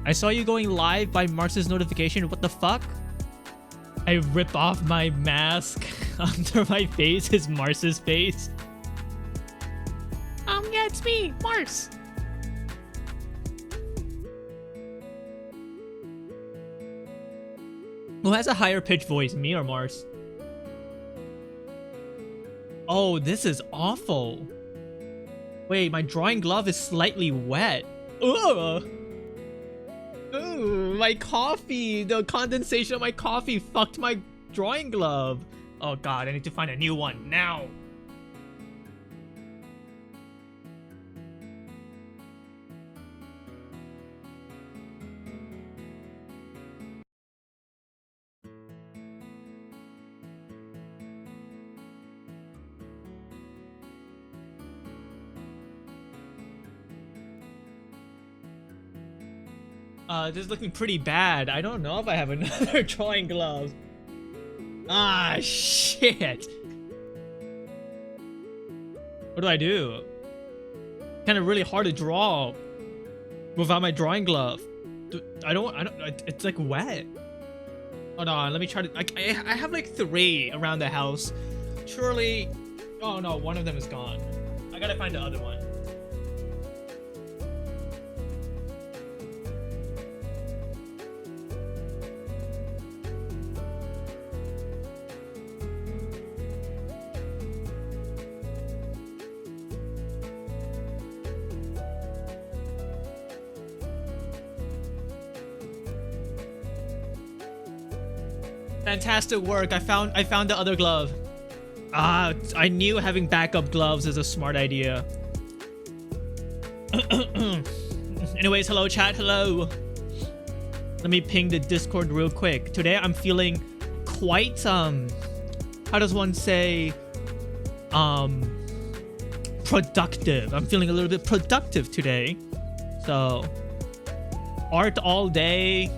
I saw you going live by Marx's notification. What the fuck? I rip off my mask. Under my face is Marx's face. Yeah, it's me, Mars. Who has a higher pitched voice, me or Mars? Oh, this is awful. Wait, my drawing glove is slightly wet. Ugh. Ooh, my coffee. The condensation of my coffee fucked my drawing glove. Oh god, I need to find a new one now. This is looking pretty bad. I don't know if I have another drawing glove. Ah, shit. What do I do? Kind of really hard to draw without my drawing glove. I don't, it's like wet. Hold on, let me try to, I have like 3 around the house. Surely, oh no, one of them is gone. I gotta find the other one. Fantastic work. I found the other glove. Ah, I knew having backup gloves is a smart idea. Anyways, hello chat, hello. Let me ping the Discord real quick. Today I'm feeling quite how does one say productive. I'm feeling a little bit productive today. So art all day.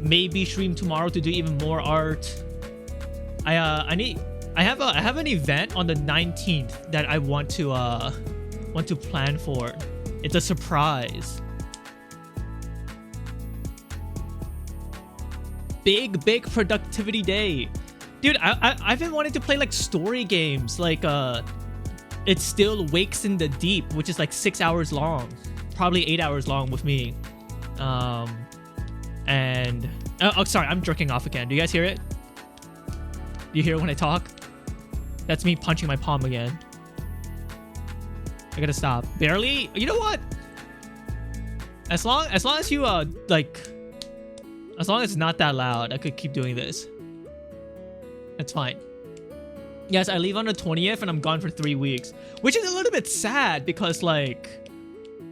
Maybe stream tomorrow to do even more art. I have an event on the 19th that I want to plan for. It's a surprise. Big productivity day. Dude, I've been wanting to play like story games, like It Still Wakes in the Deep, which is like 6 hours long. Probably 8 hours long with me. And oh sorry, I'm jerking off again. Do you guys hear it? Do you hear it when I talk? That's me punching my palm again. I gotta stop. Barely? You know what? As long as you like, as long as it's not that loud, I could keep doing this. That's fine. Yes, I leave on the 20th and I'm gone for 3 weeks, which is a little bit sad because like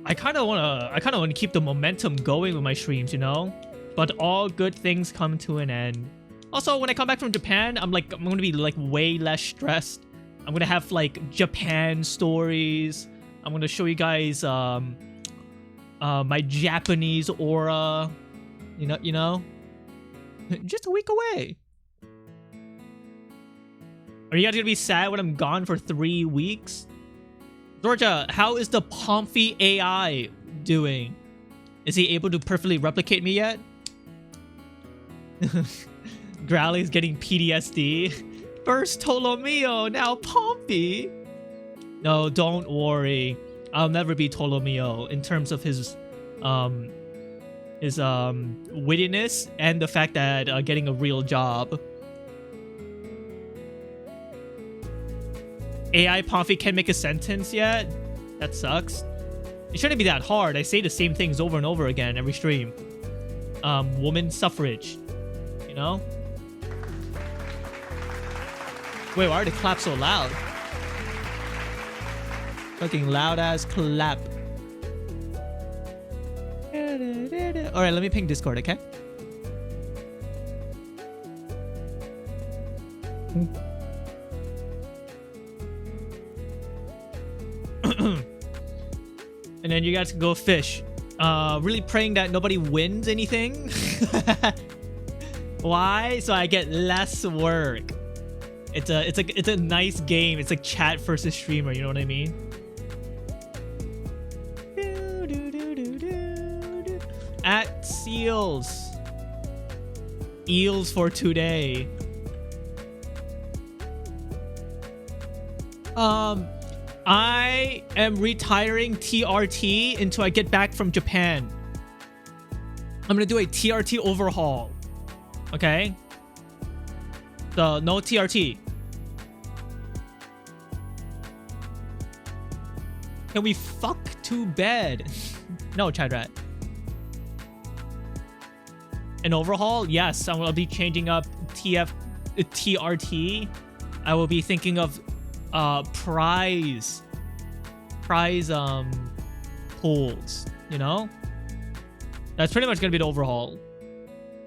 I kind of want to keep the momentum going with my streams, you know? But all good things come to an end. Also, when I come back from Japan, I'm going to be like way less stressed. I'm going to have like Japan stories. I'm going to show you guys my Japanese aura. You know? Just a week away. Are you guys going to be sad when I'm gone for 3 weeks? Georgia, how is the Pomfy AI doing? Is he able to perfectly replicate me yet? Growly's getting PTSD. First Tolomeo, now Pompey. No, don't worry. I'll never be Tolomeo in terms of his wittiness and the fact that getting a real job. AI Pompey can't make a sentence yet? That sucks. It shouldn't be that hard. I say the same things over and over again every stream. Woman suffrage. You know? Wait, why are the claps so loud? Fucking loud ass clap. Alright, let me ping Discord, okay? And then you guys can go fish. Really praying that nobody wins anything. Why? So I get less work. It's a nice game. It's like chat versus streamer, you know what I mean? At Seals. Eels for today. I am retiring TRT until I get back from Japan. I'm gonna do a TRT overhaul. Okay? So, no TRT. Can we fuck to bed? No, Chadrat. An overhaul? Yes, I will be changing up TRT. I will be thinking of prize pools, you know? That's pretty much gonna be the overhaul.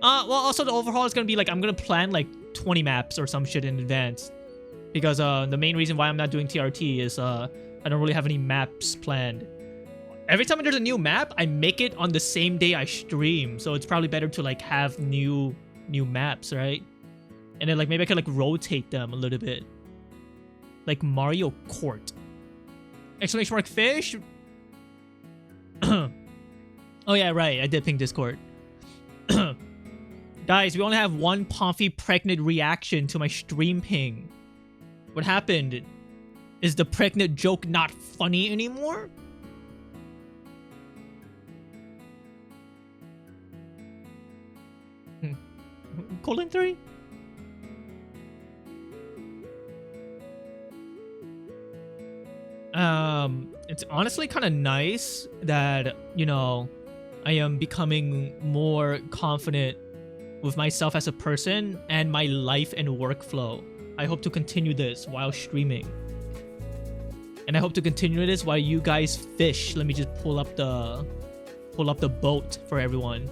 Well, also the overhaul is gonna be like, I'm gonna plan like 20 maps or some shit in advance, because the main reason why I'm not doing TRT is I don't really have any maps planned. Every time there's a new map, I make it on the same day I stream, so it's probably better to like have new maps, right? And then like maybe I could like rotate them a little bit, like Mario Court. Exclamation mark fish. Oh yeah, right. I did ping Discord. Guys, we only have one Pomfy pregnant reaction to my stream ping. What happened? Is the pregnant joke not funny anymore? Colon 3? It's honestly kind of nice that, you know, I am becoming more confident with myself as a person and my life and workflow. I hope to continue this while streaming. And I hope to continue this while you guys fish. Let me just pull up the boat for everyone.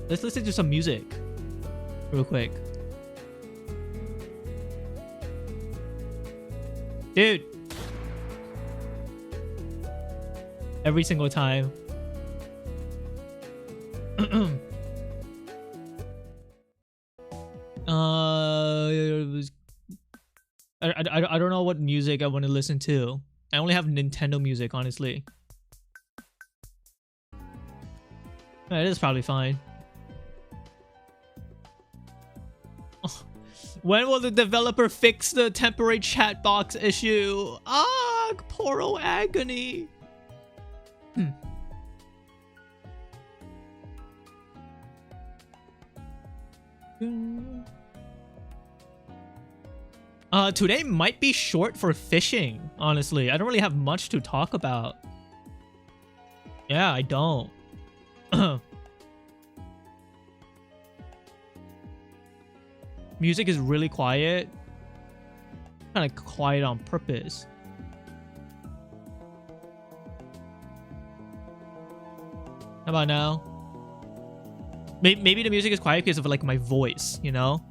Let's listen to some music real quick. Dude. Every single time. I don't know what music I want to listen to. I only have Nintendo music, honestly. It is probably fine. When will the developer fix the temporary chat box issue? Ah, poor agony. Today might be short for fishing, honestly. I don't really have much to talk about. Yeah, I don't. Music is really quiet. Kind of quiet on purpose. How about now? Maybe the music is quiet because of like my voice, you know?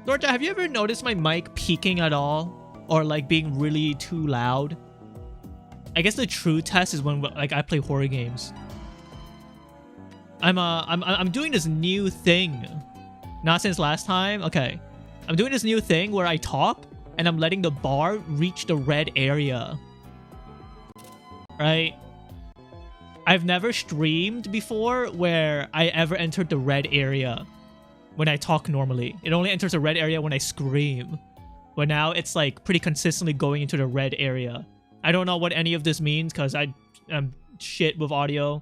Georgia, have you ever noticed my mic peaking at all? Or like being really too loud? I guess the true test is when like I play horror games. I'm doing this new thing. Not since last time. Okay. I'm doing this new thing where I talk and I'm letting the bar reach the red area. Right? I've never streamed before where I ever entered the red area when I talk normally. It only enters the red area when I scream. But now it's like pretty consistently going into the red area. I don't know what any of this means because I'm shit with audio.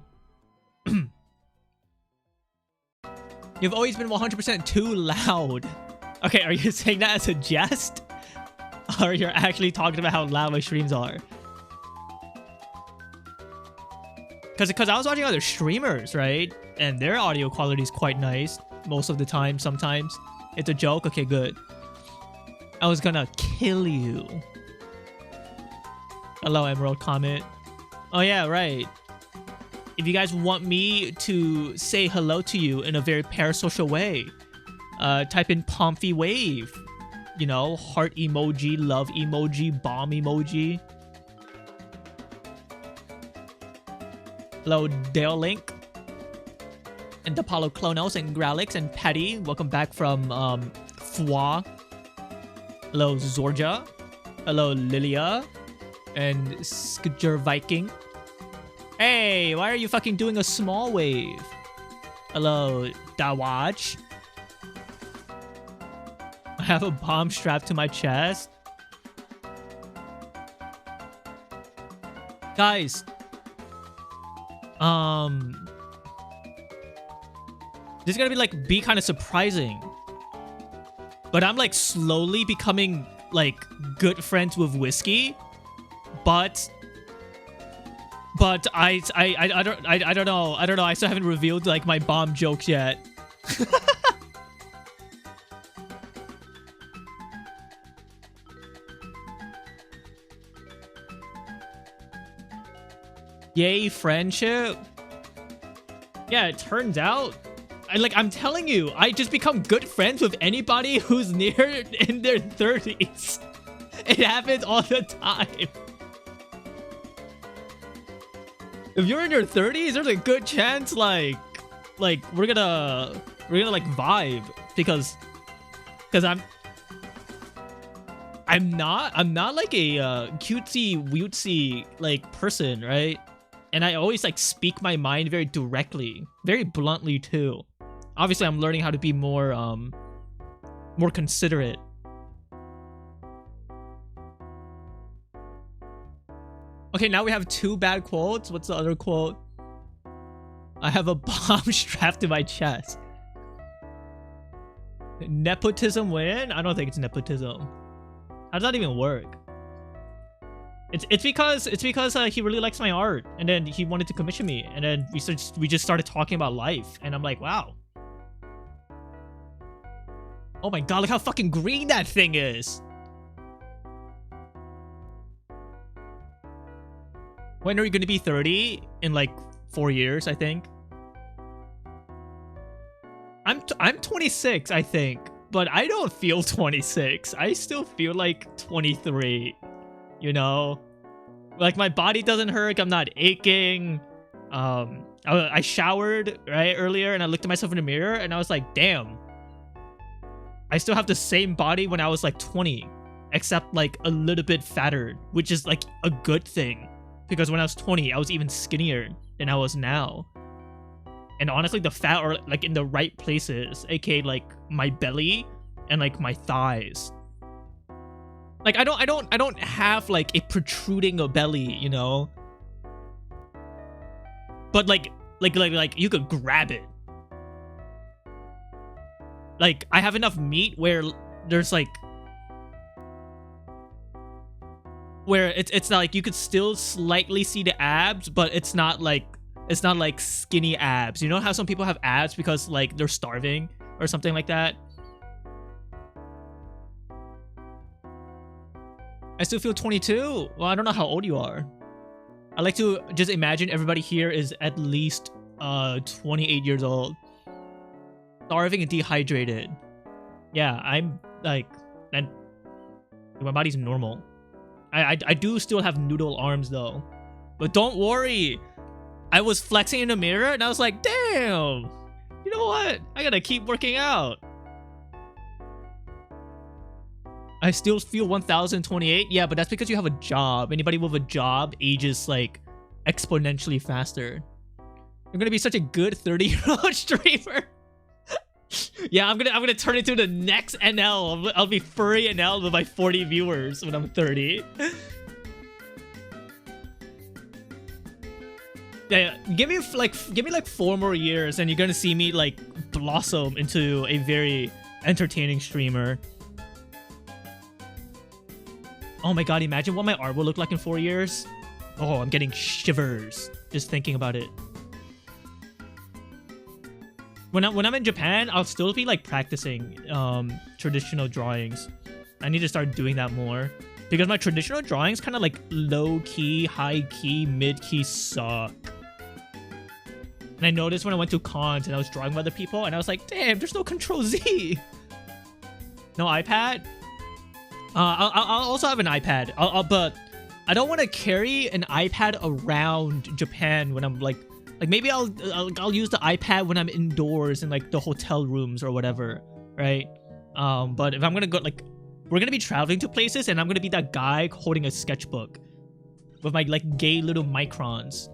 You've always been 100% too loud. Okay, are you saying that as a jest? Or you're actually talking about how loud my streams are? Because I was watching other streamers, right? And their audio quality is quite nice. Most of the time, sometimes. It's a joke? Okay, good. I was gonna kill you. Hello, Emerald comment. Oh yeah, right. If you guys want me to say hello to you in a very parasocial way, type in Pomfy Wave. You know, heart emoji, love emoji, bomb emoji. Hello, Dale Link. And Apollo Clonos and Gralix and Petty. Welcome back from Fwa. Hello, Zorja. Hello, Lilia. And Skjer Viking. Hey, why are you fucking doing a small wave? Hello, Dawaj. I have a bomb strapped to my chest. Guys. This is gonna be kind of surprising. But I'm like slowly becoming like good friends with Whiskey. But I don't know. I still haven't revealed like my bomb jokes yet. Yay, friendship. Yeah, it turns out I'm telling you, I just become good friends with anybody who's near in their 30s. It happens all the time. If you're in your 30s, there's a good chance we're gonna like vibe because I'm not like a cutesy wootsy like person, right? And I always like speak my mind very directly, very bluntly too. Obviously, I'm learning how to be more considerate. Okay, now we have 2 bad quotes. What's the other quote? I have a bomb strapped to my chest. Nepotism win? I don't think it's nepotism. How does that even work? It's because he really likes my art, and then he wanted to commission me, and then we just started talking about life, and I'm like, wow. Oh my god, look how fucking green that thing is. When are you gonna be 30? In like 4 years, I think. I'm 26, I think, but I don't feel 26. I still feel like 23. You know, like my body doesn't hurt. I'm not aching. I showered right earlier, and I looked at myself in the mirror, and I was like, damn. I still have the same body when I was like 20, except like a little bit fatter, which is like a good thing. Because when I was 20, I was even skinnier than I was now. And honestly, the fat are like in the right places, aka like my belly and like my thighs. Like I don't have like a protruding belly, you know. But like you could grab it. Like I have enough meat where there's like it's not like you could still slightly see the abs, but it's not like skinny abs. You know how some people have abs because like they're starving or something like that? I still feel 22. Well, I don't know how old you are. I like to just imagine everybody here is at least 28 years old. Starving and dehydrated. Yeah, I'm like, and my body's normal. I do still have noodle arms though. But don't worry. I was flexing in the mirror and I was like, damn. You know what? I gotta keep working out. I still feel 1028. Yeah, but that's because you have a job. Anybody with a job ages like exponentially faster. You're gonna be such a good 30-year-old streamer. Yeah, I'm gonna turn into the next NL. I'll be furry NL with my 40 viewers when I'm 30. Yeah, give me like 4 more years and you're gonna see me like blossom into a very entertaining streamer. Oh my god, imagine what my art will look like in 4 years. Oh, I'm getting shivers just thinking about it. When I'm in Japan, I'll still be like practicing traditional drawings. I need to start doing that more because my traditional drawings kind of like low key, high key, mid key suck. And I noticed when I went to cons and I was drawing with other people and I was like, damn, there's no Control Z. No iPad? I'll also have an iPad. But I don't want to carry an iPad around Japan when I'm like maybe I'll use the iPad when I'm indoors in like the hotel rooms or whatever, right? But if I'm gonna go, like, we're gonna be traveling to places and I'm gonna be that guy holding a sketchbook, with my like gay little microns.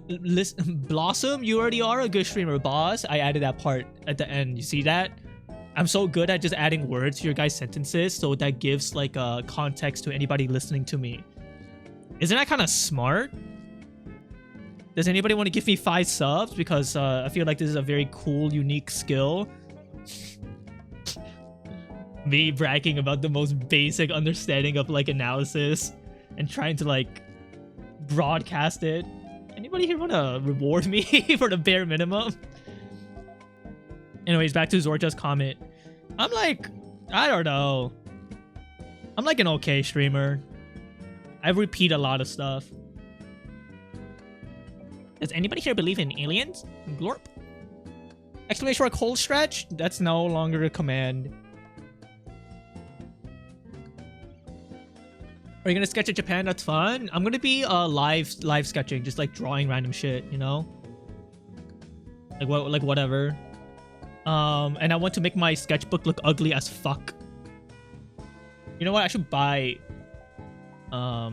Listen, Blossom, you already are a good streamer, boss. I added that part at the end. You see that? I'm so good at just adding words to your guys' sentences, so that gives like a context to anybody listening to me. Isn't that kind of smart? Does anybody want to give me 5 subs? Because I feel like this is a very cool, unique skill. Me bragging about the most basic understanding of like analysis and trying to like broadcast it. Anybody here want to reward me for the bare minimum? Anyways, back to Zorja's comment. I'm like, I don't know. I'm like an okay streamer. I repeat a lot of stuff. Does anybody here believe in aliens? Glorp? Exclamation mark cold stretch? That's no longer a command. Are you gonna sketch at Japan? That's fun. I'm gonna be live sketching, just like drawing random shit, you know? Like whatever. And I want to make my sketchbook look ugly as fuck. You know what? I should buy. I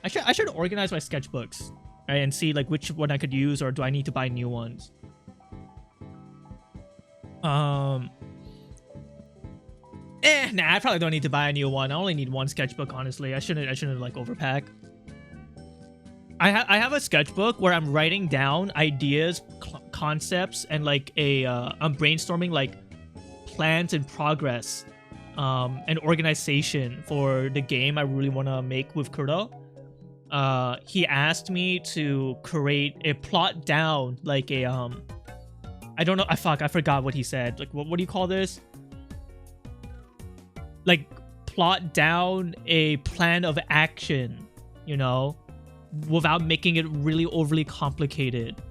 should organize my sketchbooks, right, and see like which one I could use, or do I need to buy new ones? Nah, I probably don't need to buy a new one. I only need one sketchbook, honestly. I shouldn't like overpack. I have a sketchbook where I'm writing down ideas, concepts, and like I'm brainstorming like plans and progress, and organization for the game I really want to make with Kuro. He asked me to create a plot down, like a I don't know. I forgot what he said. Like what do you call this? Like plot down a plan of action, you know, without making it really overly complicated.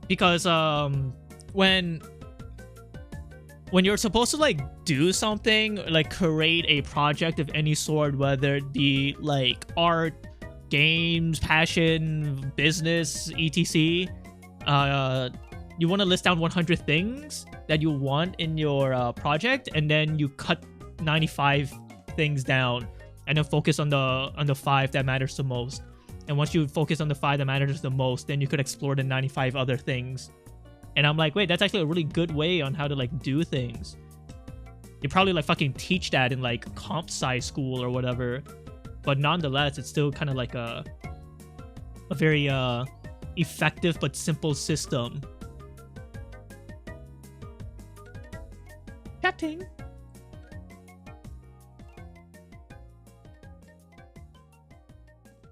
Because when you're supposed to like do something, like create a project of any sort, whether it be like art, games, passion, business, etc., you want to list down 100 things that you want in your project, and then you cut 95 things down and then focus on the 5 that matters the most. And once you focus on the 5 that matters the most, then you could explore the 95 other things. And I'm like, wait, that's actually a really good way on how to like do things. They probably like fucking teach that in like comp sci school or whatever, but nonetheless, it's still kind of like a very effective but simple system. Chatting.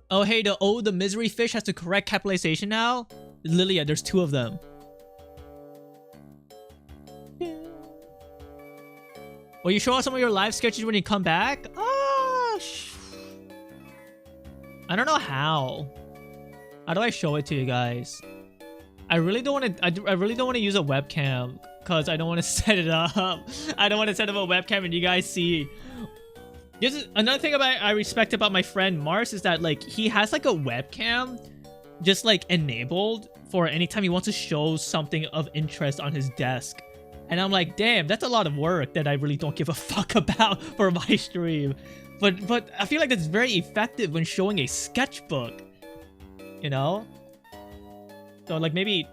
Oh hey, the misery fish has the correct capitalization now? Lilia, there's 2 of them. Will you show us some of your live sketches when you come back? Oh, I don't know how. How do I show it to you guys? I really don't want to. I really don't want to use a webcam because I don't want to set it up. I don't want to set up a webcam and you guys see. This is another thing I respect about my friend Mars is that like he has like a webcam just like enabled for anytime he wants to show something of interest on his desk. And I'm like, damn, that's a lot of work that I really don't give a fuck about for my stream. But I feel like that's very effective when showing a sketchbook, you know? So like maybe,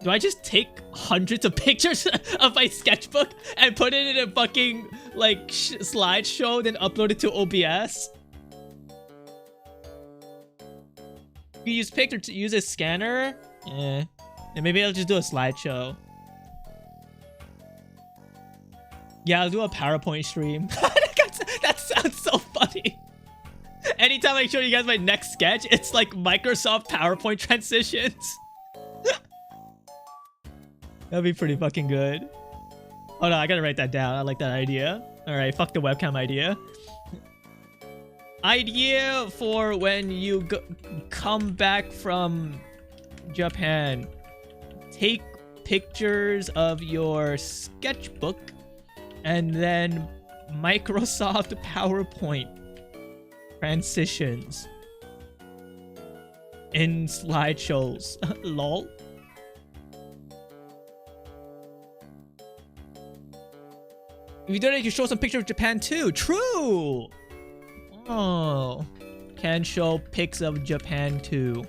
do I just take hundreds of pictures of my sketchbook and put it in a fucking like slideshow, then upload it to OBS? You use picture to use a scanner? And maybe I'll just do a slideshow. Yeah, I'll do a PowerPoint stream. That sounds so funny. Anytime I show you guys my next sketch, it's like Microsoft PowerPoint transitions. That'd be pretty fucking good. Oh no, I gotta write that down. I like that idea. Alright, fuck the webcam idea. Idea for when you come back from Japan. Take pictures of your sketchbook and then Microsoft PowerPoint transitions in slideshows. Lol. If you donate, you can show some pictures of Japan too. True. Oh, can show pics of Japan too.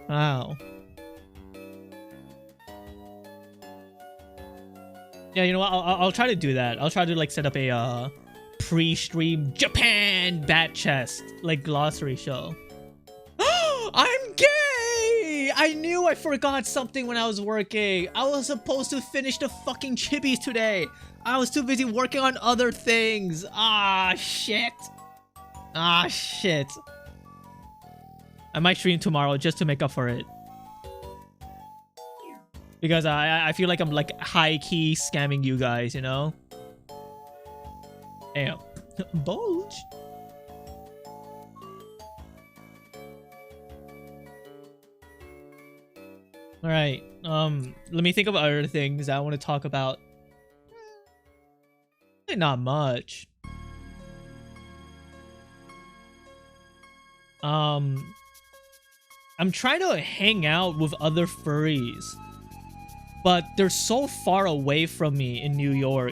Wow. Yeah, you know what? I'll try to do that. I'll try to like set up a pre-stream Japan bat chest like glossary show. I'm gay! I knew I forgot something when I was working. I was supposed to finish the fucking chibis today. I was too busy working on other things. Ah, shit. Ah, shit. I might stream tomorrow just to make up for it. Because I feel like I'm like high-key scamming you guys, you know? Damn. Bulge. Alright, let me think of other things I want to talk about. Not much. I'm trying to hang out with other furries, but they're so far away from me in New York,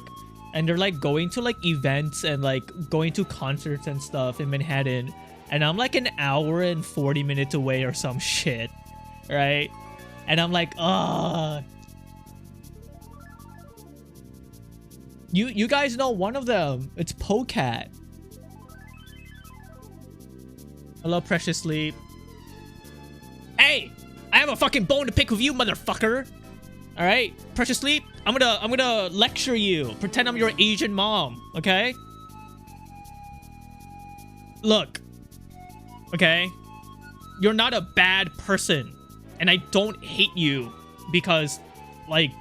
and they're like going to like events and like going to concerts and stuff in Manhattan, and I'm like an hour and 40 minutes away or some shit, right? And I'm like, you guys know one of them. It's Pocat. Hello, Precious Sleep. Hey, I have a fucking bone to pick with you, motherfucker. All right, Precious Sleep. I'm gonna lecture you. Pretend I'm your Asian mom, okay? Look, okay? You're not a bad person, and I don't hate you because, like,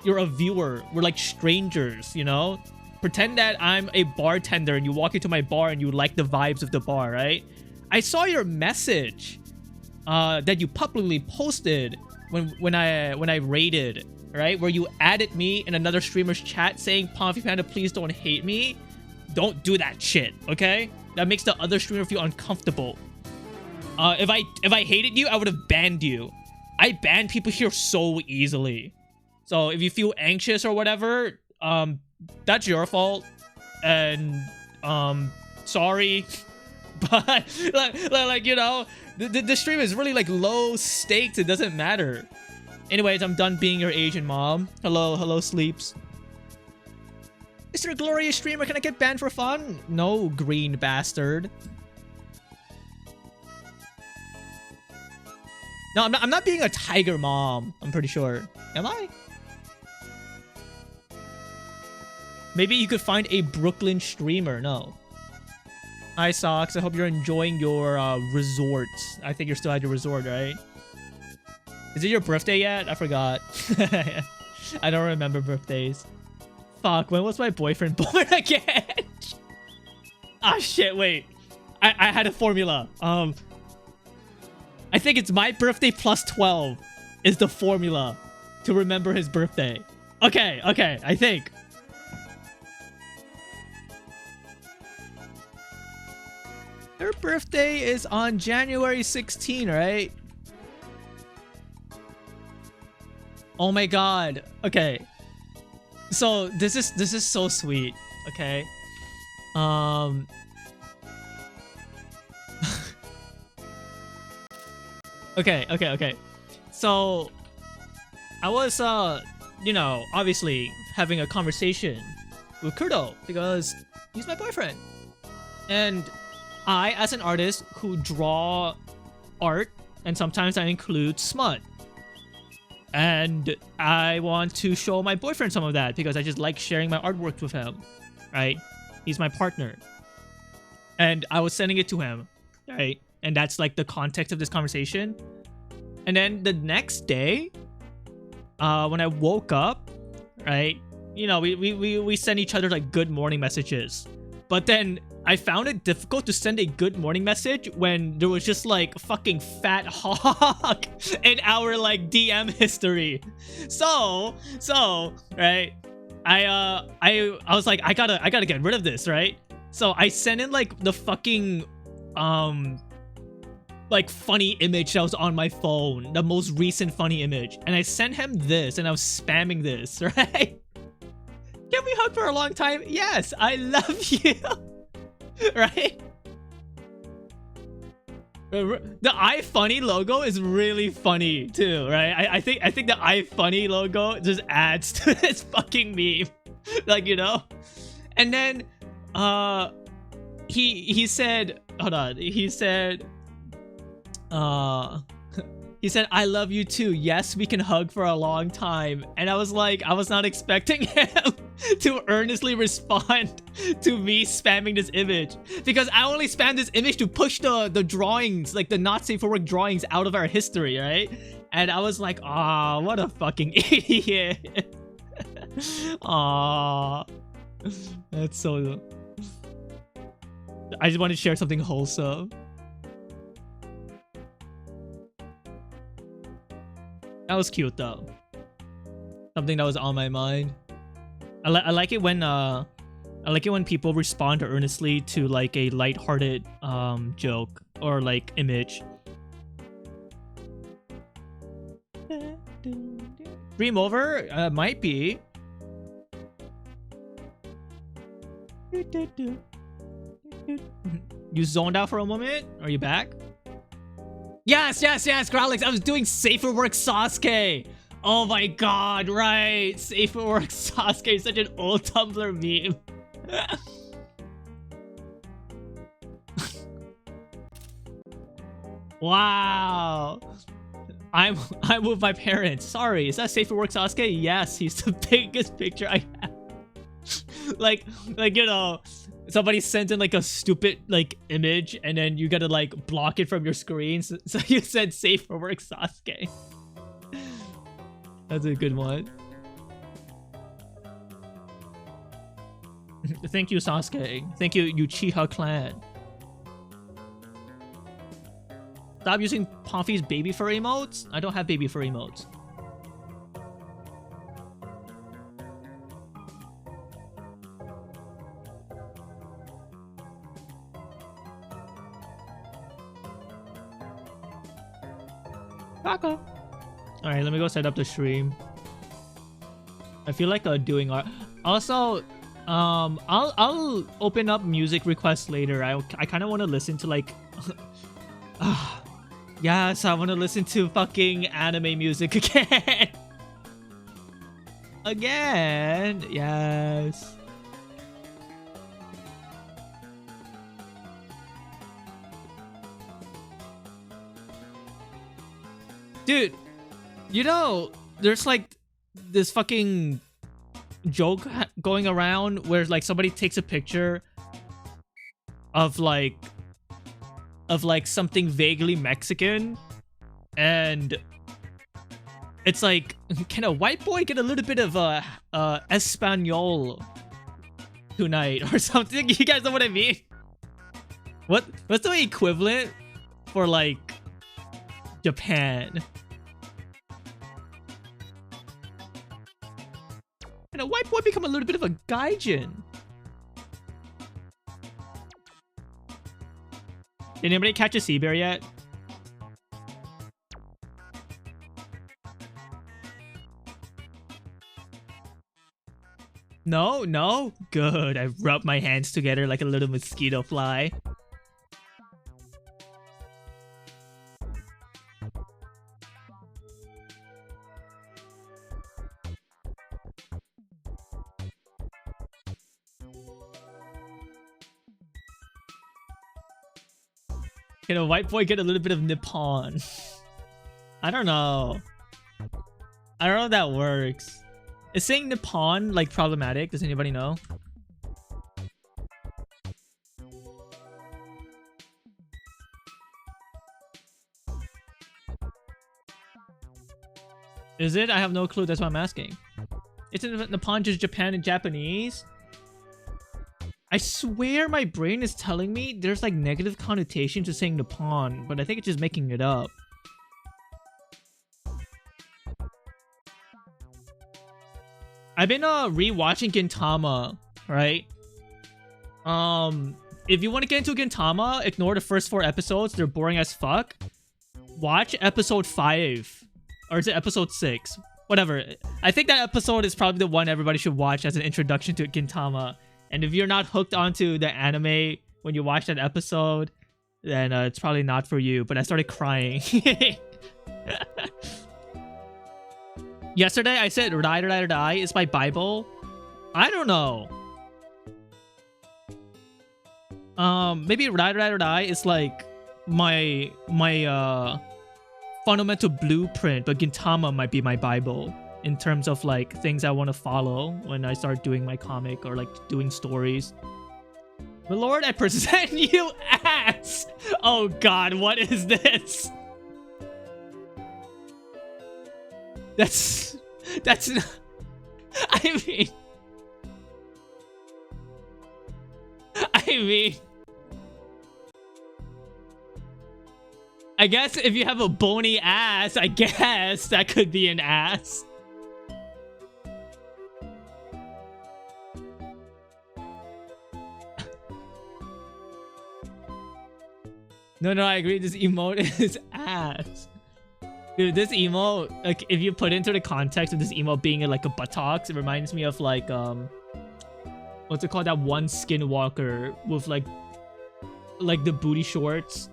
you're a viewer. We're like strangers, you know? Pretend that I'm a bartender and you walk into my bar and you like the vibes of the bar, right? I saw your message that you publicly posted when I raided, right? Where you added me in another streamer's chat saying, Pomfy Panda, please don't hate me. Don't do that shit, okay? That makes the other streamer feel uncomfortable. If I hated you, I would have banned you. I ban people here so easily. So if you feel anxious or whatever, that's your fault. And sorry. But like you know, the stream is really like low stakes. It doesn't matter. Anyways, I'm done being your Asian mom. Hello, Sleeps. Is there a glorious streamer? Can I get banned for fun? No, green bastard. No, I'm not being a tiger mom. I'm pretty sure. Am I? Maybe you could find a Brooklyn streamer. No. Hi, Socks. I hope you're enjoying your resort. I think you're still at your resort, right? Is it your birthday yet? I forgot. I don't remember birthdays. Fuck, when was my boyfriend born again? Ah, shit, wait. I had a formula. I think it's my birthday plus 12 is the formula to remember his birthday. Okay, I think. Her birthday is on January 16, right? Oh my god. Okay. So this is so sweet, okay? Okay. So I was you know, obviously having a conversation with Kurdo because he's my boyfriend. And I, as an artist who draw art, and sometimes I include smut, and I want to show my boyfriend some of that because I just like sharing my artwork with him, right? He's my partner. And I was sending it to him, right? And that's like the context of this conversation. And then the next day, when I woke up, right? You know, we send each other like good morning messages. But then I found it difficult to send a good morning message when there was just like fucking fat hog in our like DM history. So right, I was like, I gotta get rid of this, right? So I sent in like the fucking like funny image that was on my phone, the most recent funny image, and I sent him this, and I was spamming this, right? Can can we hug for a long time? Yes, I love you. Right? The iFunny logo is really funny too, right? I think the iFunny logo just adds to this fucking meme. Like, you know? And then he said, hold on, he said I love you too. Yes, we can hug for a long time. And I was like, I was not expecting him to earnestly respond to me spamming this image, because I only spammed this image to push the drawings, like the not safe for work drawings, out of our history, right? And I was like, ah, what a fucking idiot. Ah, that's so. I just want to share something wholesome. That was cute though. Something that was on my mind. I like it when people respond earnestly to like a lighthearted joke or like image. Stream over? Might be. You zoned out for a moment? Are you back? Yes, Growlix. I was doing Safer Work Sasuke. Oh my god, right. Safer Work Sasuke is such an old Tumblr meme. Wow. I'm with my parents. Sorry, is that Safer Work Sasuke? Yes, he's the biggest picture I have. like you know, somebody sent in like a stupid like image and then you gotta like block it from your screen, so you said Safe for Work Sasuke. That's a good one. Thank you, Sasuke. Thank you, Uchiha clan. Stop using Pompey's baby fur emotes. I don't have baby fur emotes. Alright, let me go set up the stream. I feel like doing art. Also, I'll open up music requests later. I kind of want to listen to like yes, I want to listen to fucking anime music again. Again. Yes. Dude, you know, there's like this fucking joke going around where like somebody takes a picture of like something vaguely Mexican, and it's like, can a white boy get a little bit of Espanol tonight or something? You guys know what I mean? What's the equivalent for like Japan? Can a white boy become a little bit of a gaijin? Did anybody catch a sea bear yet? No? No? Good. I rubbed my hands together like a little mosquito fly. Can a white boy get a little bit of Nippon? I don't know. I don't know if that works. Is saying Nippon like problematic? Does anybody know? Is it? I have no clue. That's why I'm asking. Isn't Nippon just Japan in Japanese? I swear my brain is telling me there's like negative connotation to saying Nippon, but I think it's just making it up. I've been rewatching Gintama, right? If you want to get into Gintama, ignore the first 4 episodes. They're boring as fuck. Watch episode 5. Or is it episode 6? Whatever. I think that episode is probably the one everybody should watch as an introduction to Gintama. And if you're not hooked onto the anime when you watch that episode, then it's probably not for you. But I started crying. Yesterday I said Ride or Die or Die is my Bible. I don't know. Maybe Ride or Die or Die is like my fundamental blueprint, but Gintama might be my Bible in terms of like things I want to follow when I start doing my comic or like doing stories. My lord, I present you ass! Oh god, what is this? That's not, I mean I guess if you have a bony ass, I guess that could be an ass. No, I agree. This emote is ass. Dude, this emote, like, if you put into the context of this emote being like a buttocks, it reminds me of like, what's it called? That one skinwalker with like the booty shorts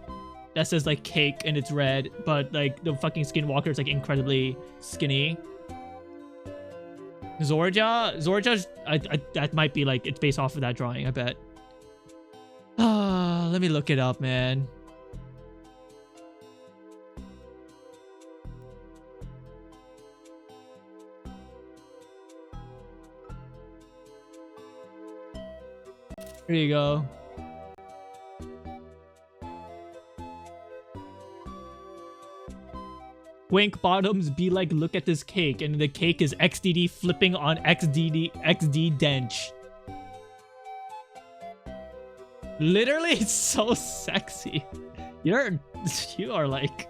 that says like cake and it's red, but like the fucking skinwalker is like incredibly skinny. Zorja's, that might be like, it's based off of that drawing, I bet. Let me look it up, man. Here you go. Wink bottoms be like, look at this cake, and the cake is XDD flipping on XD dench. Literally, it's so sexy. You are like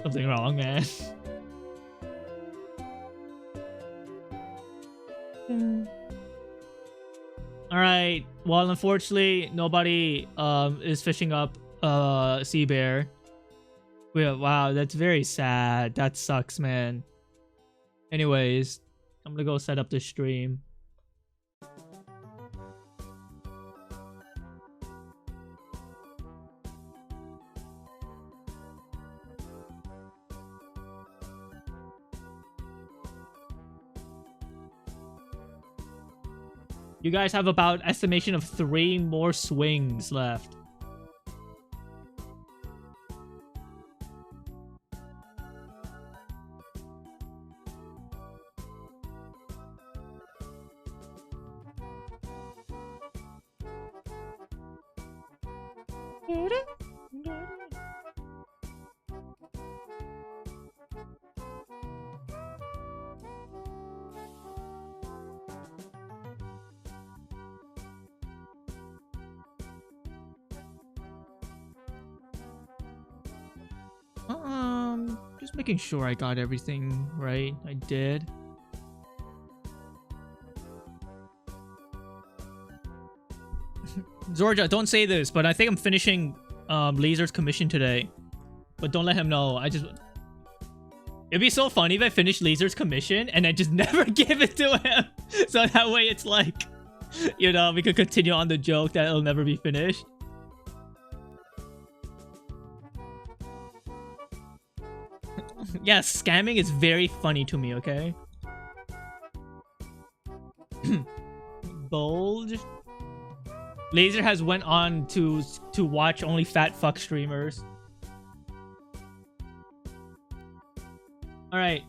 something wrong, man. All right. Well, unfortunately, nobody is fishing up sea bear. Wow, that's very sad. That sucks, man. Anyways, I'm gonna go set up the stream. You guys have about estimation of 3 more swings left. Just making sure I got everything right. I did. Zorja, don't say this, but I think I'm finishing Laser's commission today. But don't let him know. It'd be so funny if I finish Laser's commission and I just never give it to him. So that way it's like, you know, we could continue on the joke that it'll never be finished. Yes, scamming is very funny to me, okay? Bulge. Laser has went on to watch only fat fuck streamers. All right,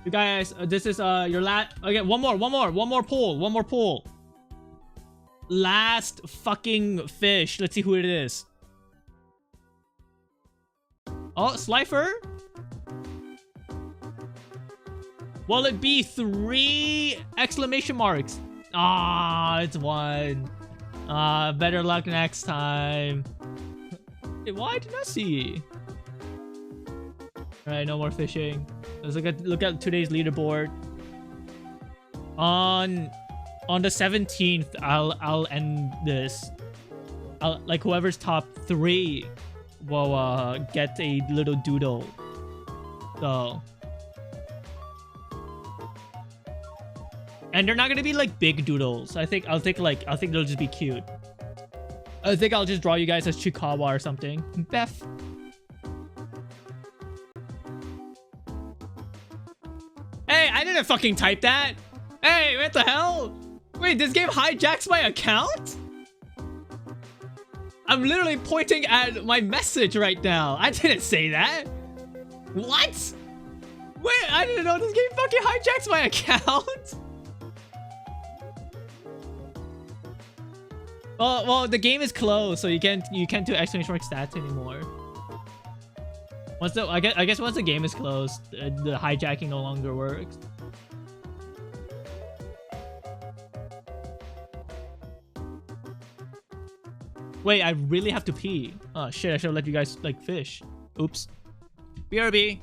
you guys, this is your last. Okay, one more pool. Last fucking fish. Let's see who it is. Oh, Slifer. Will it be 3 exclamation marks? Ah, it's 1. Better luck next time. Hey, why did I see? All right, no more fishing. Let's look at today's leaderboard. On the 17th, I'll end this. like whoever's top 3 will get a little doodle. So, and they're not gonna be like big doodles. I'll think they'll just be cute. I think I'll just draw you guys as Chikawa or something. Beth. Hey, I didn't fucking type that. Hey, what the hell? Wait, this game hijacks my account? I'm literally pointing at my message right now. I didn't say that. What? Wait, I didn't know this game fucking hijacks my account. Well, the game is closed, so you can't do exclamation mark stats anymore. I guess once the game is closed, the hijacking no longer works. Wait, I really have to pee. Oh shit, I should have let you guys like fish. Oops. BRB.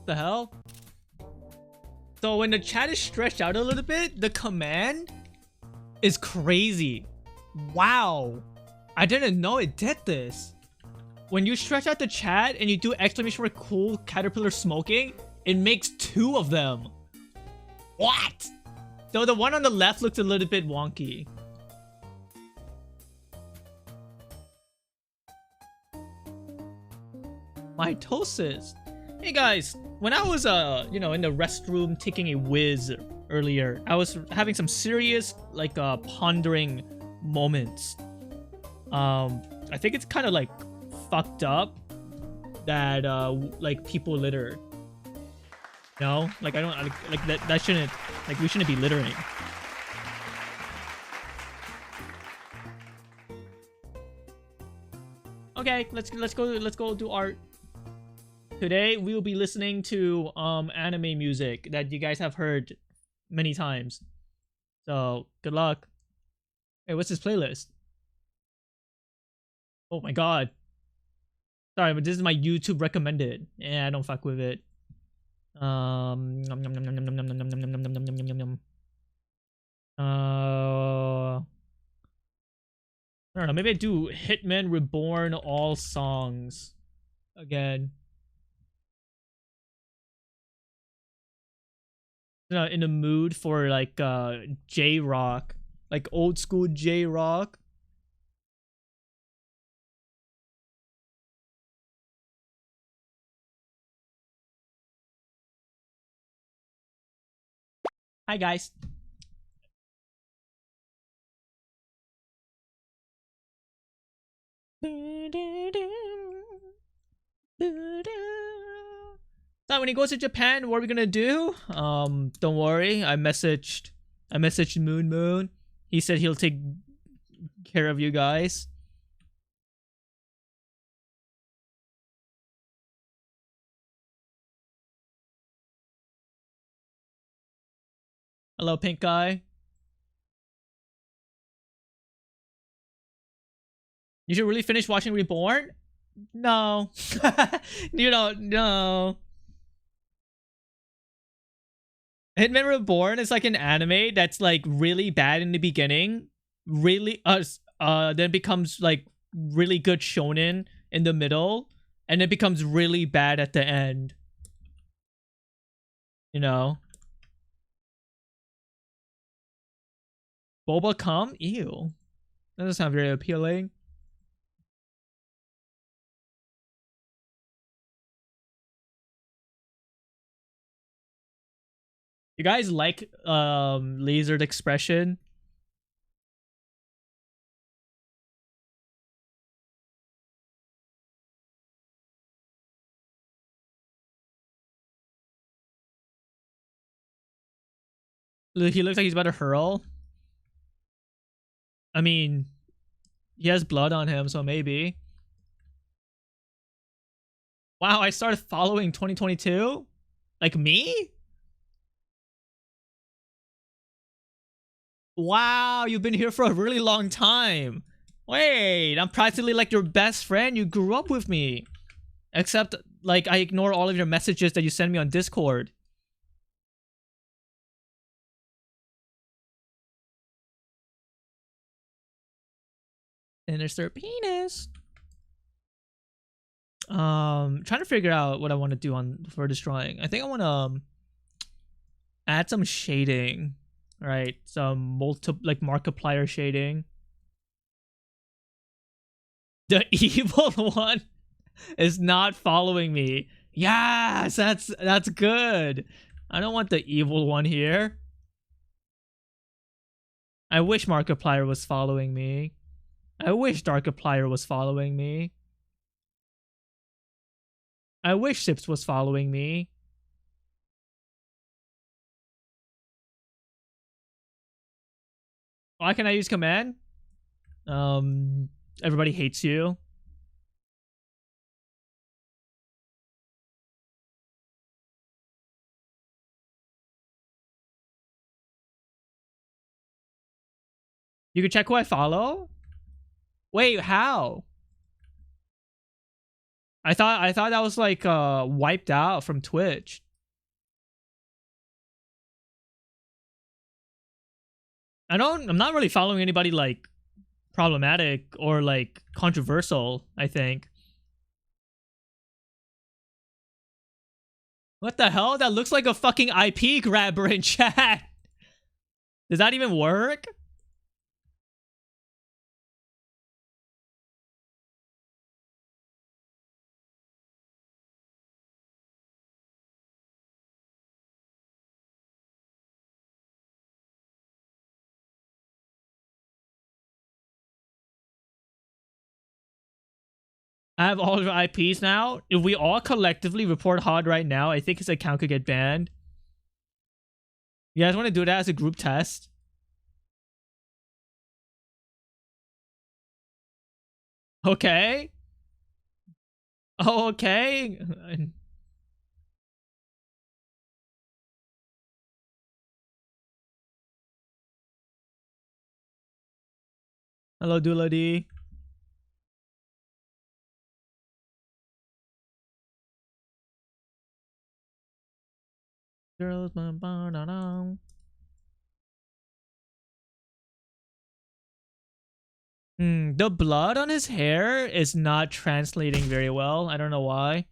The hell? So when the chat is stretched out a little bit, the command is crazy. Wow. I didn't know it did this. When you stretch out the chat and you do exclamation mark cool caterpillar smoking, it makes 2 of them. What? So the one on the left looks a little bit wonky. Mitosis. Hey guys, when I was in the restroom taking a whiz earlier, I was having some serious like pondering moments. I think it's kind of like fucked up that like people litter. No, like I don't like that shouldn't, like we shouldn't be littering. Okay, let's go do art. Today we will be listening to anime music that you guys have heard many times. So good luck. Hey, what's this playlist? Oh my god. Sorry, but this is my YouTube recommended. Yeah, I don't fuck with it. I don't know, maybe I do Hitman Reborn all songs again. In the mood for like J-rock, like old school J-rock. Hi guys. So when he goes to Japan, what are we gonna do? Don't worry. I messaged Moon. He said he'll take care of you guys. Hello, pink guy. You should really finish watching Reborn? No. You don't know. Hitman Reborn is like an anime that's like really bad in the beginning, really then becomes like really good shonen in the middle, and it becomes really bad at the end. You know, Boba Cum? Ew, that doesn't sound very appealing. You guys like lasered expression? He looks like he's about to hurl. I mean, he has blood on him, so maybe. Wow, I started following 2022? Like me? Wow, you've been here for a really long time. Wait, I'm practically like your best friend. You grew up with me. Except, like, I ignore all of your messages that you send me on Discord. Sinister penis. Trying to figure out what I want to do on for this drawing. I think I want to add some shading, right? Some like Markiplier shading. The evil one is not following me. Yes, that's good. I don't want the evil one here. I wish Markiplier was following me. I wish Darkiplier was following me. I wish Sips was following me. Why can I use command? Um, Everybody hates you. You can check who I follow. Wait, how? I thought that was like wiped out from Twitch. I'm not really following anybody like problematic or like controversial, I think. What the hell? That looks like a fucking IP grabber in chat. Does that even work? I have all of your IPs now. If we all collectively report Hod right now, I think his account could get banned. You guys want to do that as a group test? Okay. Oh, okay. Hello, Doolady. Girls, the blood on his hair is not translating very well. I don't know why.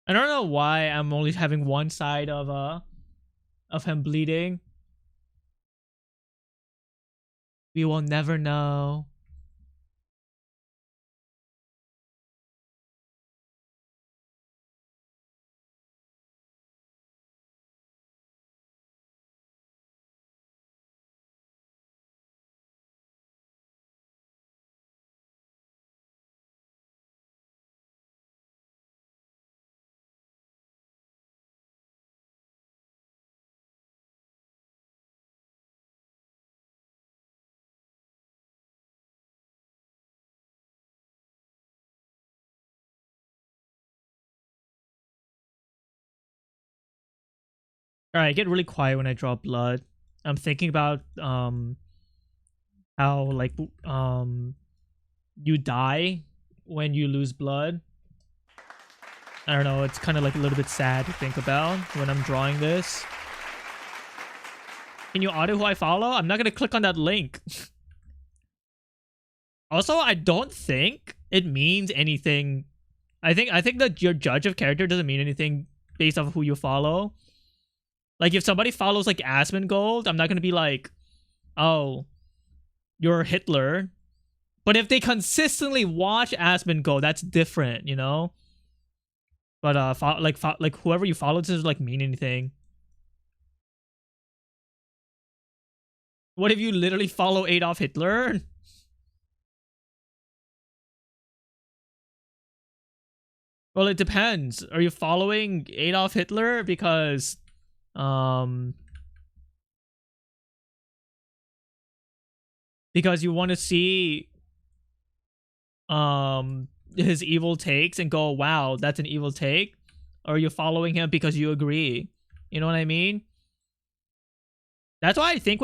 I don't know why I'm only having one side of him bleeding. We will never know. All right, I get really quiet when I draw blood. I'm thinking about how like you die when you lose blood. I don't know, it's kind of like a little bit sad to think about when I'm drawing this. Can you auto who I follow? I'm not gonna click on that link. Also, I don't think it means anything. I think that your judge of character doesn't mean anything based off of who you follow. Like if somebody follows like Asmongold, I'm not gonna be like, oh, you're Hitler. But if they consistently watch Asmongold, that's different, you know. But like whoever you follow doesn't like mean anything. What if you literally follow Adolf Hitler? Well, it depends. Are you following Adolf Hitler because you want to see his evil takes and go, wow, that's an evil take? Or are you following him because you agree? You know what I mean? That's why I think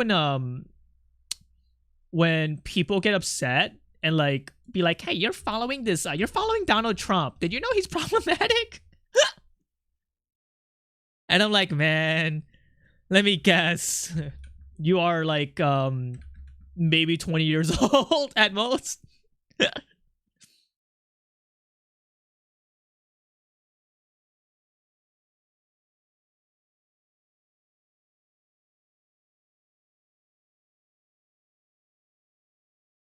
when people get upset and like be like, hey, you're following this, you're following Donald Trump, did you know he's problematic? And I'm like, man, let me guess, you are like maybe 20 years old at most.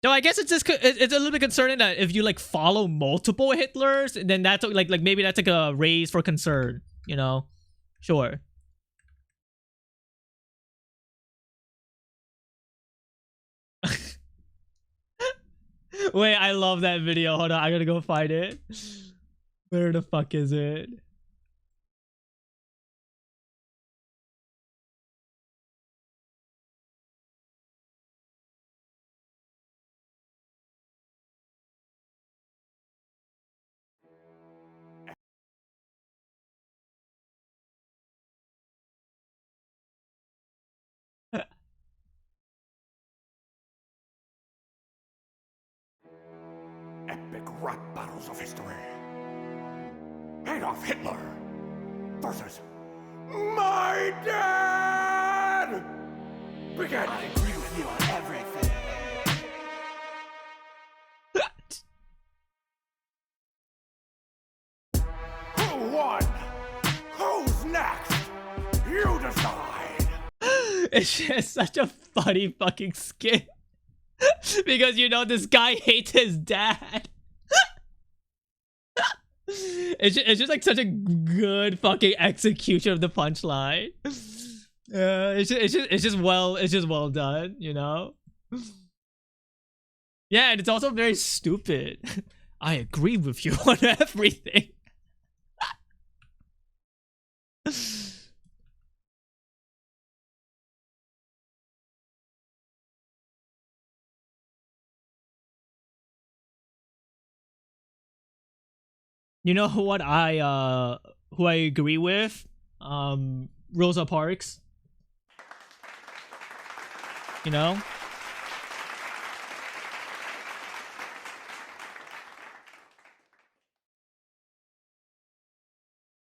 No, I guess it's just it's a little bit concerning that if you like follow multiple Hitlers, then that's like maybe that's like a raise for concern, you know? Sure. Wait, I love that video. Hold on, I gotta go find it. Where the fuck is it? Epic rap battles of history. Adolf Hitler versus my dad! Begin! I agree with you on everything. Who won? Who's next? You decide! It's just such a funny fucking skit. Because you know this guy hates his dad. It's just like such a good fucking execution of the punchline. It's just well done, you know. Yeah, and it's also very stupid. I agree with you on everything. You know what who I agree with? Rosa Parks. You know?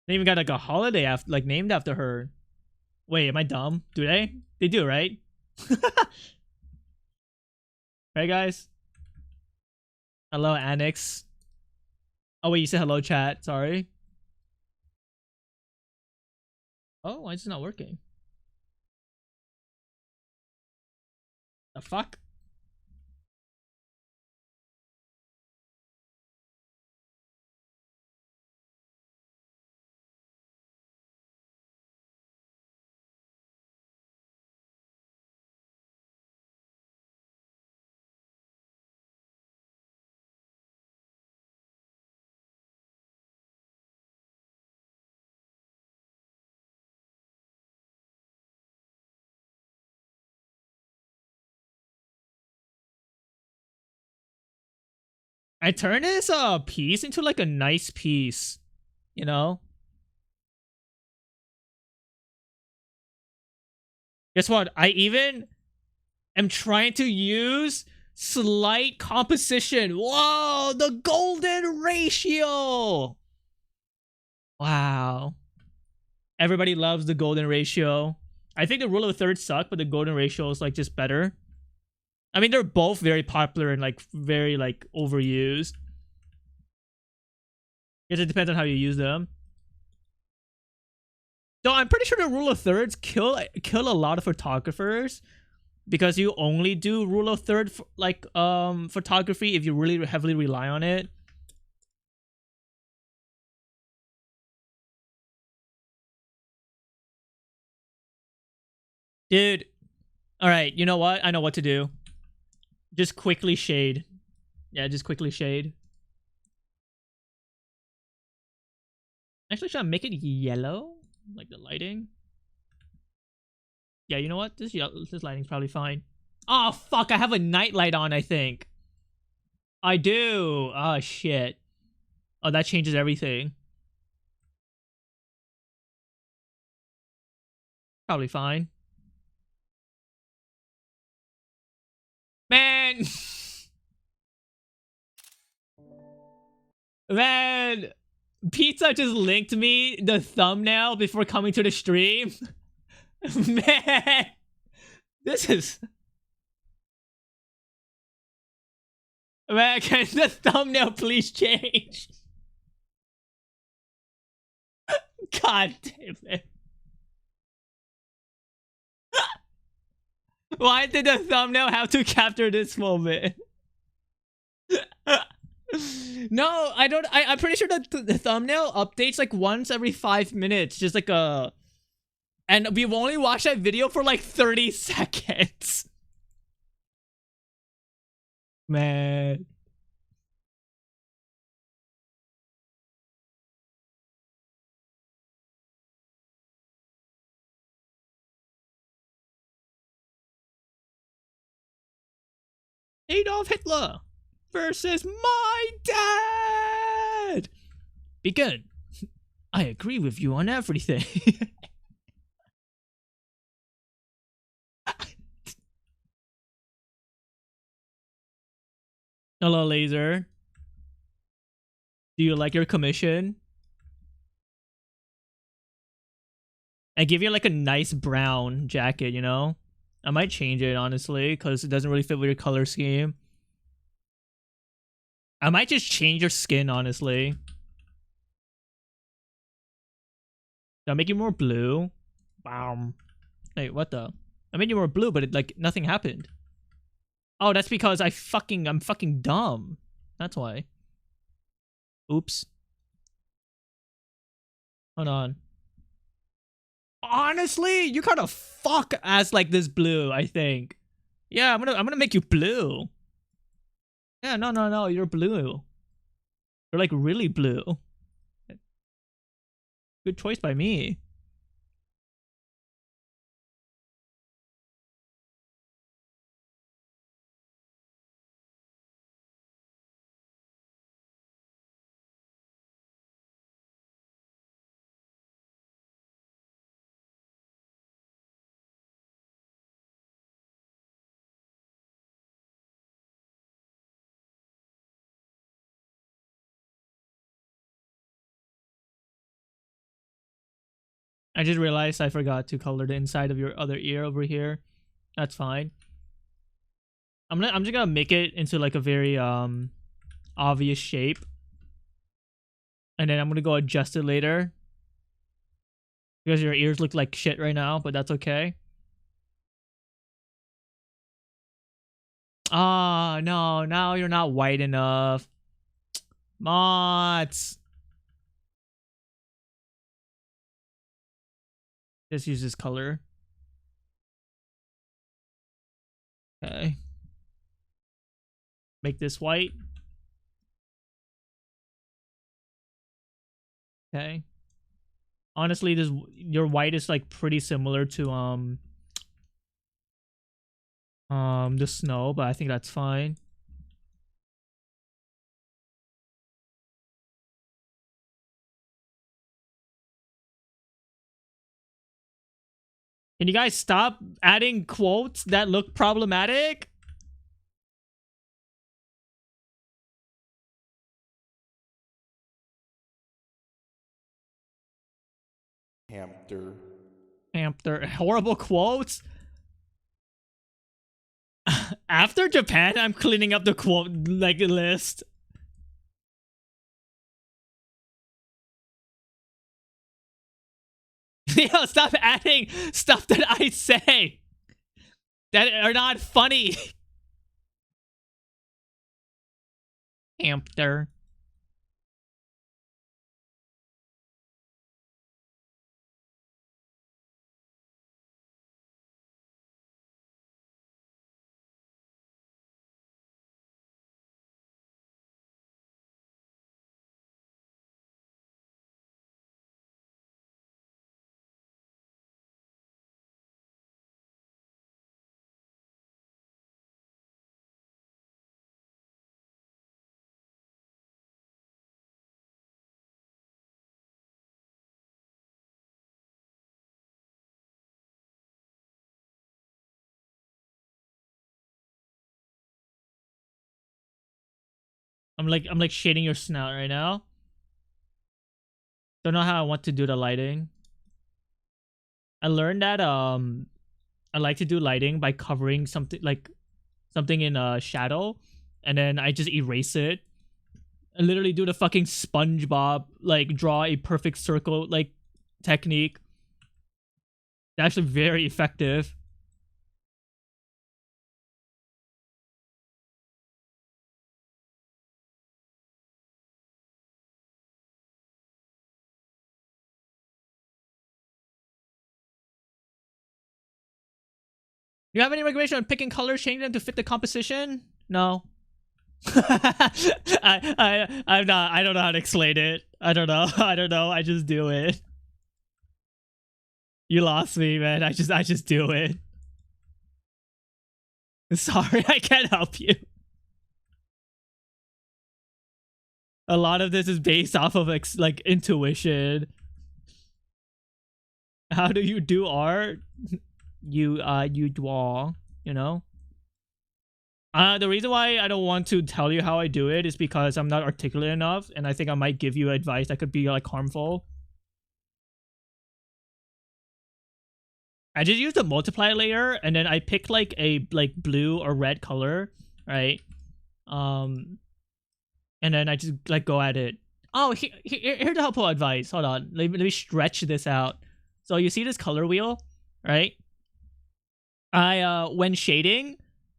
They even got like a holiday after like named after her. Wait, am I dumb? Do they? They do, right? Right, guys? Hello, Annex. Oh wait, you said hello, chat. Sorry. Oh, why is it not working? The fuck? I turned this piece into like a nice piece, you know? Guess what? I even am trying to use slight composition. Whoa, the golden ratio. Wow. Everybody loves the golden ratio. I think the rule of thirds suck, but the golden ratio is like just better. I mean, they're both very popular and like very like overused. Guess it depends on how you use them. Though I'm pretty sure the rule of thirds kill a lot of photographers because you only do rule of third like photography if you really heavily rely on it. Dude, all right, you know what? I know what to do. Just quickly shade. Yeah, just quickly shade. Actually, should I make it yellow? Like the lighting? Yeah, you know what? This lighting's probably fine. Oh, fuck, I have a nightlight on, I think. I do. Oh, shit. Oh, that changes everything. Probably fine. Man! Man! Pizza just linked me the thumbnail before coming to the stream. Man! This is... Man, can the thumbnail please change? God damn it. Why did the thumbnail have to capture this moment? No, I don't. I'm pretty sure that the thumbnail updates like once every 5 minutes. Just like a... And we've only watched that video for like 30 seconds. Man. Adolf Hitler versus my dad. Begin. I agree with you on everything. Hello, Laser. Do you like your commission? I give you like a nice brown jacket, you know? I might change it, honestly, because it doesn't really fit with your color scheme. I might just change your skin, honestly. I'll make you more blue. Bam. Wait, what the? I made you more blue, but like nothing happened. Oh, that's because I'm fucking dumb. That's why. Oops. Hold on. Honestly, you kind of fuck as like this blue, I think. Yeah, I'm gonna make you blue. Yeah, no, you're blue. You're like really blue. Good choice by me. I just realized I forgot to color the inside of your other ear over here. That's fine. I'm just gonna make it into like a very obvious shape. And then I'm gonna go adjust it later. Because your ears look like shit right now, but that's okay. Ah, no, now you're not white enough. Mods. Just use this color. Okay. Make this white. Okay. Honestly, this your white is like pretty similar to the snow, but I think that's fine. Can you guys stop adding quotes that look problematic? Hamster. Hamster. Horrible quotes. After Japan, I'm cleaning up the quote like list. Yo, stop adding stuff that I say that are not funny. Hamster. I'm like shading your snout right now. Don't know how I want to do the lighting. I learned that I like to do lighting by covering something like something in a shadow, and then I just erase it. I literally do the fucking SpongeBob like draw a perfect circle like technique. It's actually very effective. You have any recommendation on picking colors, changing them to fit the composition? No. I'm not. I don't know how to explain it. I don't know. I don't know. I just do it. You lost me, man. I just do it. Sorry, I can't help you. A lot of this is based off of like intuition. How do you do art? You draw, you know? The reason why I don't want to tell you how I do it is because I'm not articulate enough, and I think I might give you advice that could be like harmful. I just use the multiply layer, and then I pick like a like blue or red color, right? And then I just like go at it. Oh, here's the helpful advice. Hold on, let me stretch this out. So you see this color wheel, right? I when shading,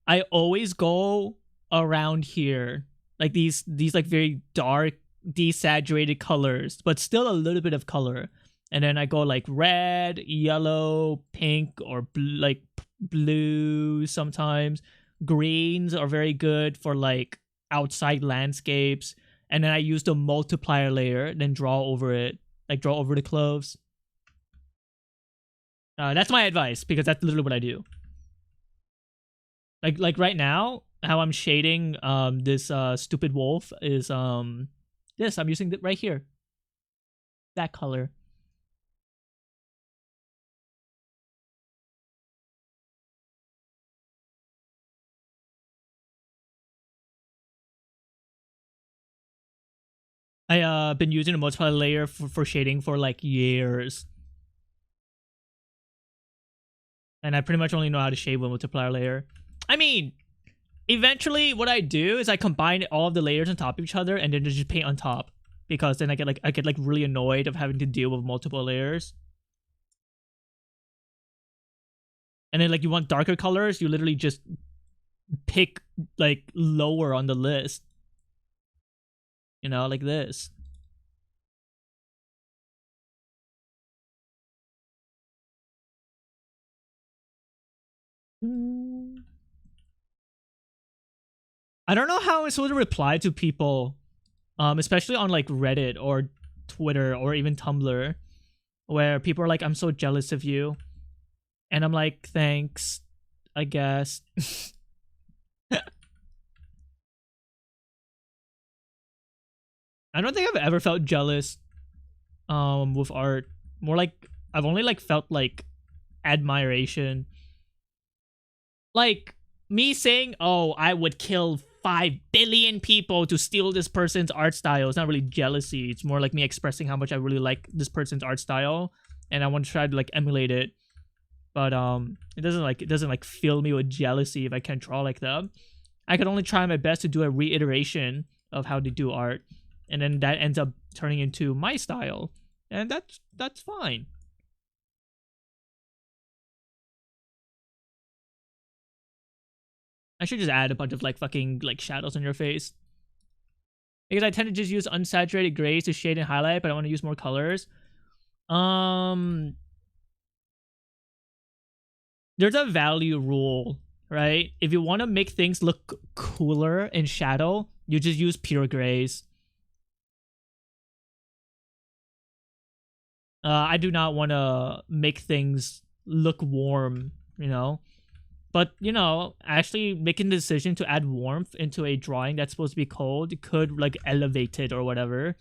I always go around here, like these like very dark desaturated colors, but still a little bit of color. And then I go like red, yellow, pink, or like blue sometimes. Greens are very good for like outside landscapes. And then I use the multiplier layer, then draw over it, like draw over the clothes. That's my advice because that's literally what I do. Like right now, how I'm shading this stupid wolf is this. I'm using it right here. That color. I been using a multiplier layer for shading for like years. And I pretty much only know how to shade with multiplier layer. I mean, eventually what I do is I combine all of the layers on top of each other and then just paint on top. Because then I get like really annoyed of having to deal with multiple layers. And then like you want darker colors, you literally just pick like lower on the list. You know, like this. I don't know how I'm supposed to reply to people, especially on like Reddit or Twitter or even Tumblr, where people are like, "I'm so jealous of you," and I'm like, "Thanks, I guess." I don't think I've ever felt jealous with art. More like I've only like felt like admiration. Like me saying, "Oh, I would kill 5 billion people to steal this person's art style." It's not really jealousy. It's more like me expressing how much I really like this person's art style, and I want to try to like emulate it. But it doesn't like fill me with jealousy if I can't draw like them. I can only try my best to do a reiteration of how they do art, and then that ends up turning into my style, and that's fine. I should just add a bunch of like fucking like shadows on your face. Because I tend to just use unsaturated grays to shade and highlight, but I want to use more colors. There's a value rule, right? If you want to make things look cooler in shadow, you just use pure grays. I do not want to make things look warm, you know? But, you know, actually making the decision to add warmth into a drawing that's supposed to be cold could, like, elevate it or whatever.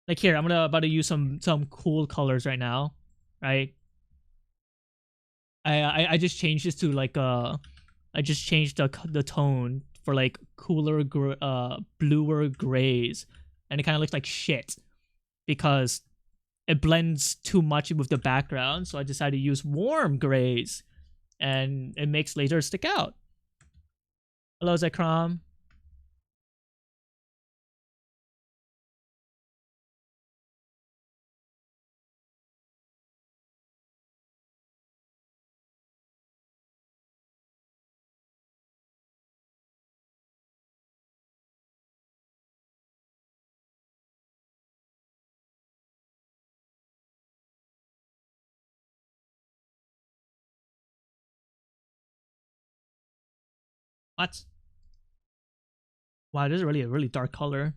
Like, here, I'm about to use some cool colors right now, right? I just changed this to, like, I just changed the tone for, like, cooler, bluer grays. And it kind of looks like shit. Because it blends too much with the background, so I decided to use warm grays, and it makes lasers stick out. Hello, Zekrom. What? Wow, this is really a really dark color.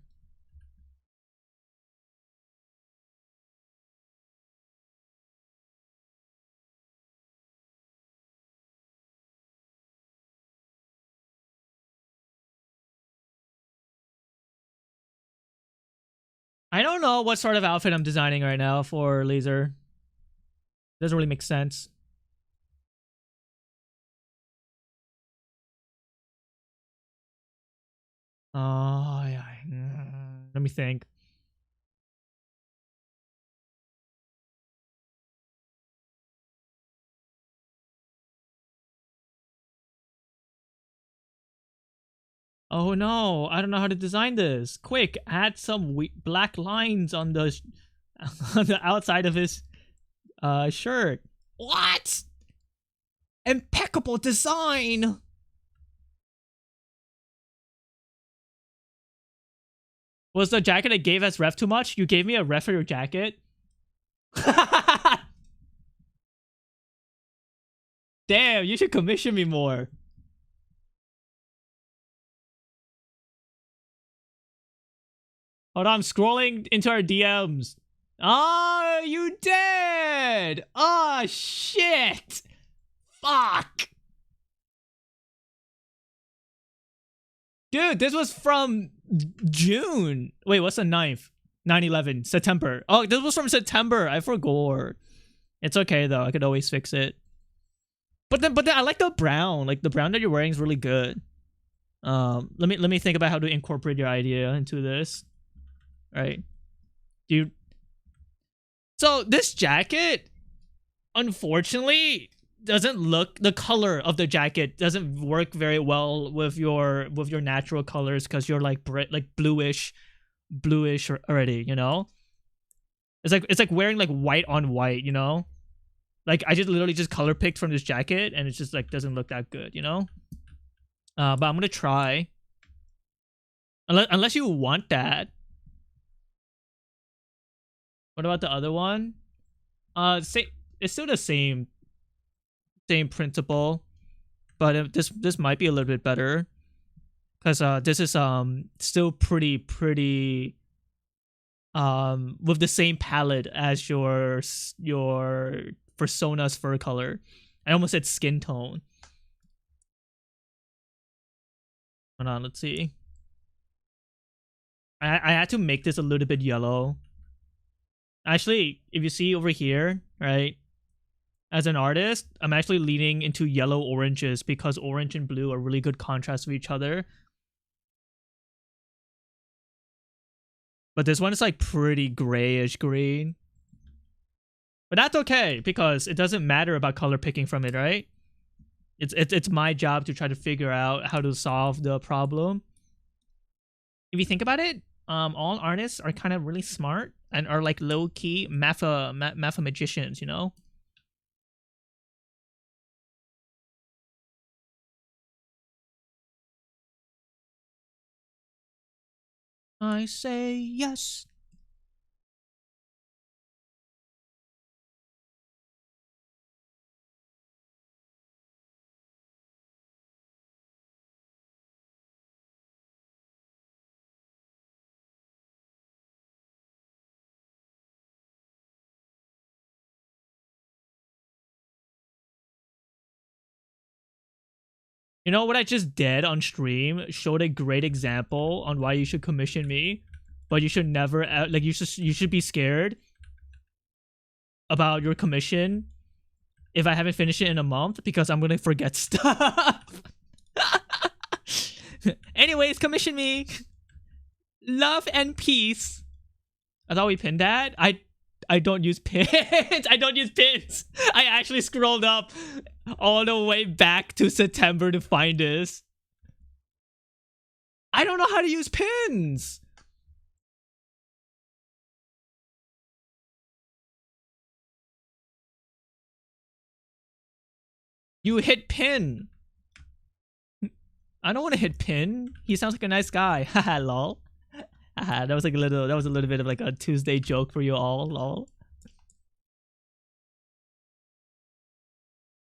I don't know what sort of outfit I'm designing right now for laser. Doesn't really make sense. Oh, yeah. Let me think. Oh no, I don't know how to design this. Quick, add some black lines on the on the outside of his shirt. What? Impeccable design. Was the jacket I gave as ref too much? You gave me a ref for your jacket? Damn, you should commission me more. Hold on, I'm scrolling into our DMs. Oh, you did! Oh, shit! Fuck! Dude, this was from June. Wait, what's the 9th? 9/11. September. Oh, this was from September. I forgot. It's okay, though. I could always fix it. But then I like the brown. Like, the brown that you're wearing is really good. Let me think about how to incorporate your idea into this. Right. Dude. So this jacket, unfortunately, doesn't look, the color of the jacket doesn't work very well with your natural colors, because you're like bluish already, you know? It's like wearing like white on white, you know? Like I just literally just color picked from this jacket, and it's just like doesn't look that good, you know? But I'm gonna try. Unless you want that. What about the other one? It's still the same principle, but this might be a little bit better, because this is still pretty with the same palette as your persona's fur color. I almost said skin tone. Hold on, let's see. I had to make this a little bit yellow. Actually, if you see over here, right? As an artist, I'm actually leaning into yellow oranges because orange and blue are really good contrast with each other. But this one is like pretty grayish green. But that's okay because it doesn't matter about color picking from it, right? It's my job to try to figure out how to solve the problem. If you think about it, all artists are kind of really smart and are like low key mathematicians, you know? I say yes. You know what I just did on stream showed a great example on why you should commission me, but you should never like you should be scared about your commission if I haven't finished it in a month because I'm gonna forget stuff. Anyways, commission me. Love and peace. I thought we pinned that. I don't use pins. I don't use pins. I actually scrolled up all the way back to September to find this. I don't know how to use pins. You hit pin. I don't want to hit pin. He sounds like a nice guy. Haha, lol. Haha, that was like a little bit of like a Tuesday joke for you all, lol.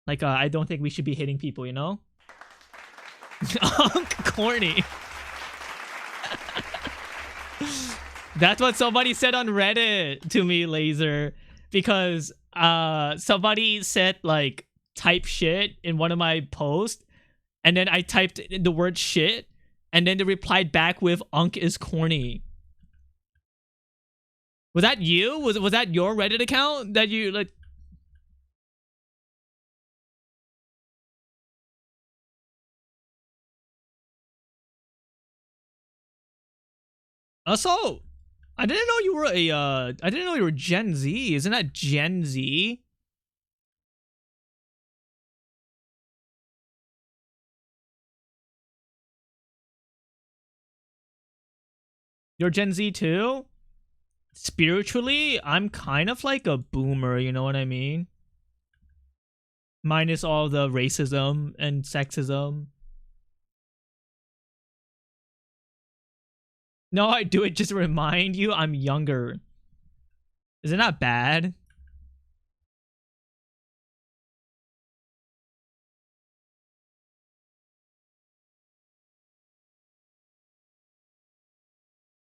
Like I don't think we should be hitting people, you know? Corny. That's what somebody said on Reddit to me, Laser, because somebody said like type shit in one of my posts, and then I typed the word shit, and then they replied back with "Unk is corny." Was that you? Was that your Reddit account that you like? Also, I didn't know you were a I didn't know you were Gen Z. Isn't that Gen Z? You're Gen Z too? Spiritually, I'm kind of like a boomer, you know what I mean? Minus all the racism and sexism. No, I do it just to remind you I'm younger. Isn't that bad?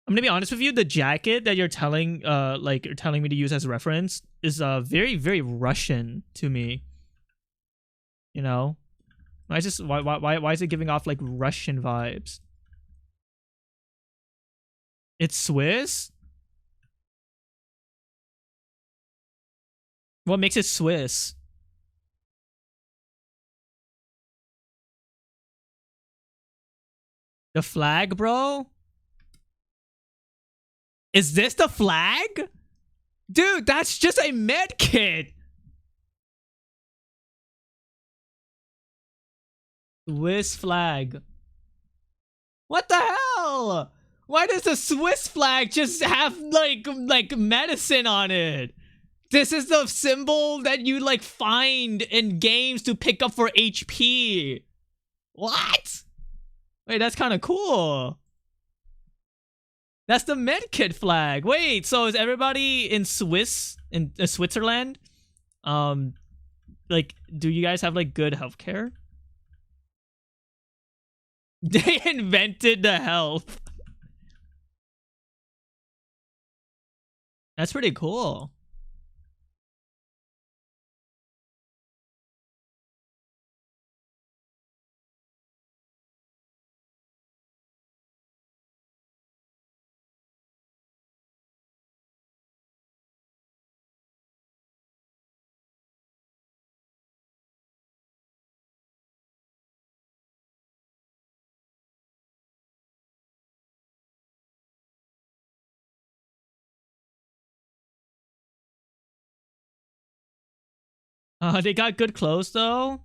I'm gonna be honest with you. The jacket that you're telling, like you're telling me to use as reference is very, very Russian to me. You know, why is it giving off like Russian vibes? It's Swiss. What makes it Swiss? The flag, bro. Is this the flag? Dude, that's just a med kit. Swiss flag. What the hell? Why does the Swiss flag just have like medicine on it? This is the symbol that you like find in games to pick up for HP. What? Wait, that's kind of cool. That's the medkit flag. Wait, so is everybody in Switzerland? Um, like, do you guys have like good healthcare? They invented the health. That's pretty cool. They got good clothes though.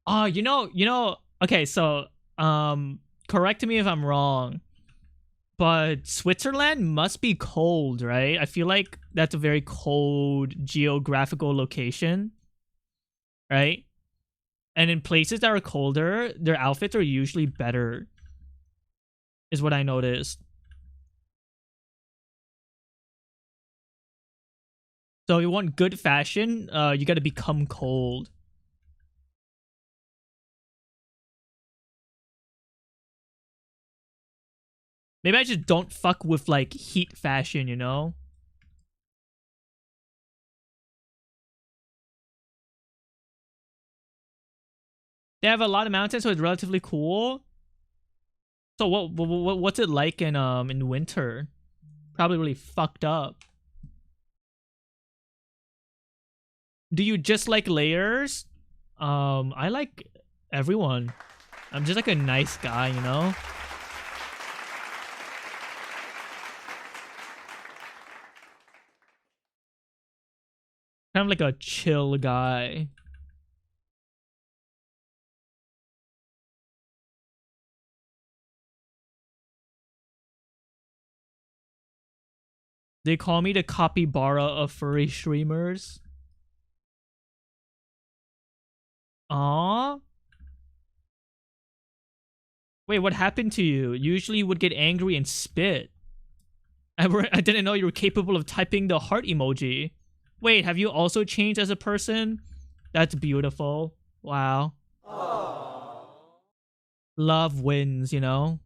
Oh, okay, so correct me if I'm wrong, but Switzerland must be cold, right? I feel like that's a very cold geographical location, right? And in places that are colder, their outfits are usually better, is what I noticed. So if you want good fashion, you gotta become cold. Maybe I just don't fuck with like heat fashion, you know? They have a lot of mountains, so it's relatively cool. So what's it like in winter? Probably really fucked up. Do you just like layers? I like everyone. I'm just like a nice guy, you know? Kind of like a chill guy. They call me the capybara of furry streamers. Aww. Wait, what happened to you? Usually you would get angry and spit. I didn't know you were capable of typing the heart emoji. Wait, have you also changed as a person? That's beautiful. Wow. Aww. Love wins, you know?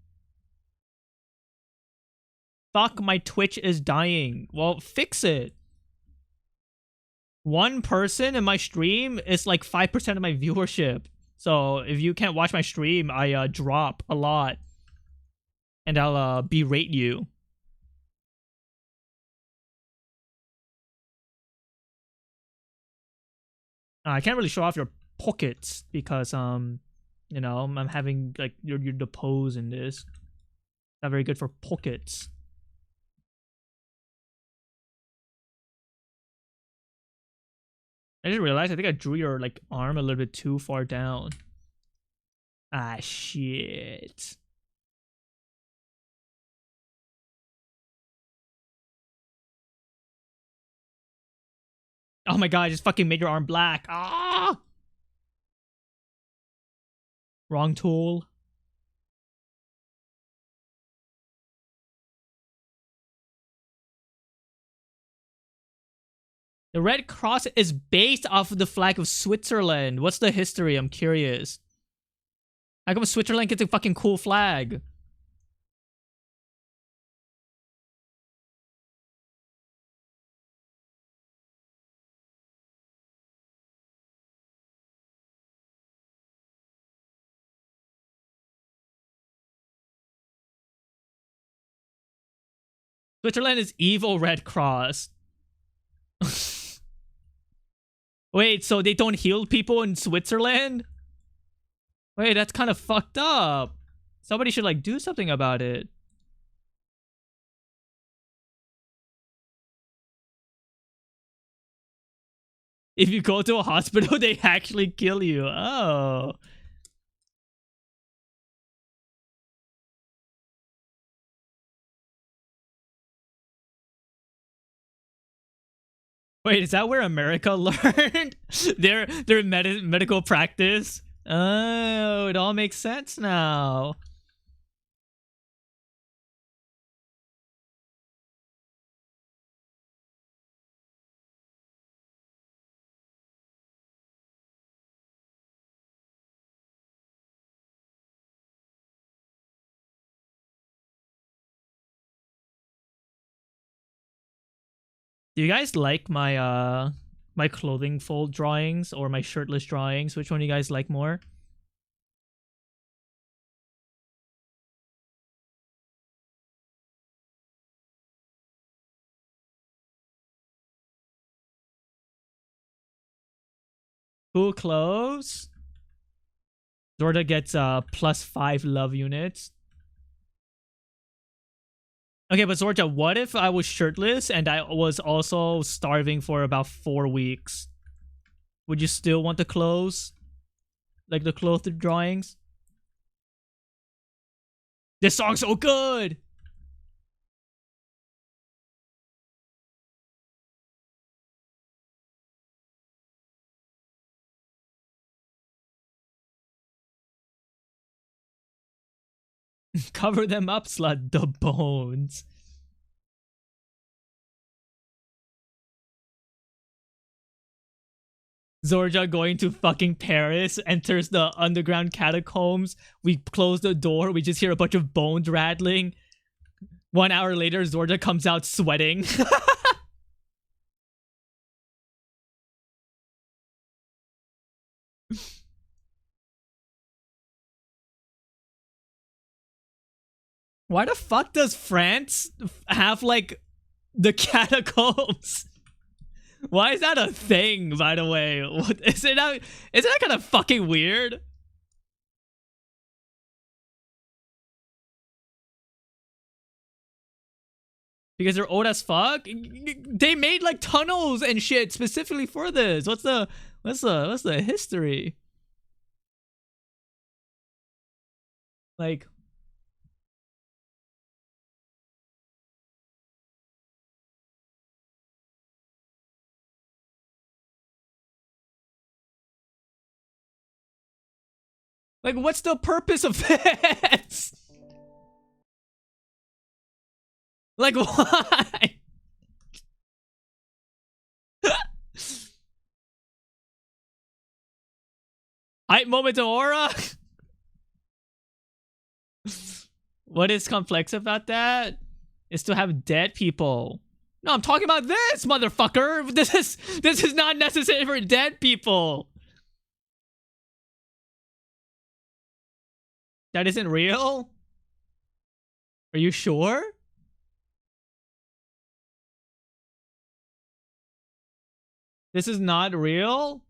Fuck, my Twitch is dying. Well, fix it. One person in my stream is like 5% of my viewership. So if you can't watch my stream, I drop a lot. And I'll berate you. I can't really show off your pockets because you know, I'm having like you're the pose in this. Not very good for pockets. I just realized I think I drew your like arm a little bit too far down. Ah shit. Oh my god, I just fucking made your arm black. Ah! Wrong tool. The Red Cross is based off of the flag of Switzerland. What's the history? I'm curious. How come Switzerland gets a fucking cool flag? Switzerland is evil Red Cross. Wait, so they don't heal people in Switzerland? Wait, that's kind of fucked up. Somebody should like do something about it. If you go to a hospital, they actually kill you. Oh. Wait, is that where America learned their medical practice? Oh, it all makes sense now. Do you guys like my clothing fold drawings or my shirtless drawings? Which one do you guys like more? Cool clothes. Zorda gets +5 love units. Okay, but Zorja, what if I was shirtless and I was also starving for about 4 weeks? Would you still want the clothes? Like the clothed drawings? This song's so good! Cover them up, slut. The bones. Zorja going to fucking Paris, enters the underground catacombs. We close the door. We just hear a bunch of bones rattling. 1 hour later, Zorja comes out sweating. Why the fuck does France have, like, the catacombs? Why is that a thing, by the way? What, isn't that kind of fucking weird? Because they're old as fuck? They made, like, tunnels and shit specifically for this. What's the history? Like... Like, what's the purpose of this? Like, why? Hype moment of aura? What is complex about that? Is to have dead people. No, I'm talking about this, motherfucker. This is not necessary for dead people. That isn't real? Are you sure? This is not real?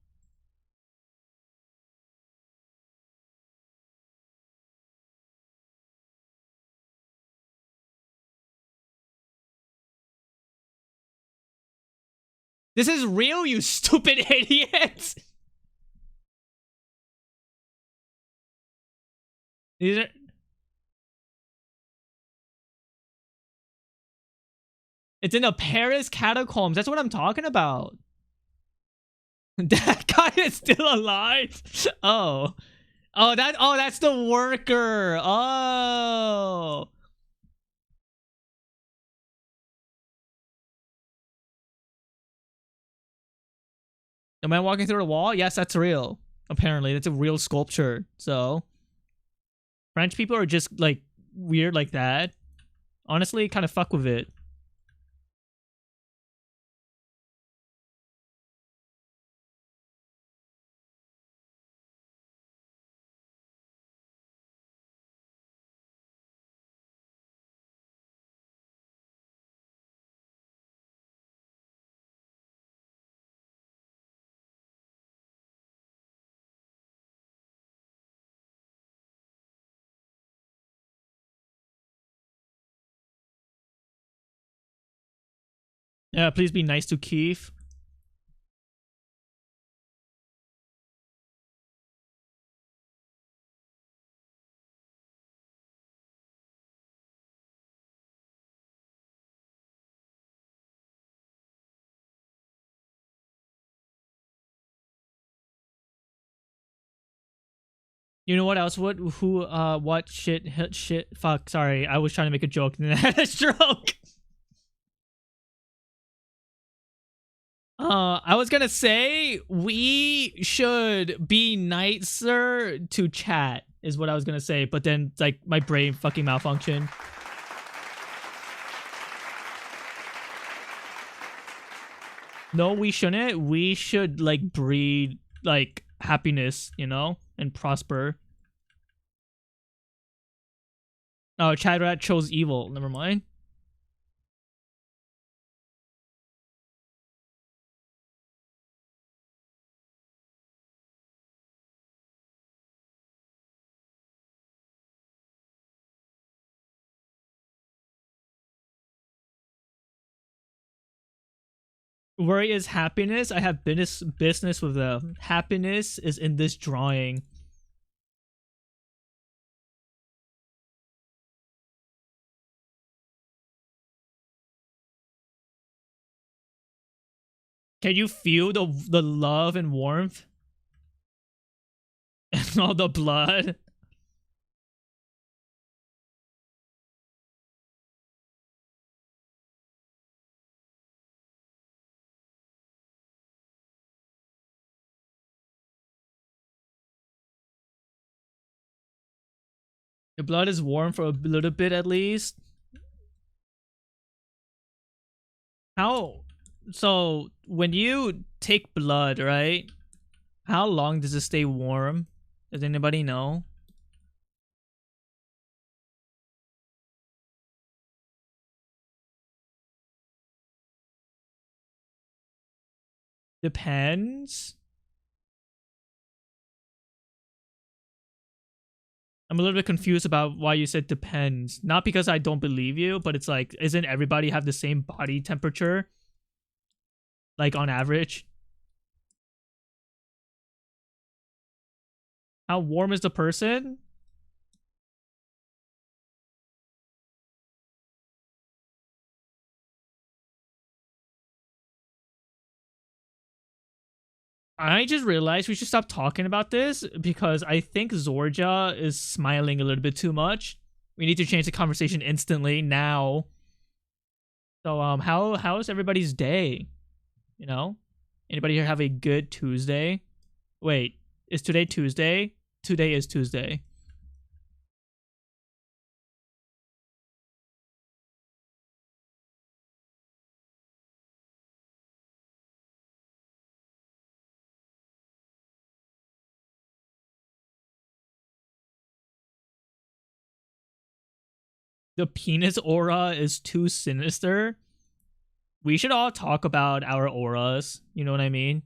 This is real, you stupid idiots! These are... It's in the Paris catacombs. That's what I'm talking about. That guy is still alive? Oh. Oh, that's the worker. Oh. Am I walking through the wall? Yes, that's real. Apparently, that's a real sculpture. So, French people are just, like, weird like that. Honestly, kind of fuck with it. Yeah, please be nice to Keith. You know what else would? Who, what shit, fuck, sorry. I was trying to make a joke and then I had a stroke. I was gonna say, we should be nicer to chat, is what I was gonna say, but then, like, my brain fucking malfunctioned. No, we shouldn't. We should, like, breed, like, happiness, you know? And prosper. Oh, Chad Rat chose evil. Never mind. Worry is happiness. I have business with the happiness is in this drawing. Can you feel the love and warmth and all the blood? Your blood is warm for a little bit at least. How? So when you take blood, right? How long does it stay warm? Does anybody know? Depends. I'm a little bit confused about why you said depends. Not because I don't believe you, but it's like, isn't everybody have the same body temperature? Like on average? How warm is the person? I just realized we should stop talking about this because I think Zorja is smiling a little bit too much. We need to change the conversation instantly now. So how's everybody's day? You know? Anybody here have a good Tuesday? Wait, is today Tuesday? Today is Tuesday. The penis aura is too sinister. We should all talk about our auras. You know what I mean?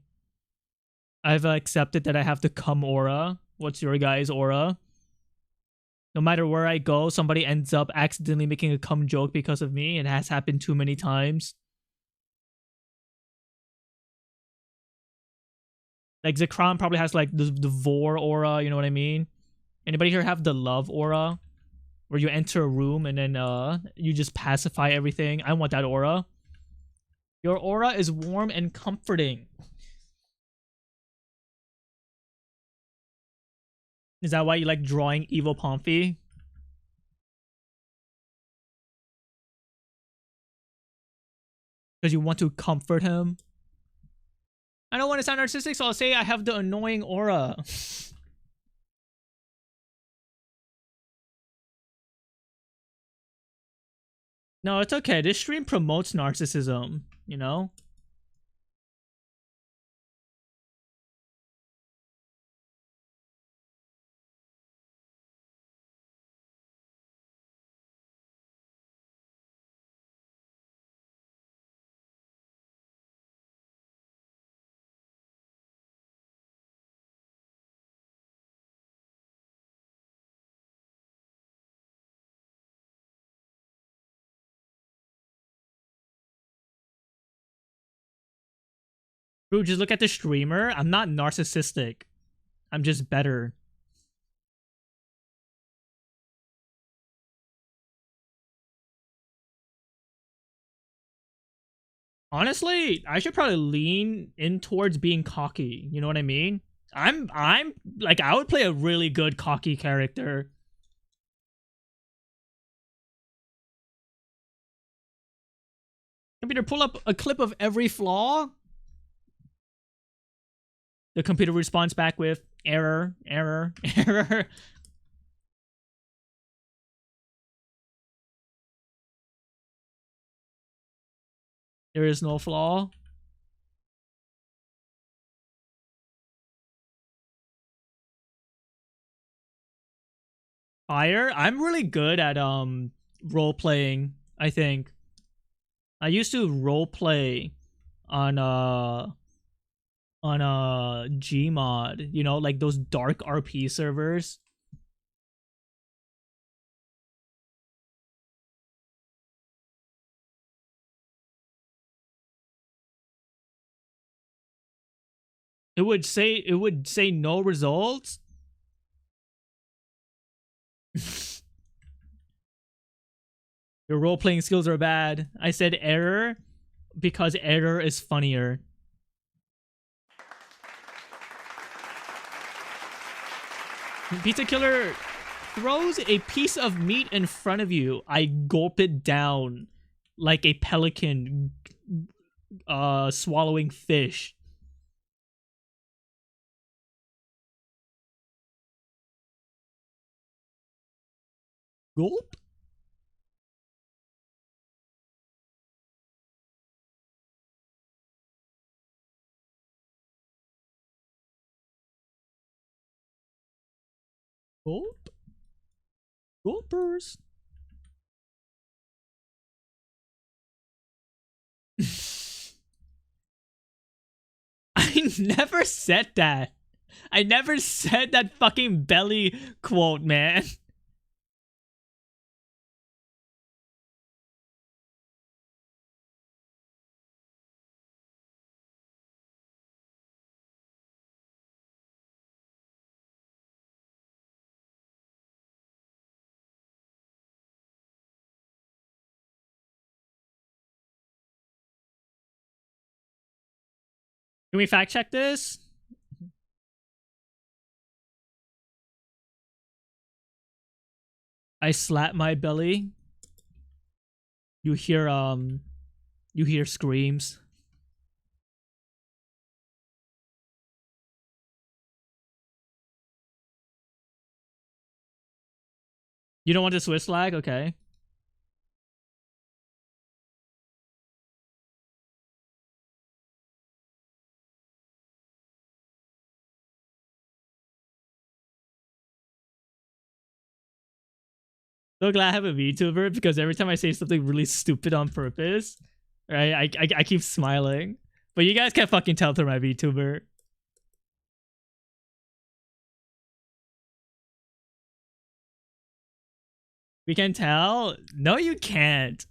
I've accepted that I have the cum aura. What's your guys' aura? No matter where I go, somebody ends up accidentally making a cum joke because of me. It has happened too many times. Like Zekrom probably has like the vor aura, you know what I mean? Anybody here have the love aura? Where you enter a room and then you just pacify everything. I want that aura. Your aura is warm and comforting. Is that why you like drawing evil Pomfey? Because you want to comfort him? I don't want to sound narcissistic, so I'll say I have the annoying aura. No, it's okay. This stream promotes narcissism, you know? Bro, just look at the streamer. I'm not narcissistic. I'm just better. Honestly, I should probably lean in towards being cocky. You know what I mean? I'm like I would play a really good cocky character. Computer, pull up a clip of every flaw. The computer responds back with error, error, error. There is no flaw. Fire. I'm really good at role playing, I think. I used to role play on Gmod, you know, like those dark RP servers. It would say no results. Your role-playing skills are bad. I said error because error is funnier. Pizza Killer throws a piece of meat in front of you. I gulp it down like a pelican swallowing fish. Gulp? Gulp? Gulpers? I never said that. I never said that fucking belly quote, man. Can we fact check this? I slap my belly. You hear screams. You don't want the Swiss flag? Okay. So glad I have a VTuber because every time I say something really stupid on purpose, right, I keep smiling. But you guys can't fucking tell through my VTuber. We can tell? No, you can't.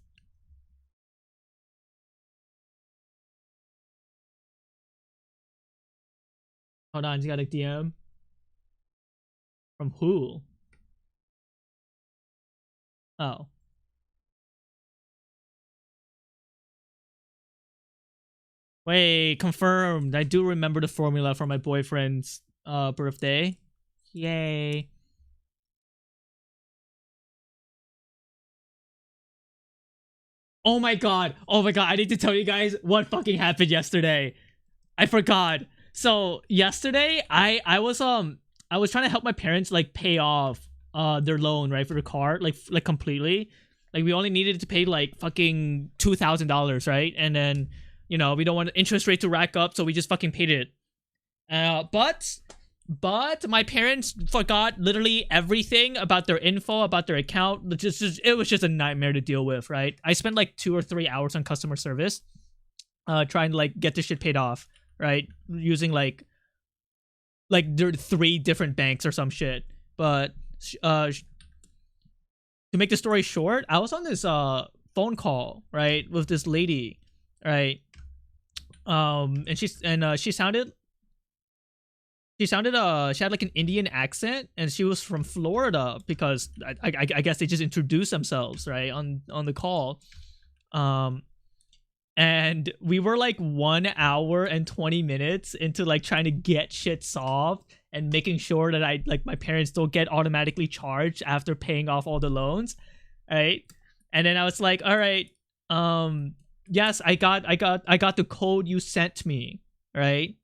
Hold on, you got a DM? From who? Oh. Wait, confirmed. I do remember the formula for my boyfriend's birthday. Yay. Oh my god. Oh my god. I need to tell you guys what fucking happened yesterday. I forgot. So yesterday I was trying to help my parents like pay off their loan, right, for the car, like completely. Like we only needed to pay like fucking $2,000, right? And then, you know, we don't want the interest rate to rack up, so we just fucking paid it. But my parents forgot literally everything about their info, about their account. It was just a nightmare to deal with, right? I spent like 2 or 3 hours on customer service, trying to like get this shit paid off, right? Using like there are 3 different banks or some shit. But to make the story short, I was on this phone call, right, with this lady, right? And she sounded she had like an Indian accent, and she was from Florida because I guess they just introduced themselves, right, on the call. And we were like 1 hour and 20 minutes into like trying to get shit solved and making sure that my parents don't get automatically charged after paying off all the loans, right? And then I was like, all right, yes, I got the code you sent me, right?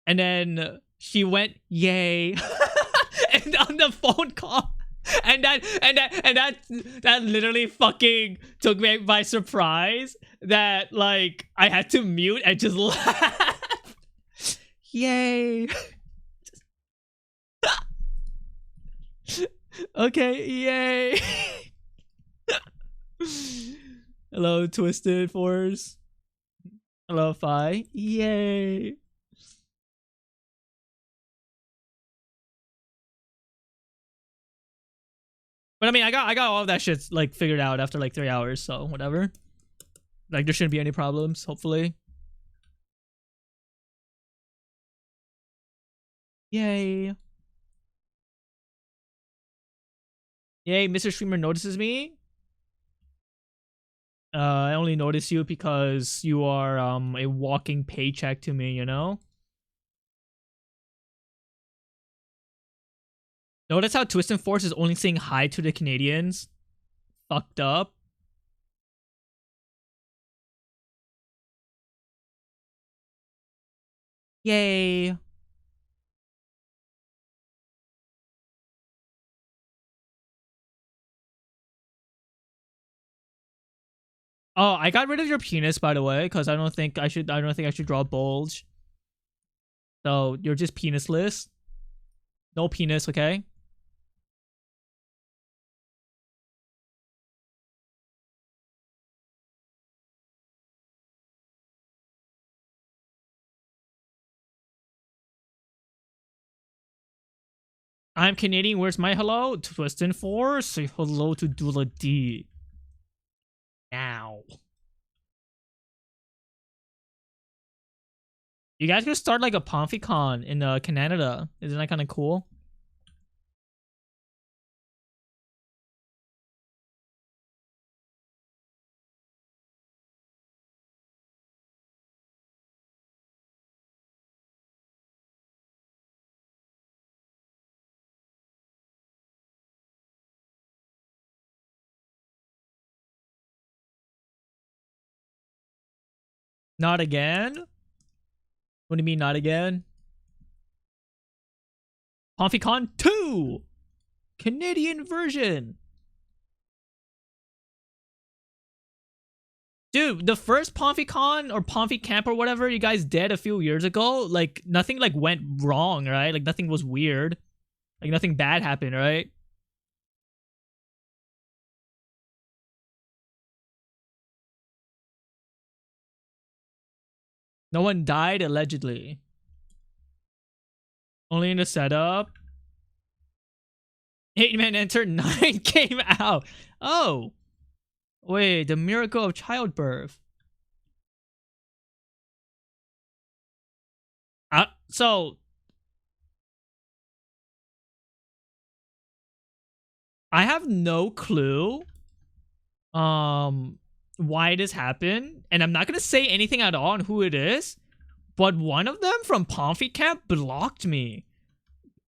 And then she went, yay. And on the phone call, and that literally fucking took me by surprise, that like I had to mute and just laugh. Yay. Okay, yay. Hello, Twisted Force. Hello, Phi. Yay. But I mean, I got all of that shit like figured out after like 3 hours, so whatever. Like there shouldn't be any problems, hopefully. Yay. Yay, Mr. Streamer notices me. I only notice you because you are a walking paycheck to me, you know? Notice how Twist and Force is only saying hi to the Canadians? Fucked up. Yay. Oh, I got rid of your penis, by the way, because I don't think I should draw a bulge. So you're just penisless. No penis, okay? I'm Canadian. Where's my hello? Twist and Force. Say hello to Dula D. Now. You guys could start like a PomfyCon in Canada. Isn't that kind of cool? Not again? What do you mean not again? PomfyCon 2! Canadian version! Dude, the first PomfyCon or PomfyCamp or whatever you guys did a few years ago, like, nothing, like, went wrong, right? Like, nothing was weird. Like, nothing bad happened, right? No one died, allegedly. Only in the setup. 8-Man Enter 9 came out. Oh. Wait, the miracle of childbirth. So I have no clue why this happened, and I'm not gonna say anything at all on who it is, but one of them from PomfyCamp blocked me.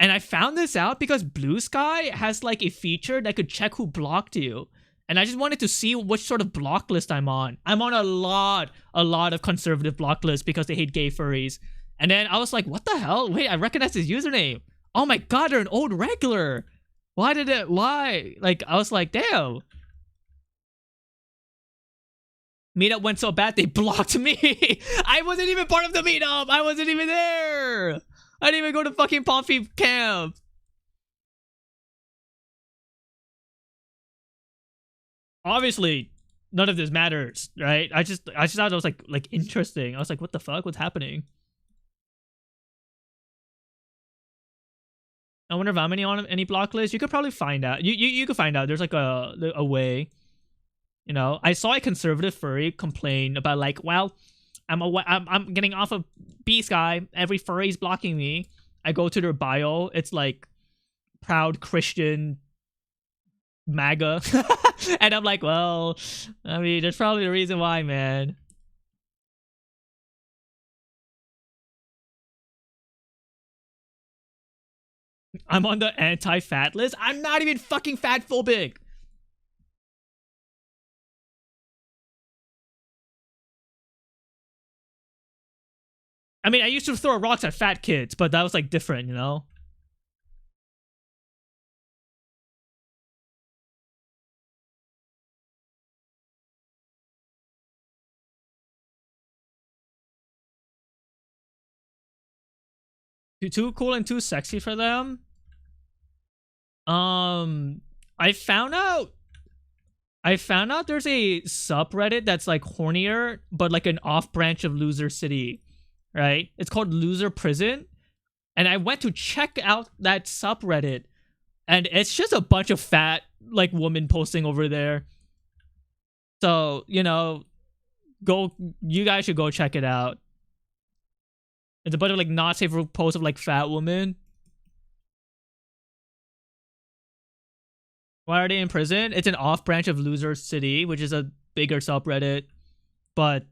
And I found this out because Blue Sky has like a feature that could check who blocked you. And I just wanted to see which sort of block list I'm on. I'm on a lot of conservative block lists because they hate gay furries. And then I was like, what the hell? Wait, I recognize his username. Oh my god, they're an old regular. Why did it lie? Like, I was like, damn. Meetup went so bad, they blocked me. I wasn't even part of the meetup. I wasn't even there. I didn't even go to fucking PomfyCamp. Obviously, none of this matters, right? I just thought it was like interesting. I was like, what the fuck? What's happening? I wonder if I'm on any block list. You could probably find out. You could find out. There's like a way. You know, I saw a conservative furry complain about like, well, I'm getting off of B Sky. Every furry's blocking me. I go to their bio. It's like proud Christian MAGA. And I'm like, well, I mean, there's probably a reason why, man. I'm on the anti-fat list. I'm not even fucking fat phobic. I mean, I used to throw rocks at fat kids, but that was like different, you know? Too cool and too sexy for them. I found out there's a subreddit that's like hornier, but like an off branch of Loser City, right? It's called Loser Prison. And I went to check out that subreddit, and it's just a bunch of fat like women posting over there. So, you know, you guys should go check it out. It's a bunch of like not safe posts of like fat women. Why are they in prison? It's an off branch of Loser City, which is a bigger subreddit, but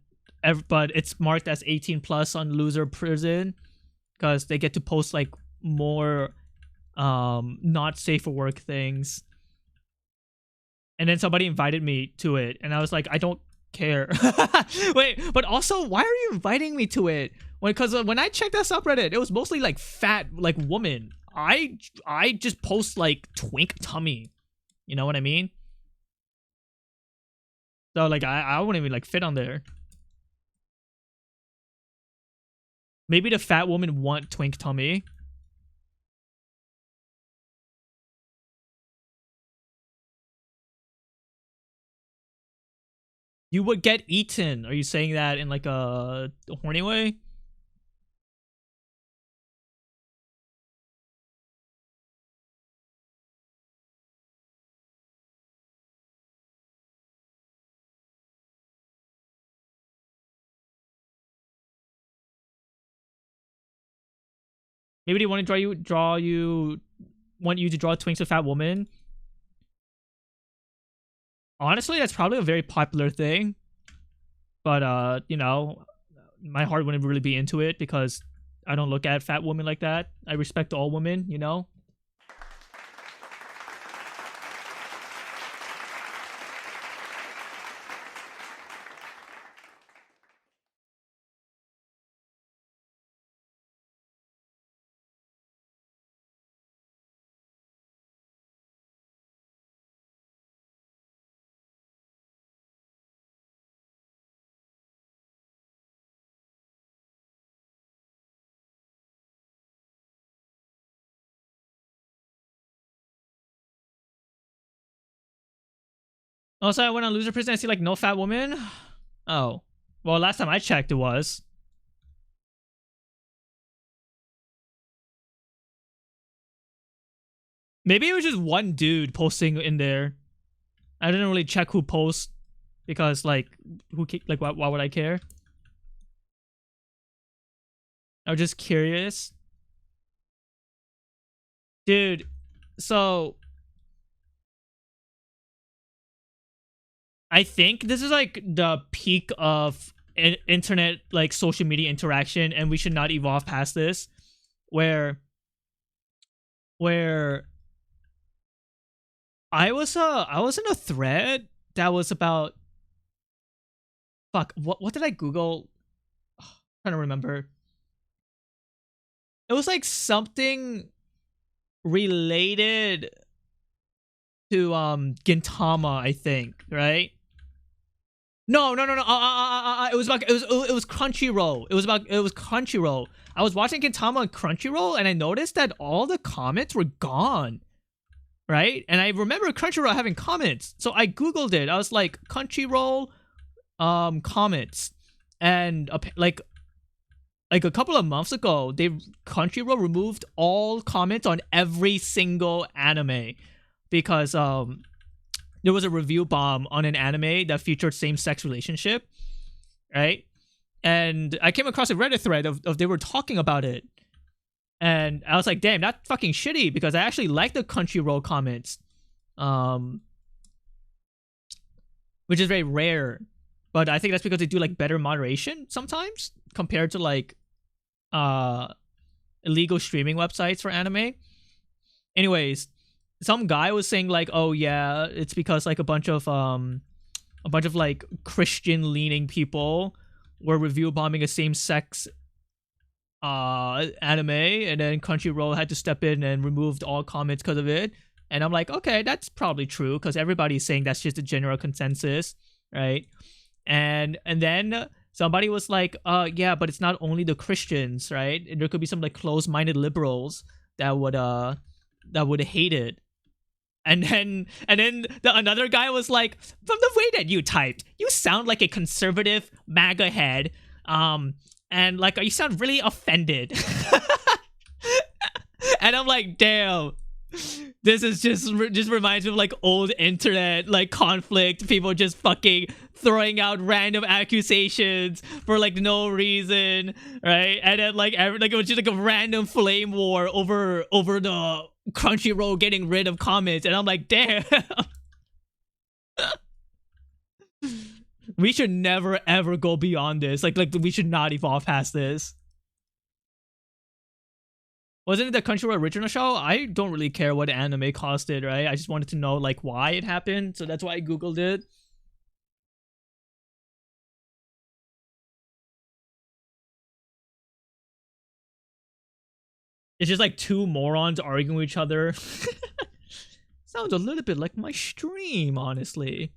it's marked as 18 plus on Loser Prison because they get to post like more not safe for work things. And then somebody invited me to it, and I was like, I don't care. Wait, but also, why are you inviting me to it? Because when I checked that subreddit, it was mostly like fat, like woman. I just post like twink tummy. You know what I mean? So like I wouldn't even like fit on there. Maybe the fat woman want twink tummy. You would get eaten. Are you saying that in like a horny way? Maybe they want to want you to draw twinks with fat woman. Honestly, that's probably a very popular thing. But you know, my heart wouldn't really be into it because I don't look at fat women like that. I respect all women, you know? Also, I went on Loser Prison. I see like no fat woman. Oh, well, last time I checked, it was. Maybe it was just one dude posting in there. I didn't really check who posts because like why would I care? I was just curious, dude. So I think this is like the peak of internet, like social media interaction, and we should not evolve past this. Where I was in a thread that was about fuck. What did I Google? I'm trying to remember. It was like something related to Gintama, I think, right? No. It was Crunchyroll. It was Crunchyroll. I was watching Gintama on Crunchyroll, and I noticed that all the comments were gone, right? And I remember Crunchyroll having comments, so I googled it. I was like Crunchyroll, comments, and like a couple of months ago, Crunchyroll removed all comments on every single anime because there was a review bomb on an anime that featured same-sex relationship, right? And I came across a Reddit thread of they were talking about it. And I was like, damn, that's fucking shitty because I actually like the Crunchyroll comments. Which is very rare. But I think that's because they do like better moderation sometimes compared to like illegal streaming websites for anime. Anyways, some guy was saying like, oh yeah, it's because like a bunch of like Christian leaning people were review bombing a same sex anime, and then Crunchyroll had to step in and removed all comments because of it. And I'm like, okay, that's probably true because everybody's saying that's just a general consensus, right? And then somebody was like, yeah, but it's not only the Christians, right? There could be some like closed-minded liberals that would hate it. And then another guy was like, from the way that you typed, you sound like a conservative MAGA head. And like you sound really offended. And I'm like, damn. This is just reminds me of like old internet like conflict, people just fucking throwing out random accusations for like no reason, right? And then like it was just like a random flame war over the Crunchyroll getting rid of comments, and I'm like, damn. We should never ever go beyond this. Like we should not evolve past this. Wasn't it the Crunchyroll original show? I don't really care what anime costed, right? I just wanted to know like why it happened, so that's why I googled it. It's just like two morons arguing with each other. Sounds a little bit like my stream, honestly.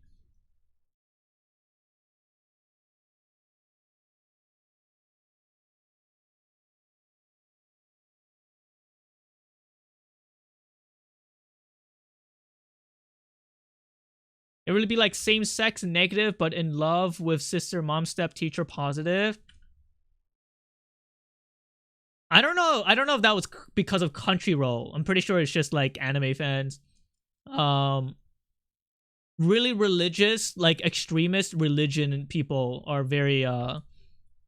It would be like same sex negative, but in love with sister, mom, step, teacher positive. I don't know. I don't know if that was because of Crunchyroll. I'm pretty sure it's just like anime fans. Really religious, like extremist religion people are very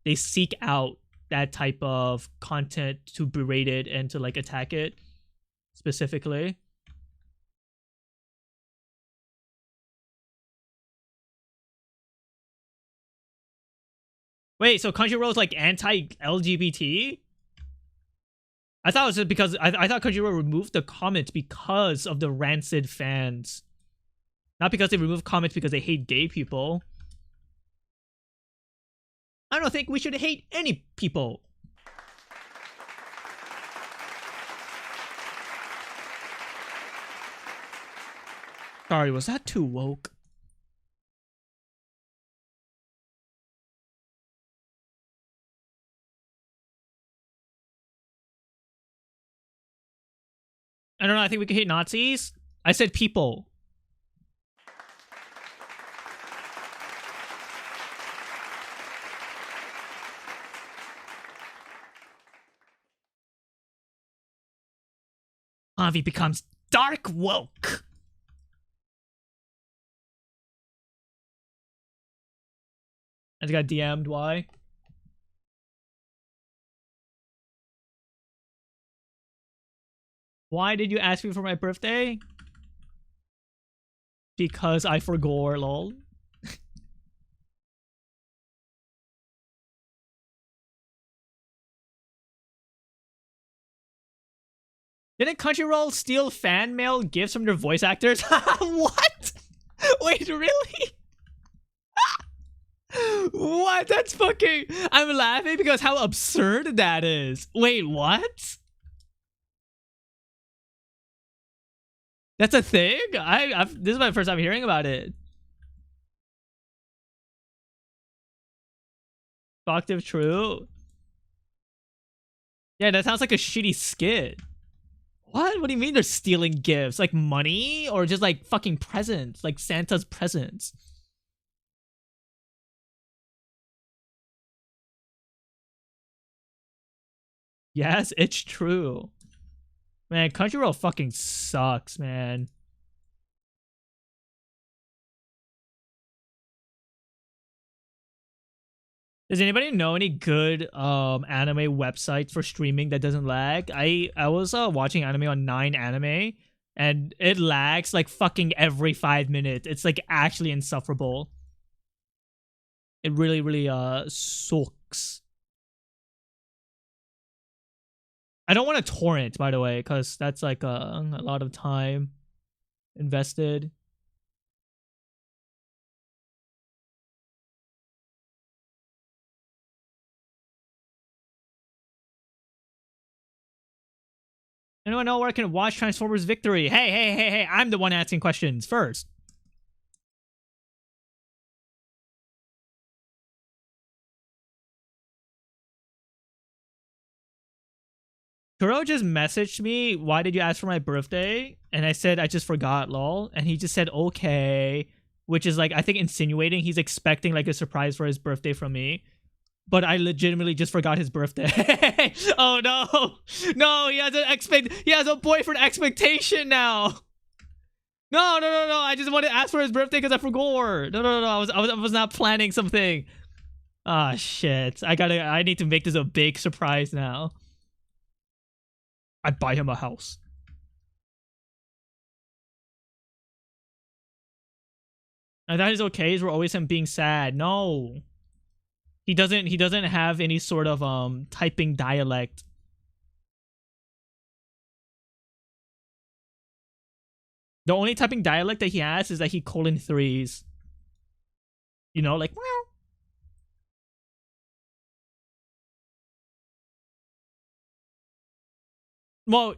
they seek out that type of content to berate it and to like attack it specifically. Wait, so Crunchyroll is like anti-LGBT? I thought it was just because I thought Crunchyroll removed the comments because of the rancid fans. Not because they removed comments because they hate gay people. I don't think we should hate any people. Sorry, was that too woke? I don't know, I think we could hate Nazis. I said people. Avi becomes dark woke. I just got DM'd, why? Why did you ask me for my birthday? Because I forgot, lol. Didn't Crunchyroll steal fan mail gifts from their voice actors? What? Wait, really? What? That's fucking... I'm laughing because how absurd that is. Wait, what? That's a thing? This is my first time hearing about it. Fucked if true. Yeah, that sounds like a shitty skit. What? What do you mean they're stealing gifts? Like money? Or just like fucking presents? Like Santa's presents? Yes, it's true. Man, Crunchyroll fucking sucks, man. Does anybody know any good anime websites for streaming that doesn't lag? I was watching anime on 9anime and it lags like fucking every 5 minutes. It's like actually insufferable. It really, really sucks. I don't want to torrent, by the way, because that's like a lot of time invested. Anyone know where I can watch Transformers Victory? Hey, I'm the one asking questions first. Kuro just messaged me, why did you ask for my birthday? And I said, I just forgot, lol. And he just said, okay. Which is like, I think insinuating he's expecting like a surprise for his birthday from me. But I legitimately just forgot his birthday. Oh no. No, he has a boyfriend expectation now. No. I just wanted to ask for his birthday because I forgot. No. I was not planning something. Ah, shit. I need to make this a big surprise now. I'd buy him a house. I thought his okays were always him being sad. No. He doesn't have any sort of typing dialect. The only typing dialect that he has is that he colon threes. You know, like wow. Well,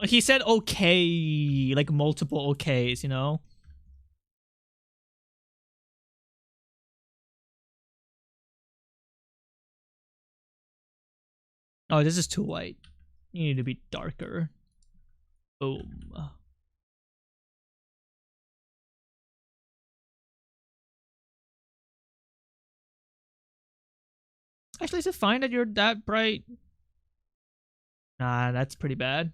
he said okay, like multiple okays, you know? Oh, this is too white. You need to be darker. Boom. Actually, is it fine that you're that bright? Nah, that's pretty bad.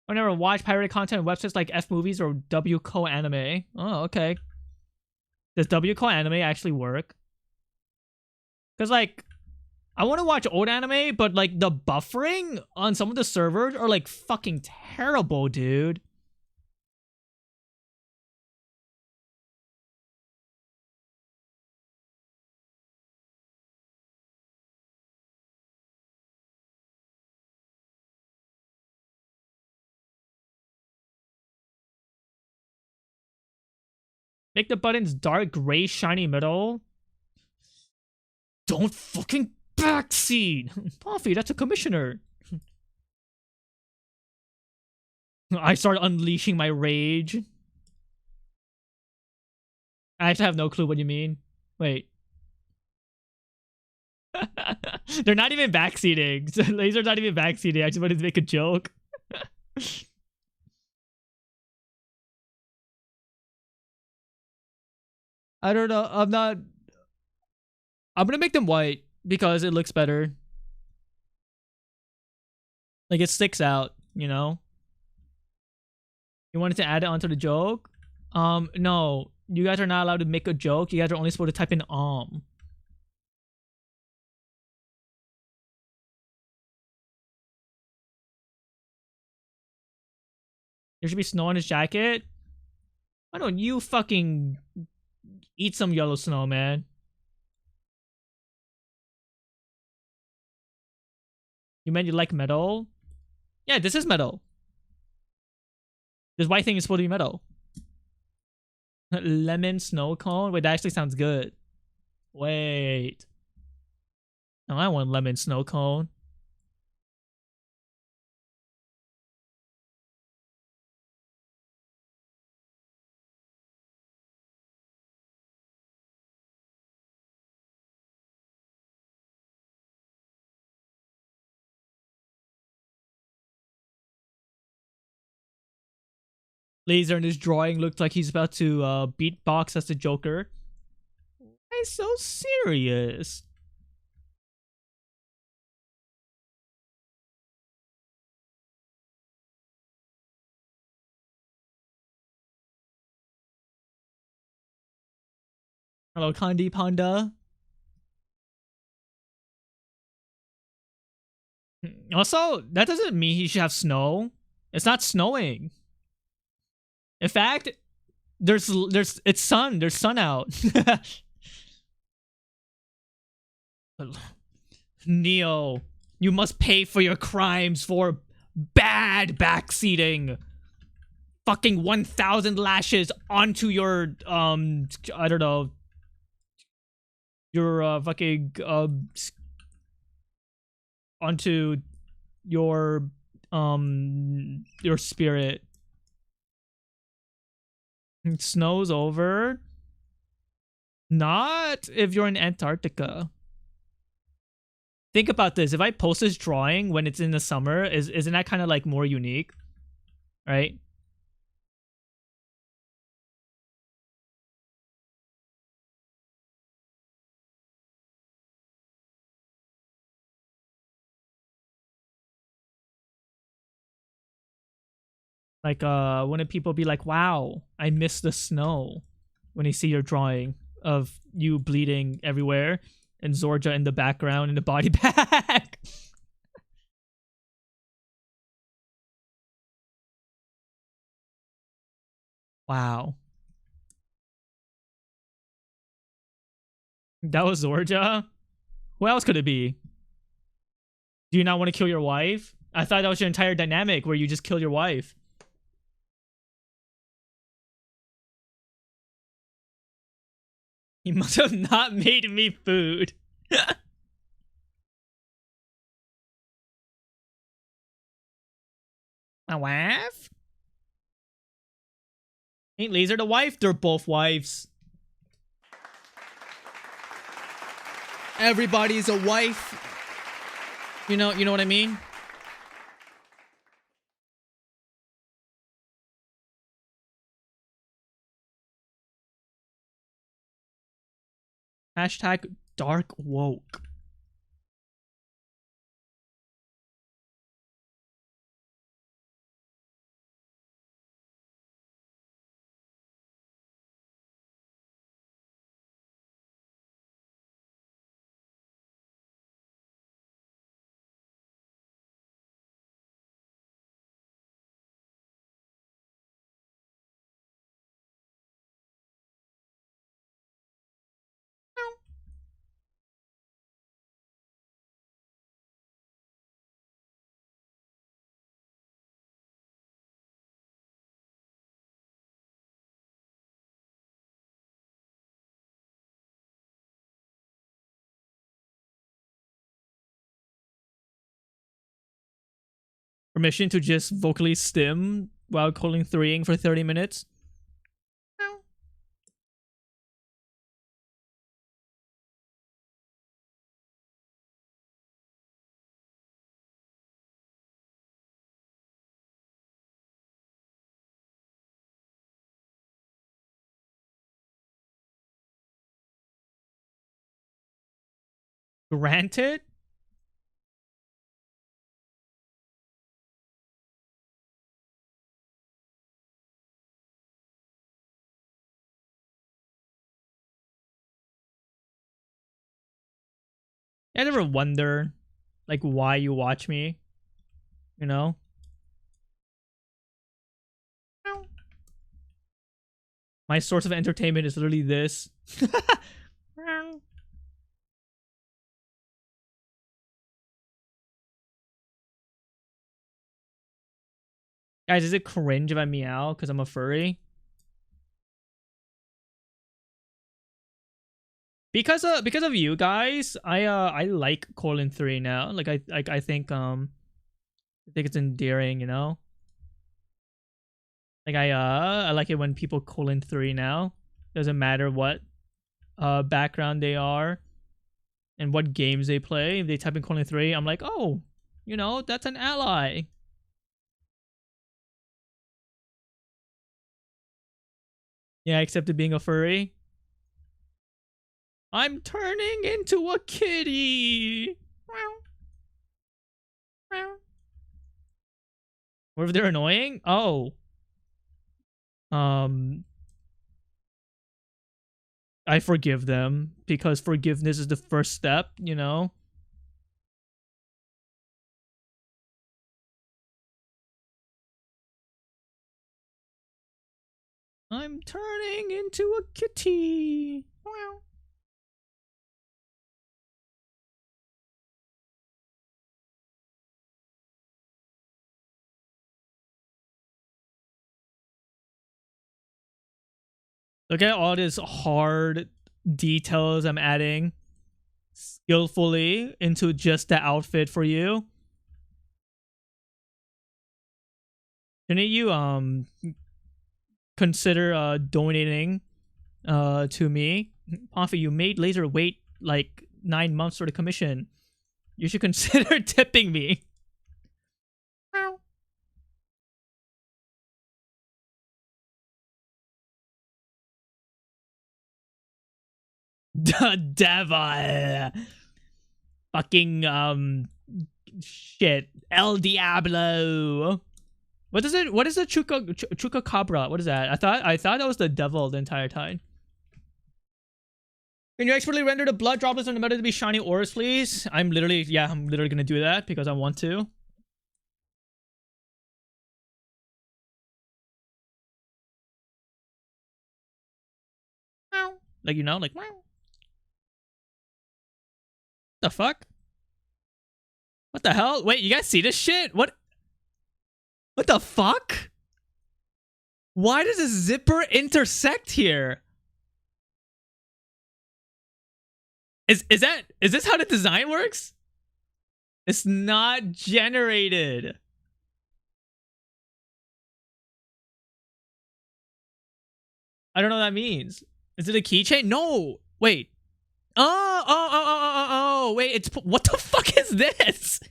I never watched pirated content on websites like F movies or WCO anime. Oh, okay. Does WCO anime actually work? Because, like, I want to watch old anime, but, like, the buffering on some of the servers are, like, fucking terrible, dude. Make the buttons dark gray shiny middle. Don't fucking backseat! Puffy, that's a commissioner. I start unleashing my rage. I actually have no clue what you mean. Wait. They're not even backseating. Laser's not even backseating. I just wanted to make a joke. I don't know. I'm not. I'm gonna make them white because it looks better. Like it sticks out, you know? You wanted to add it onto the joke? No. You guys are not allowed to make a joke. You guys are only supposed to type in There should be snow on his jacket. Why don't you fucking eat some yellow snow, man? You meant you like metal? Yeah, this is metal. This white thing is supposed to be metal. Lemon snow cone? Wait, that actually sounds good. Wait. No, I want lemon snow cone. Laser in his drawing looked like he's about to beatbox as the Joker. Why so serious? Hello, Kandi Panda. Also, that doesn't mean he should have snow. It's not snowing. In fact, it's sun. There's sun out. Neo, you must pay for your crimes for bad backseating. Fucking 1,000 lashes onto your I don't know, your fucking onto your spirit. It snows over. Not if you're in Antarctica. Think about this. If I post this drawing when it's in the summer, isn't that kind of like more unique? Right? Like, wouldn't people be like, wow, I miss the snow when they see your drawing of you bleeding everywhere and Zorja in the background in the body bag? Wow. That was Zorja? Who else could it be? Do you not want to kill your wife? I thought that was your entire dynamic where you just kill your wife. He must have not made me food. My wife? Ain't Laser the wife? They're both wives. Everybody's a wife. You know what I mean? Hashtag dark woke. Permission to just vocally stim while calling 3ing for 30 minutes. Granted? I never wonder, like, why you watch me. You know? My source of entertainment is literally this. Guys, is it cringe if I meow because I'm a furry? Because of you guys, I like colon 3 now. Like I think it's endearing, you know? Like I like it when people colon 3 now. Doesn't matter what background they are and what games they play. If they type in colon 3, I'm like, oh, you know, that's an ally. Yeah, except it being a furry. I'm turning into a kitty. What if they're annoying? Oh. I forgive them because forgiveness is the first step, you know? I'm turning into a kitty. Look at all these hard details I'm adding skillfully into just the outfit for you. Shouldn't you consider donating to me? Poffy, you made Laser wait like 9 months for the commission. You should consider tipping me. The devil. Fucking shit. El Diablo. What is it? What is a chupacabra? What is that? I thought that was the devil the entire time. Can you expertly render the blood droplets on the metal to be shiny ores, please? I'm literally gonna do that because I want to. Like, you know, like, what the fuck? What the hell? Wait, you guys see this shit? What the fuck? Why does this zipper intersect here? Is this how the design works? It's not generated. I don't know what that means. Is it a keychain? No. Wait. Oh, wait, it's what the fuck is this?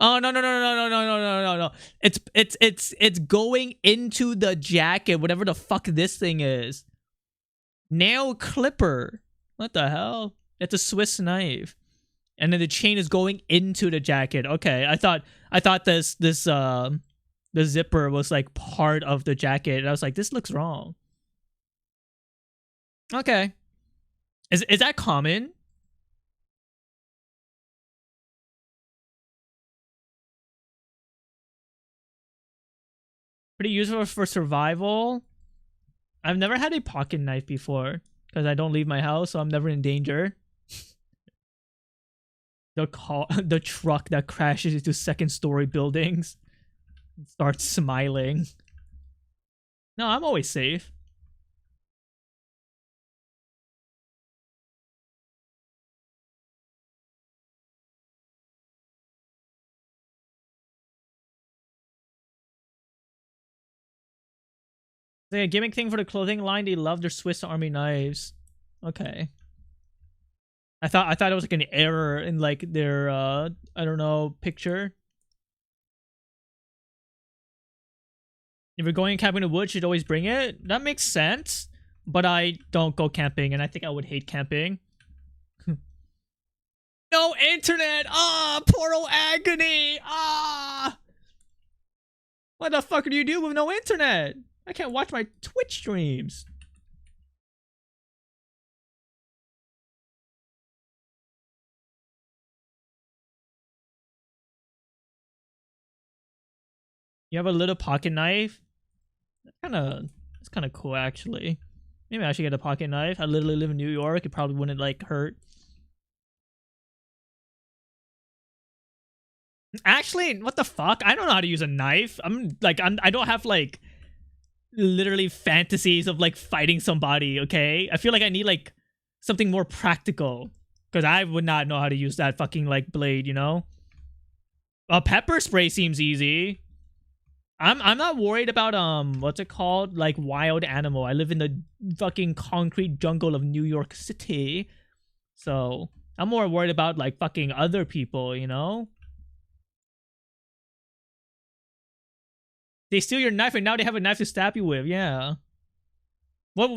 Oh no. It's going into the jacket, whatever the fuck this thing is. Nail clipper. What the hell? It's a Swiss knife. And then the chain is going into the jacket. Okay, I thought the zipper was like part of the jacket. And I was like, this looks wrong. Okay. Is that common? Pretty useful for survival. I've never had a pocket knife before because I don't leave my house, so I'm never in danger. The truck that crashes into second-story buildings starts smiling. No, I'm always safe. A gimmick thing for the clothing line. They love their Swiss Army knives. Okay. I thought it was like an error in like their I don't know, picture. If you're going camping in the woods, you'd always bring it. That makes sense. But I don't go camping, and I think I would hate camping. No internet! Ah, poor old Agony! Ah! What the fuck do you do with no internet? I can't watch my Twitch streams. You have a little pocket knife? That's kind of cool, actually. Maybe I should get a pocket knife. I literally live in New York. It probably wouldn't like hurt. Actually, what the fuck? I don't know how to use a knife. I don't have like literally fantasies of like fighting somebody, okay? I feel like I need like something more practical because I would not know how to use that fucking like blade, you know? Pepper spray seems easy. I'm not worried about what's it called? Like wild animal. I live in the fucking concrete jungle of New York City. So, I'm more worried about like fucking other people, you know? They steal your knife and now they have a knife to stab you with. Yeah. What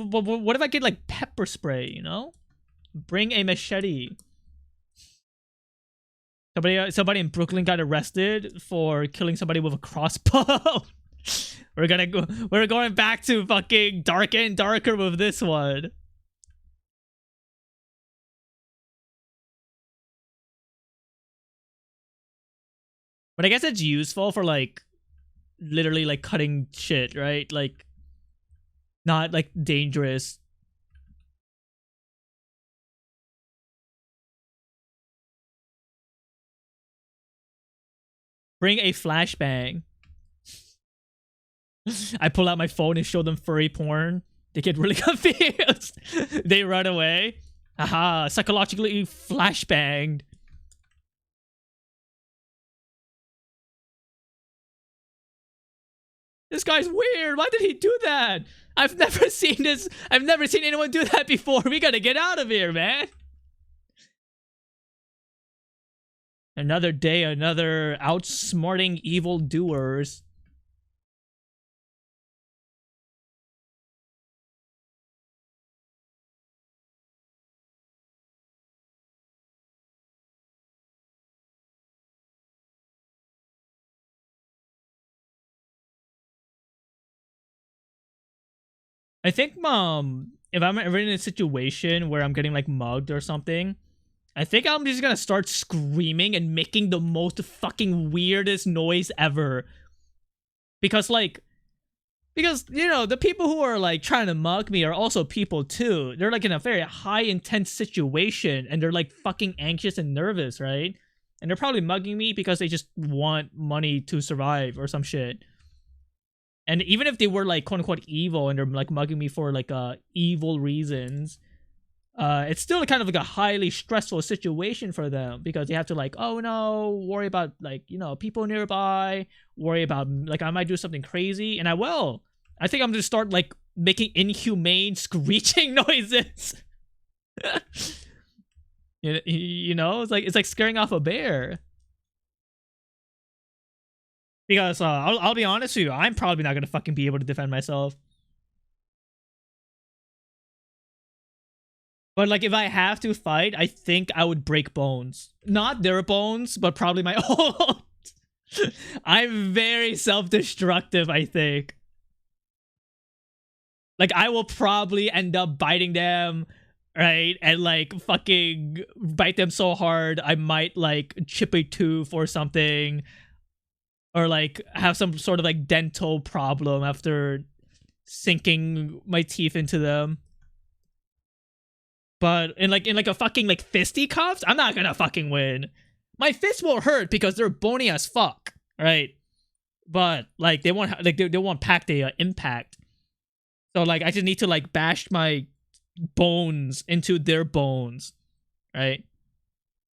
if I get like pepper spray, you know? Bring a machete. Somebody in Brooklyn got arrested for killing somebody with a crossbow. We're going back to fucking darker and darker with this one. But I guess it's useful for like literally like cutting shit, right? Like not like dangerous. Bring a flashbang. I pull out my phone and show them furry porn. They get really confused. They run away. Haha, psychologically flashbanged. This guy's weird. Why did he do that? I've never seen this. I've never seen anyone do that before. We gotta get out of here, man. Another day, another outsmarting evildoers. I think, if I'm ever in a situation where I'm getting like mugged or something, I think I'm just gonna start screaming and making the most fucking weirdest noise ever. Because like, Because, you know, the people who are like trying to mug me are also people too. They're like in a very high intense situation and they're like fucking anxious and nervous, right? And they're probably mugging me because they just want money to survive or some shit. And even if they were like quote unquote evil and they're like mugging me for like evil reasons, it's still kind of like a highly stressful situation for them because they have to like, oh no, worry about like, you know, people nearby, worry about like I might do something crazy, and I will. I think I'm gonna start like making inhumane screeching noises. You know, it's like scaring off a bear. Because I'll be honest with you, I'm probably not gonna fucking be able to defend myself. But like if I have to fight, I think I would break bones. Not their bones, but probably my own. I'm very self-destructive, I think. Like I will probably end up biting them, right? And like fucking bite them so hard I might like chip a tooth or something. Or like have some sort of like dental problem after sinking my teeth into them. But in like a fucking like fisticuffs, I'm not gonna fucking win. My fists will hurt because they're bony as fuck, right? But like they won't pack the impact. So like I just need to like bash my bones into their bones, right?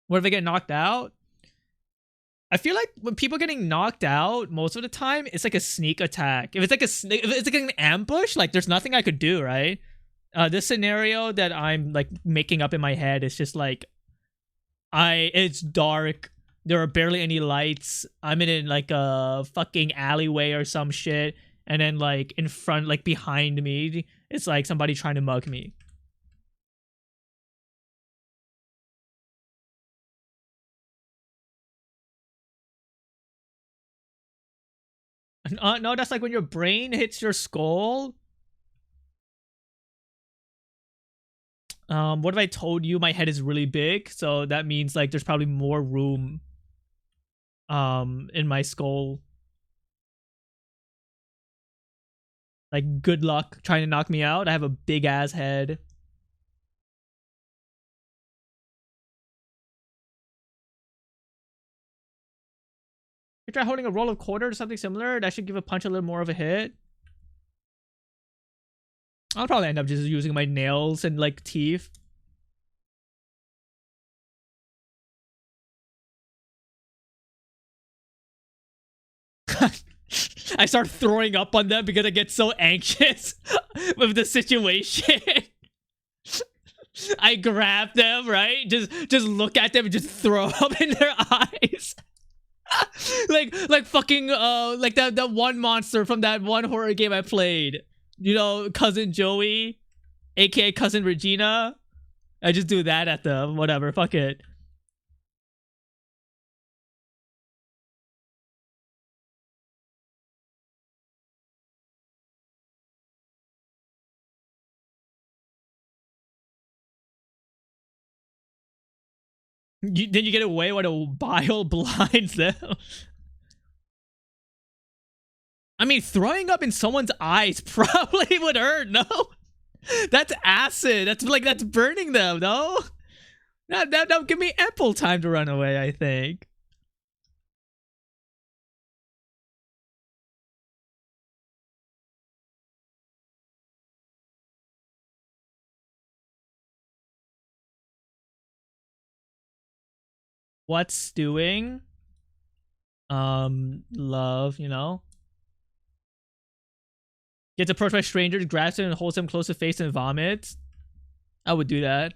What if I get knocked out? I feel like when people getting knocked out, most of the time it's like a sneak attack. If it's like an ambush, like there's nothing I could do, right? This scenario that I'm like making up in my head is just like it's dark. There are barely any lights. I'm in like a fucking alleyway or some shit, and then like in front, like behind me, it's like somebody trying to mug me. No, that's like when your brain hits your skull. What if I told you my head is really big? So that means like there's probably more room in my skull. Like good luck trying to knock me out. I have a big ass head. You try holding a roll of quarters or something similar. That should give a punch a little more of a hit. I'll probably end up just using my nails and like teeth. I start throwing up on them because I get so anxious with the situation. I grab them, right? Just look at them and just throw up in their eyes. like fucking like that one monster from that one horror game I played. You know, Cousin Joey, aka Cousin Regina. I just do that at them. Whatever, fuck it. Then you get away when a bile blinds them. I mean, throwing up in someone's eyes probably would hurt, no? That's acid. That's burning them, no? That'll give me ample time to run away, I think. What's stewing? Love, you know? Gets approached by strangers, grabs him and holds him close to face and vomits. I would do that.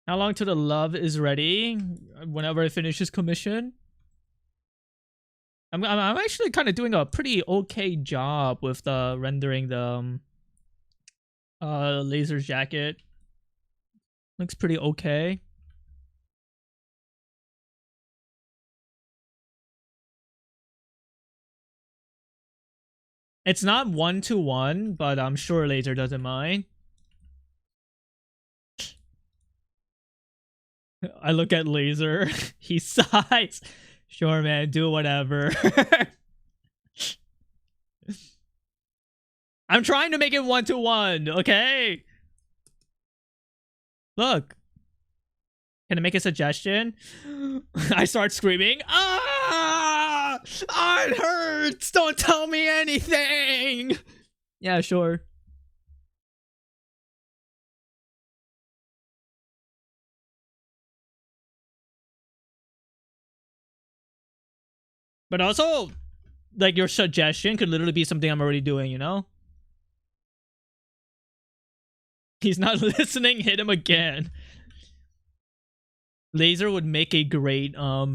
How long till the love is ready? Whenever I finish this commission. I'm actually kind of doing a pretty okay job with the rendering the laser jacket. Looks pretty okay. It's not 1-to-1, but I'm sure Laser doesn't mind. I look at Laser. He sighs. Sure, man. Do whatever. I'm trying to make it 1-to-1, okay? Look. Can I make a suggestion? I start screaming. Ah! Ah, it hurts! Don't tell me anything! Yeah, sure. But also, like, your suggestion could literally be something I'm already doing, you know? He's not listening, hit him again. Laser would make a great, what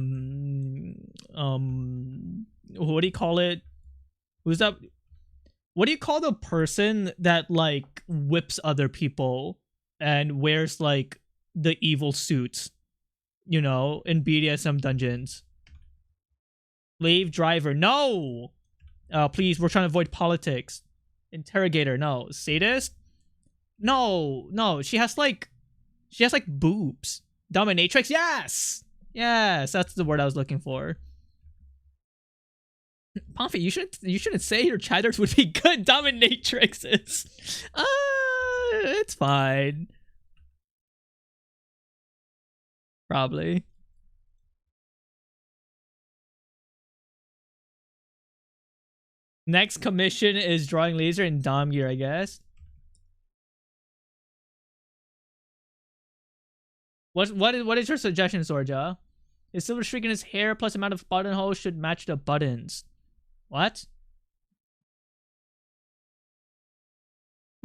do you call it? Who's that? What do you call the person that, like, whips other people and wears, like, the evil suits, you know, in BDSM dungeons? Slave driver. No! Please, we're trying to avoid politics. Interrogator. No. Sadist? No. No. She has, like, boobs. Dominatrix? Yes! Yes, that's the word I was looking for. Pomfrey, you shouldn't say your chatters would be good dominatrixes. It's fine. Probably. Next commission is drawing Laser in Dom gear, I guess. What is your suggestion, Sorja? His silver streak in his hair plus amount of buttonholes should match the buttons. What?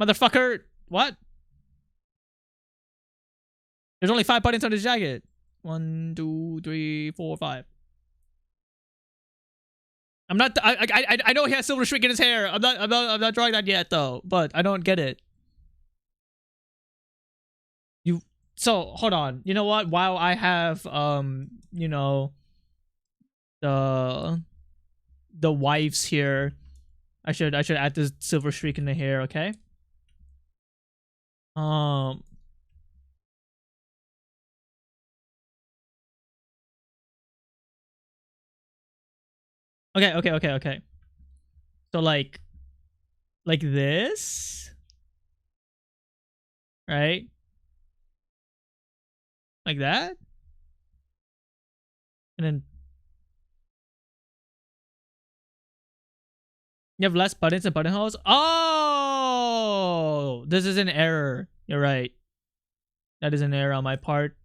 Motherfucker! What? There's only 5 buttons on his jacket. 1, 2, 3, 4, 5. I'm not. I know he has silver streak in his hair. I'm not drawing that yet though. But I don't get it. So hold on. You know what? While I have you know, the wives here, I should add this silver streak in the hair. Okay. Okay. So like this, right? Like that, and then you have less buttons and buttonholes. Oh, this is an error. You're right. That is an error on my part.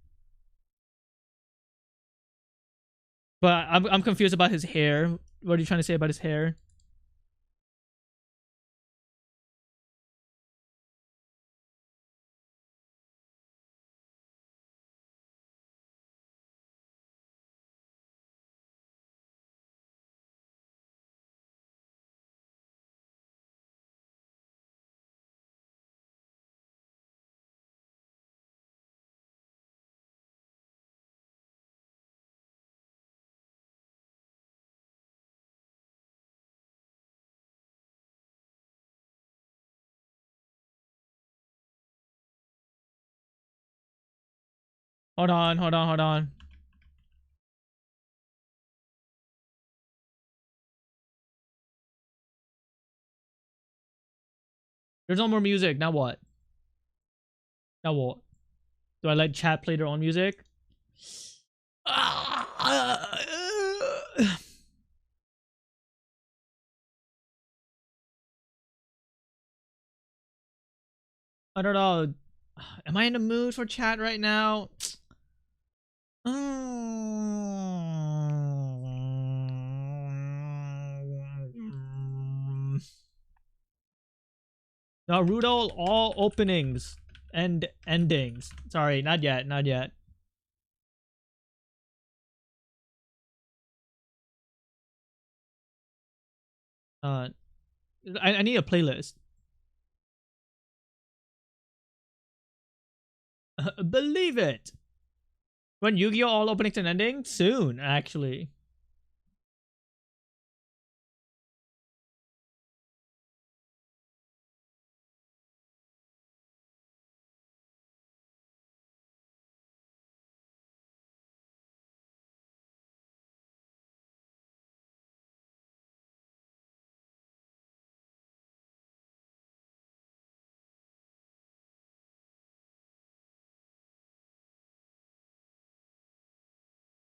But I'm confused about his hair. What are you trying to say about his hair? Hold on. There's no more music. Now what? Now what? Do I let chat play their own music? I don't know. Am I in the mood for chat right now? Naruto, all openings and endings. Sorry, not yet. I need a playlist. Believe it. When Yu-Gi-Oh! All openings and endings? Soon, actually.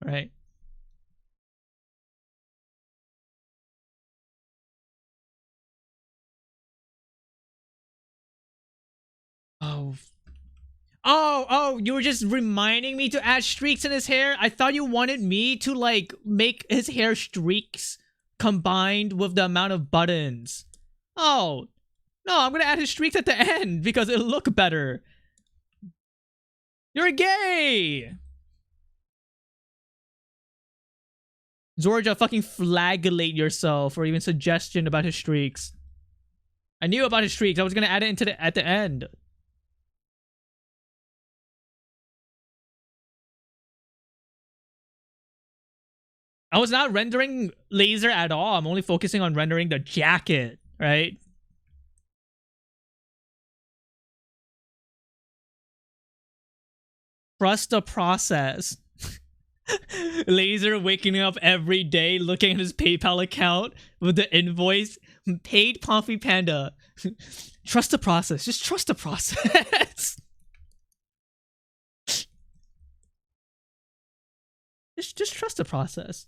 right? Oh. Oh, you were just reminding me to add streaks in his hair? I thought you wanted me to, like, make his hair streaks combined with the amount of buttons. Oh, no, I'm gonna add his streaks at the end because it'll look better. You're gay! Georgia, fucking flagellate yourself or even suggestion about his streaks. I knew about his streaks. I was gonna add it at the end. I was not rendering laser at all. I'm only focusing on rendering the jacket, right? Trust the process. Laser waking up every day looking at his PayPal account with the invoice. Paid Puffy Panda. Trust the process. Just trust the process. just trust the process.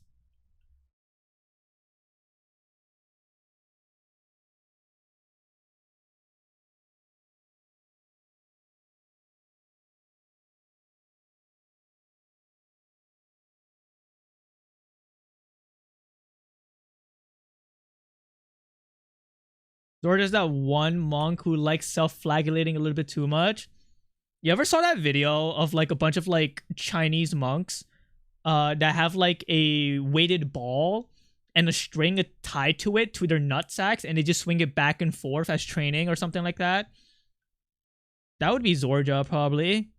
Or there's that one monk who likes self-flagellating a little bit too much. You ever saw that video of like a bunch of like Chinese monks that have like a weighted ball and a string tied to it to their nut sacks and they just swing it back and forth as training or something like that? That would be Zorja probably.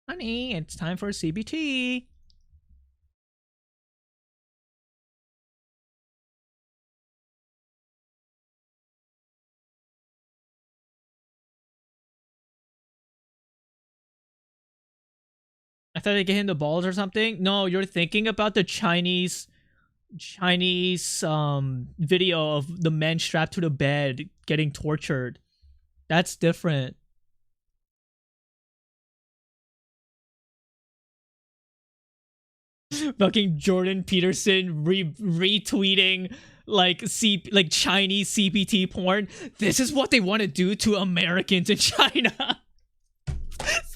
Honey, it's time for CBT. I thought they get him the balls or something. No, you're thinking about the Chinese video of the men strapped to the bed getting tortured. That's different. Fucking Jordan Peterson retweeting like Chinese CPT porn. This is what they want to do to Americans in China.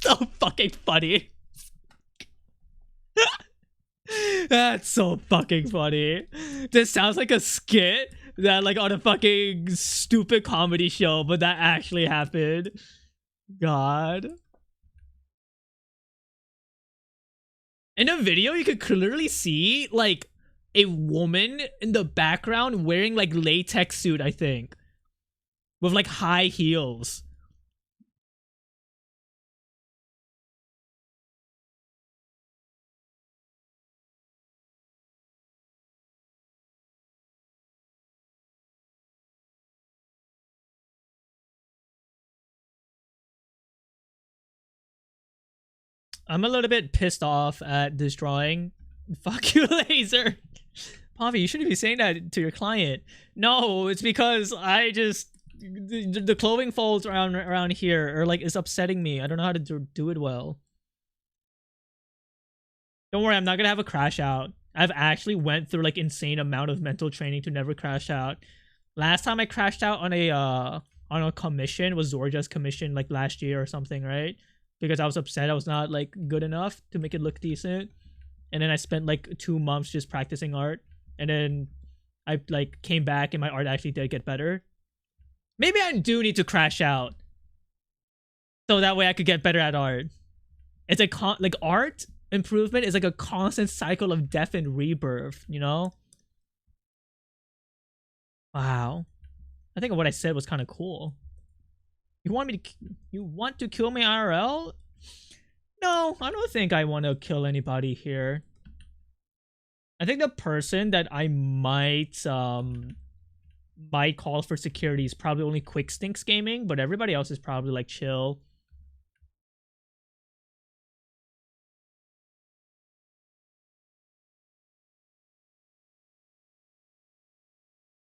So fucking funny. That's so fucking funny. This sounds like a skit that like on a fucking stupid comedy show, but that actually happened. God. In a video, you could clearly see like a woman in the background wearing like latex suit, I think, with like high heels. I'm a little bit pissed off at this drawing. Fuck you, laser. Pavi, you shouldn't be saying that to your client. No, it's because I just the clothing folds around here are like it's upsetting me. I don't know how to do it well. Don't worry, I'm not gonna have a crash out. I've actually went through like insane amount of mental training to never crash out. Last time I crashed out on a commission was Zorja's commission like last year or something, right? Because I was upset I was not like good enough to make it look decent. And then I spent like 2 months just practicing art. And then I like came back and my art actually did get better. Maybe I do need to crash out. So that way I could get better at art. It's like art improvement is like a constant cycle of death and rebirth, you know? Wow. I think what I said was kind of cool. You want to kill me IRL? No, I don't think I want to kill anybody here. I think the person that I might call for security is probably only Quick Stinks Gaming, but everybody else is probably like chill.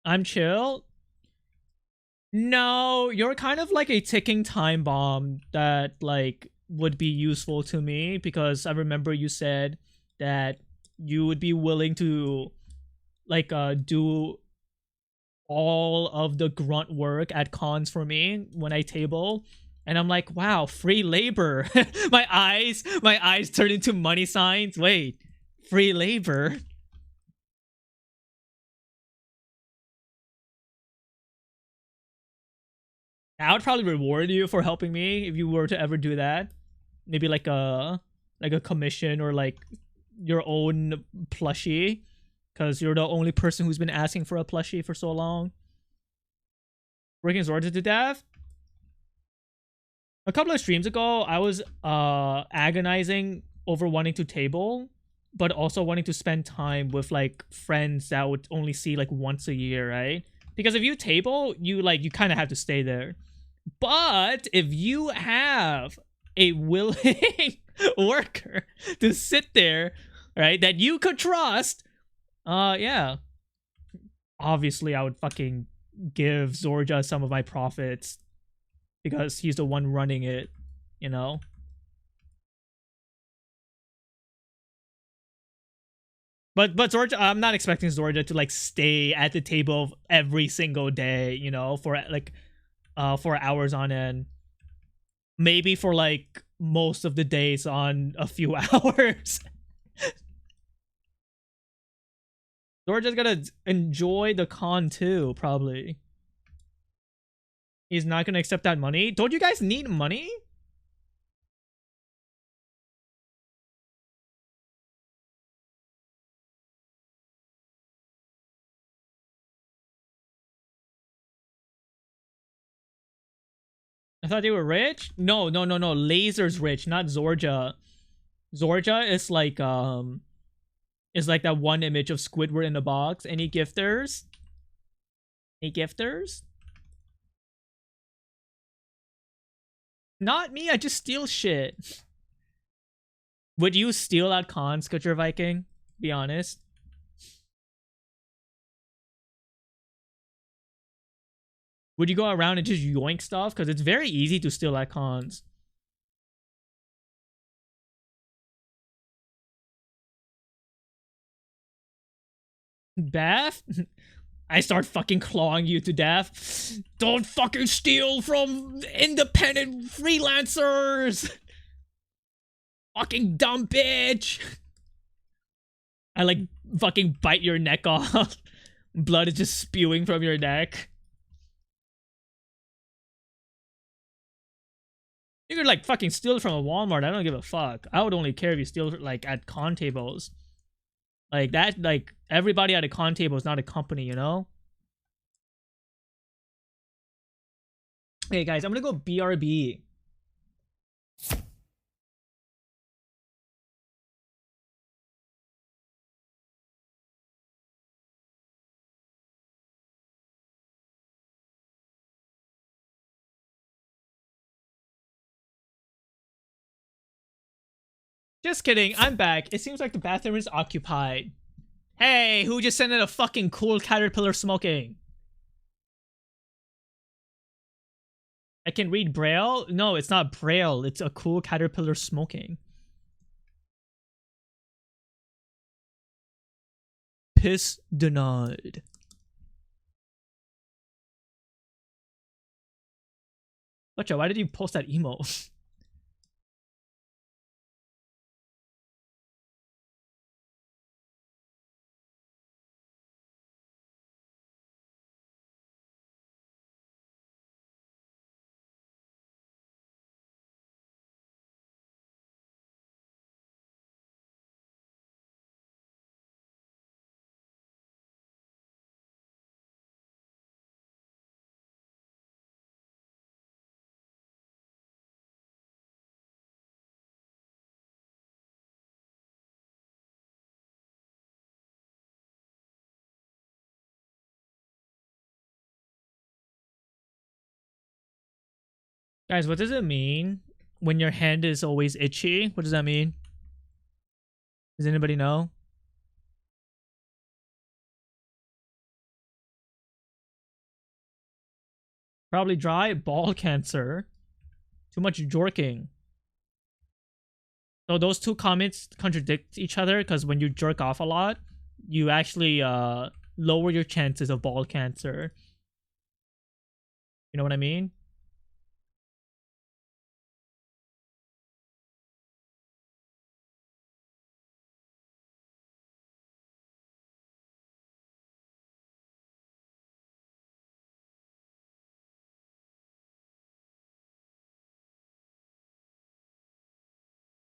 I'm chill. No, you're kind of like a ticking time bomb that like would be useful to me because I remember you said that you would be willing to like do all of the grunt work at cons for me when I table. And I'm like, wow, free labor. My eyes turn into money signs. Wait, free labor. I would probably reward you for helping me if you were to ever do that. Maybe like a commission or like your own plushie, because you're the only person who's been asking for a plushie for so long. Working Zorda to death. A couple of streams ago, I was agonizing over wanting to table, but also wanting to spend time with like friends that would only see like once a year, right? Because if you table, you kind of have to stay there. But if you have a willing worker to sit there, right, that you could trust, yeah. Obviously I would fucking give Zorja some of my profits because he's the one running it, you know? But Zorja, I'm not expecting Zorja to like stay at the table every single day, you know, for hours on end. Maybe for like most of the days on a few hours. Zorja's gonna enjoy the con too, probably. He's not gonna accept that money. Don't you guys need money? I thought they were rich. No, no, no, no. Laser's rich, not Zorja. Zorja is like that one image of Squidward in a box. Any gifters? Any gifters? Not me. I just steal shit. Would you steal at cons, Kutcher Viking? Be honest. Would you go around and just yoink stuff? Because it's very easy to steal at cons. Bath? I start fucking clawing you to death. Don't fucking steal from independent freelancers! Fucking dumb bitch! I like fucking bite your neck off. Blood is just spewing from your neck. You could like fucking steal from a Walmart. I don't give a fuck. I would only care if you steal like at con tables. Like that, like everybody at a con table is not a company, you know? Hey guys, I'm gonna go BRB. Just kidding, I'm back. It seems like the bathroom is occupied. Hey, who just sent in a fucking cool caterpillar smoking? I can read Braille? No, it's not Braille. It's a cool caterpillar smoking. Piss denied. Butcha, why did you post that emo? Guys, what does it mean when your hand is always itchy? What does that mean? Does anybody know? Probably dry. Ball cancer. Too much jorking. So those two comments contradict each other because when you jerk off a lot, you actually lower your chances of ball cancer. You know what I mean?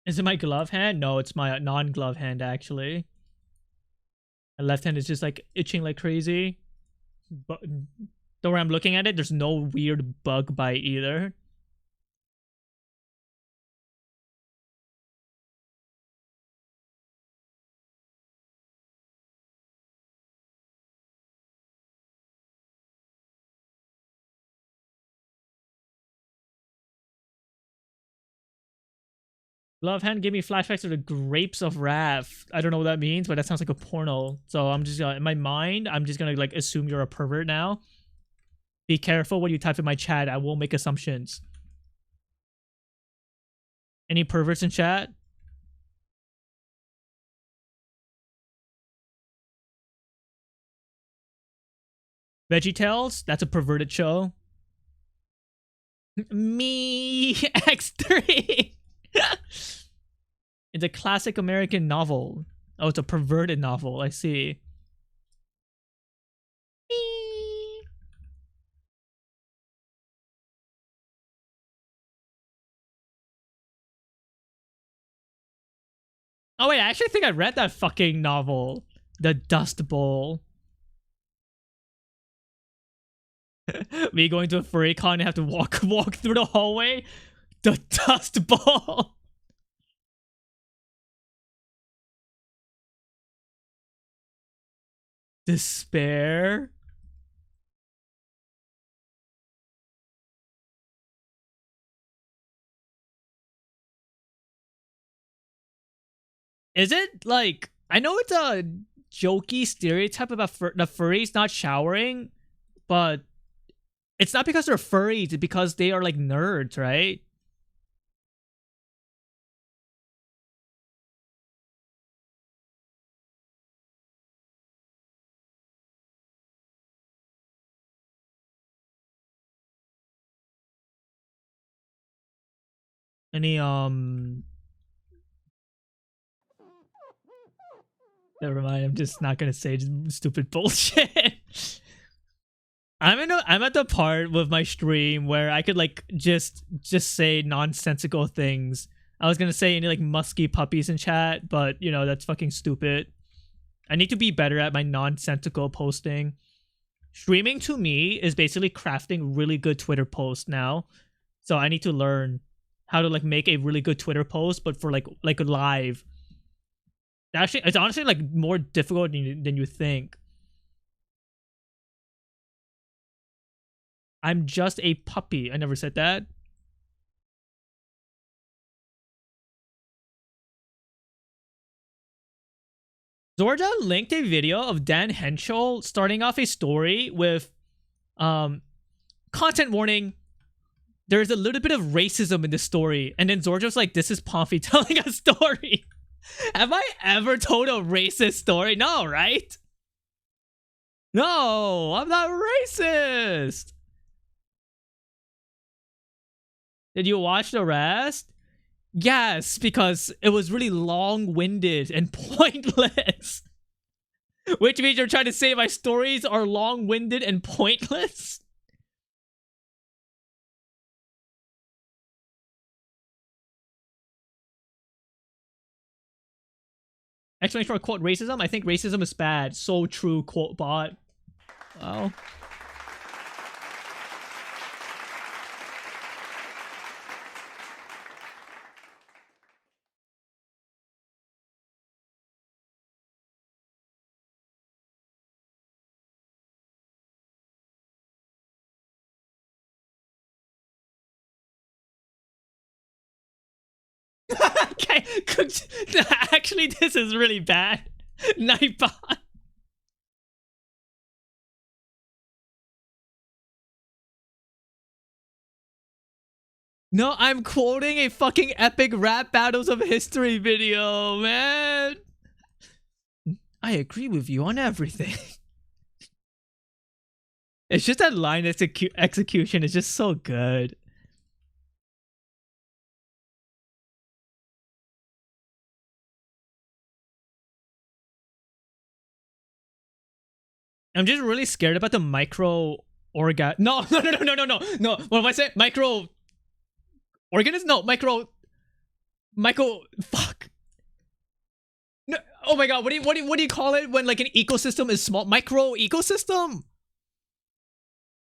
Is it my glove hand? No, it's my non-glove hand actually. My left hand is just like itching like crazy. But the way I'm looking at it, there's no weird bug bite either. Glove hand gave me flashbacks to the Grapes of Wrath. I don't know what that means, but that sounds like a porno. So I'm just in my mind, I'm just gonna like assume you're a pervert now. Be careful when you type in my chat. I will make assumptions. Any perverts in chat? VeggieTales? That's a perverted show. Me X3. It's a classic American novel. Oh, it's a perverted novel. I see. Me. Oh wait, I actually think I read that fucking novel. The Dust Bowl. Me going to a furry con and have to walk through the hallway. The Dust Bowl. Despair. Is it like, I know it's a jokey stereotype about the furries not showering, but it's not because they're furries, it's because they are like nerds, right? Any never mind, I'm just not gonna say stupid bullshit. I'm at the part with my stream where I could like just say nonsensical things. I was gonna say any like musky puppies in chat, but you know, that's fucking stupid. I need to be better at my nonsensical posting. Streaming to me is basically crafting really good Twitter posts now. So I need to learn how to like make a really good Twitter post, but for like live. Actually, it's honestly like more difficult than you think. I'm just a puppy. I never said that. Zorja linked a video of Dan Henschel starting off a story with content warning. There's a little bit of racism in this story. And then Zorja's like, this is Pomfy telling a story. Have I ever told a racist story? No, right? No, I'm not racist. Did you watch the rest? Yes, because it was really long-winded and pointless. Which means you're trying to say my stories are long-winded and pointless? Explanation for quote racism? I think racism is bad. So true, quote bot. Wow. Okay, actually, this is really bad. Nightbot. No, I'm quoting a fucking epic rap battles of history video, man. I agree with you on everything. It's just that line execution is just so good. I'm just really scared about the micro orga. No. What am I saying? Micro organism? No, micro. Fuck. No. Oh my god. What do you call it when like an ecosystem is small? Micro ecosystem?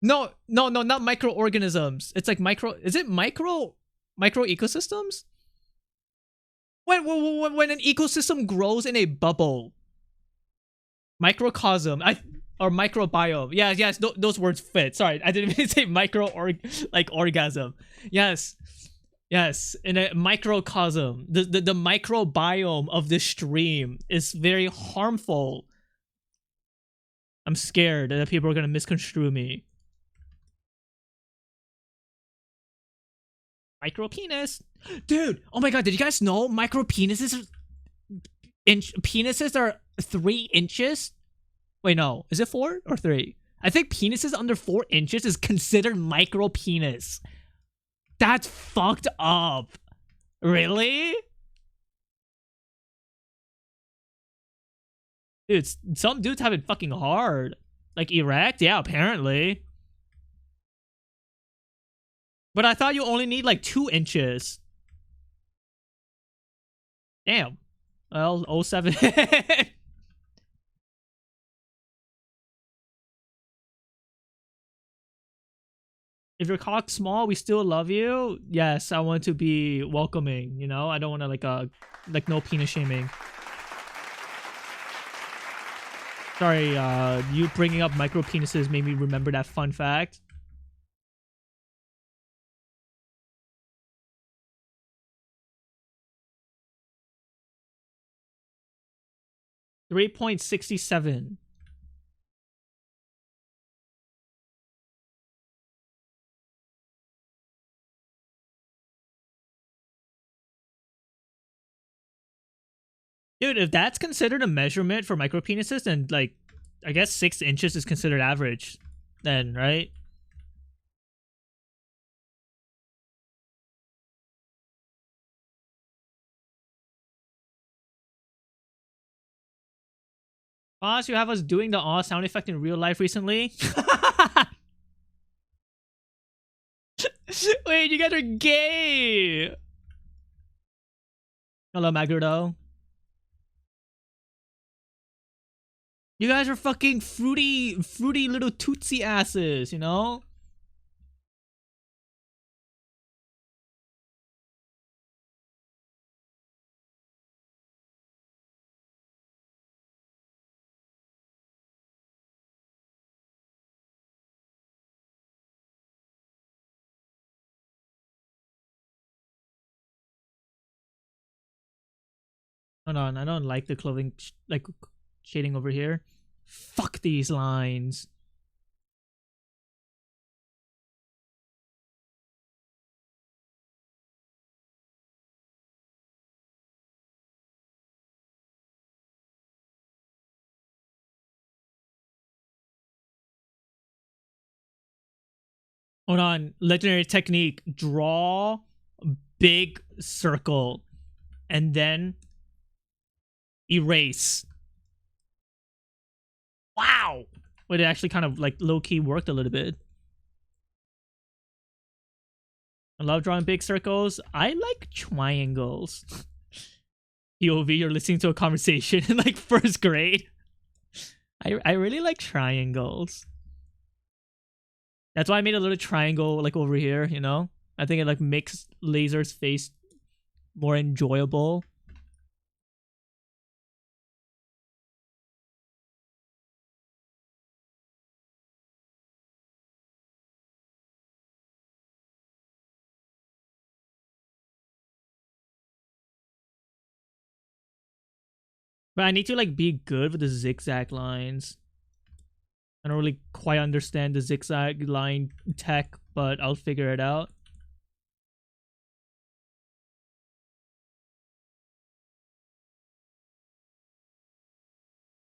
No, not microorganisms. It's like micro. Is it micro ecosystems? When an ecosystem grows in a bubble, microcosm. Or microbiome. Yes, those words fit. Sorry, I didn't even say like orgasm. Yes, in a microcosm, the microbiome of this stream is very harmful. I'm scared that people are gonna misconstrue me. Micro penis, dude. Oh my god, did you guys know micro penises? Penises are 3 inches. Wait, no. Is it 4 or 3? I think penises under 4 inches is considered micro penis. That's fucked up. Really? Dude, some dudes have it fucking hard. Like erect? Yeah, apparently. But I thought you only need like 2 inches. Damn. Well, 07. If your cock's small, we still love you. Yes, I want to be welcoming, you know? I don't want to like no penis shaming. Sorry, you bringing up micro penises made me remember that fun fact. .67. Dude, if that's considered a measurement for micro penises, then like, I guess 6 inches is considered average. Then, right? Boss, you have us doing the aw sound effect in real life recently? Wait, you guys are gay! Hello, Magrudo. You guys are fucking fruity little tootsie asses, you know? Hold on, I don't like the clothing like shading over here. Fuck these lines. Hold on, legendary technique. Draw big circle and then erase. Wow! But it actually kind of like low-key worked a little bit. I love drawing big circles. I like triangles. POV, you're listening to a conversation in like 1st grade. I really like triangles. That's why I made a little triangle like over here, you know? I think it like makes Laser's face more enjoyable. But I need to like be good with the zigzag lines. I don't really quite understand the zigzag line tech, but I'll figure it out.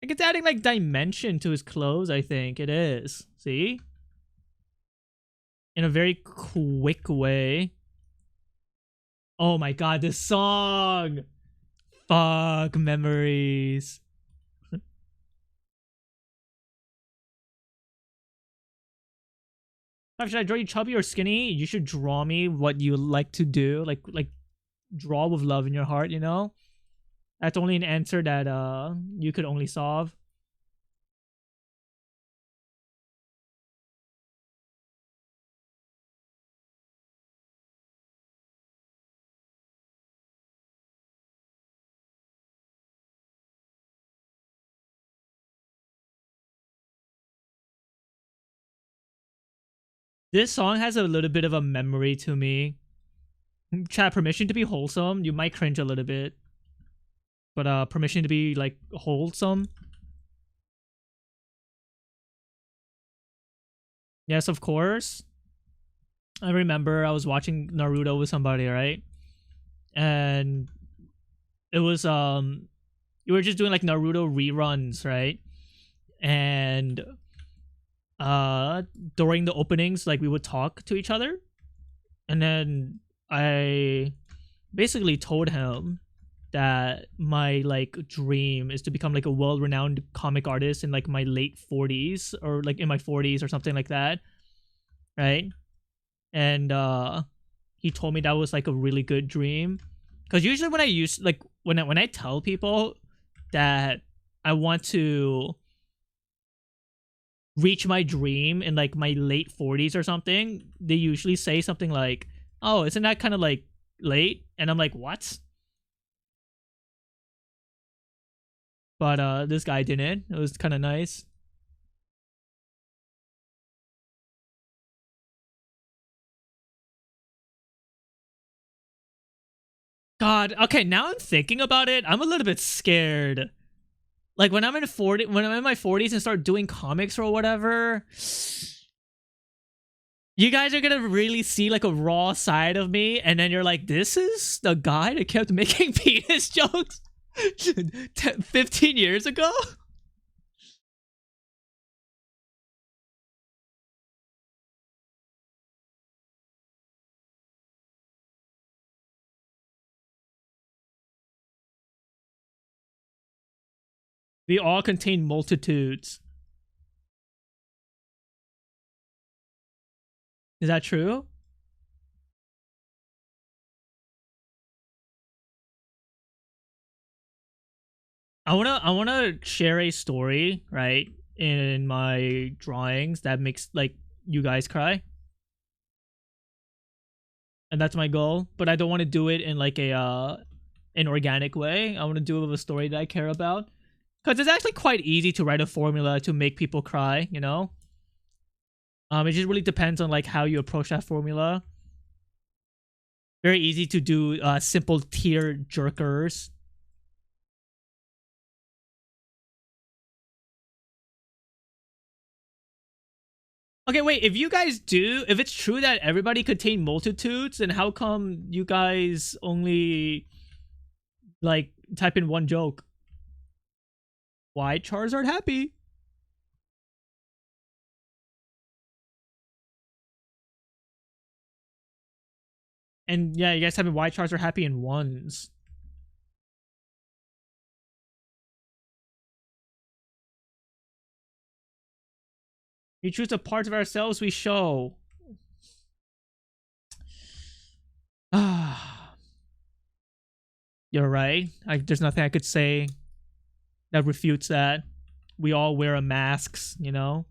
Like it's adding like dimension to his clothes, I think it is. See? In a very quick way. Oh my god, this song! Fuck memories. Should I draw you chubby or skinny? You should draw me what you like to do. Like draw with love in your heart, you know? That's only an answer that you could only solve. This song has a little bit of a memory to me. Chat, permission to be wholesome. You might cringe a little bit. But permission to be like wholesome. Yes, of course. I remember I was watching Naruto with somebody, right? And it was you were just doing like Naruto reruns, right? And during the openings, like we would talk to each other. And then I basically told him that my like dream is to become like a world-renowned comic artist in like my late 40s or like in my 40s or something like that, right? And he told me that was like a really good dream, because usually when I use like when I tell people that I want to reach my dream in like my late 40s or something, they usually say something like, oh, isn't that kind of like late? And I'm like, what? But this guy didn't. It was kind of nice. God, okay, now I'm thinking about it, I'm a little bit scared. Like when I'm in my 40s and start doing comics or whatever, you guys are gonna really see like a raw side of me, and then you're like, this is the guy that kept making penis jokes 15 years ago? We all contain multitudes. Is that true? I wanna share a story, right, in my drawings that makes like you guys cry. And that's my goal. But I don't want to do it in like a an organic way. I want to do it with a story that I care about. Because it's actually quite easy to write a formula to make people cry, you know? It just really depends on like how you approach that formula. Very easy to do simple tear jerkers. Okay, wait, if you guys do, if it's true that everybody contain multitudes, then how come you guys only like type in one joke? Why Charizard happy? And yeah, you guys type in why Charizard happy in ones. We choose the parts of ourselves we show. You're right. There's nothing I could say that refutes that. We all wear a masks, you know?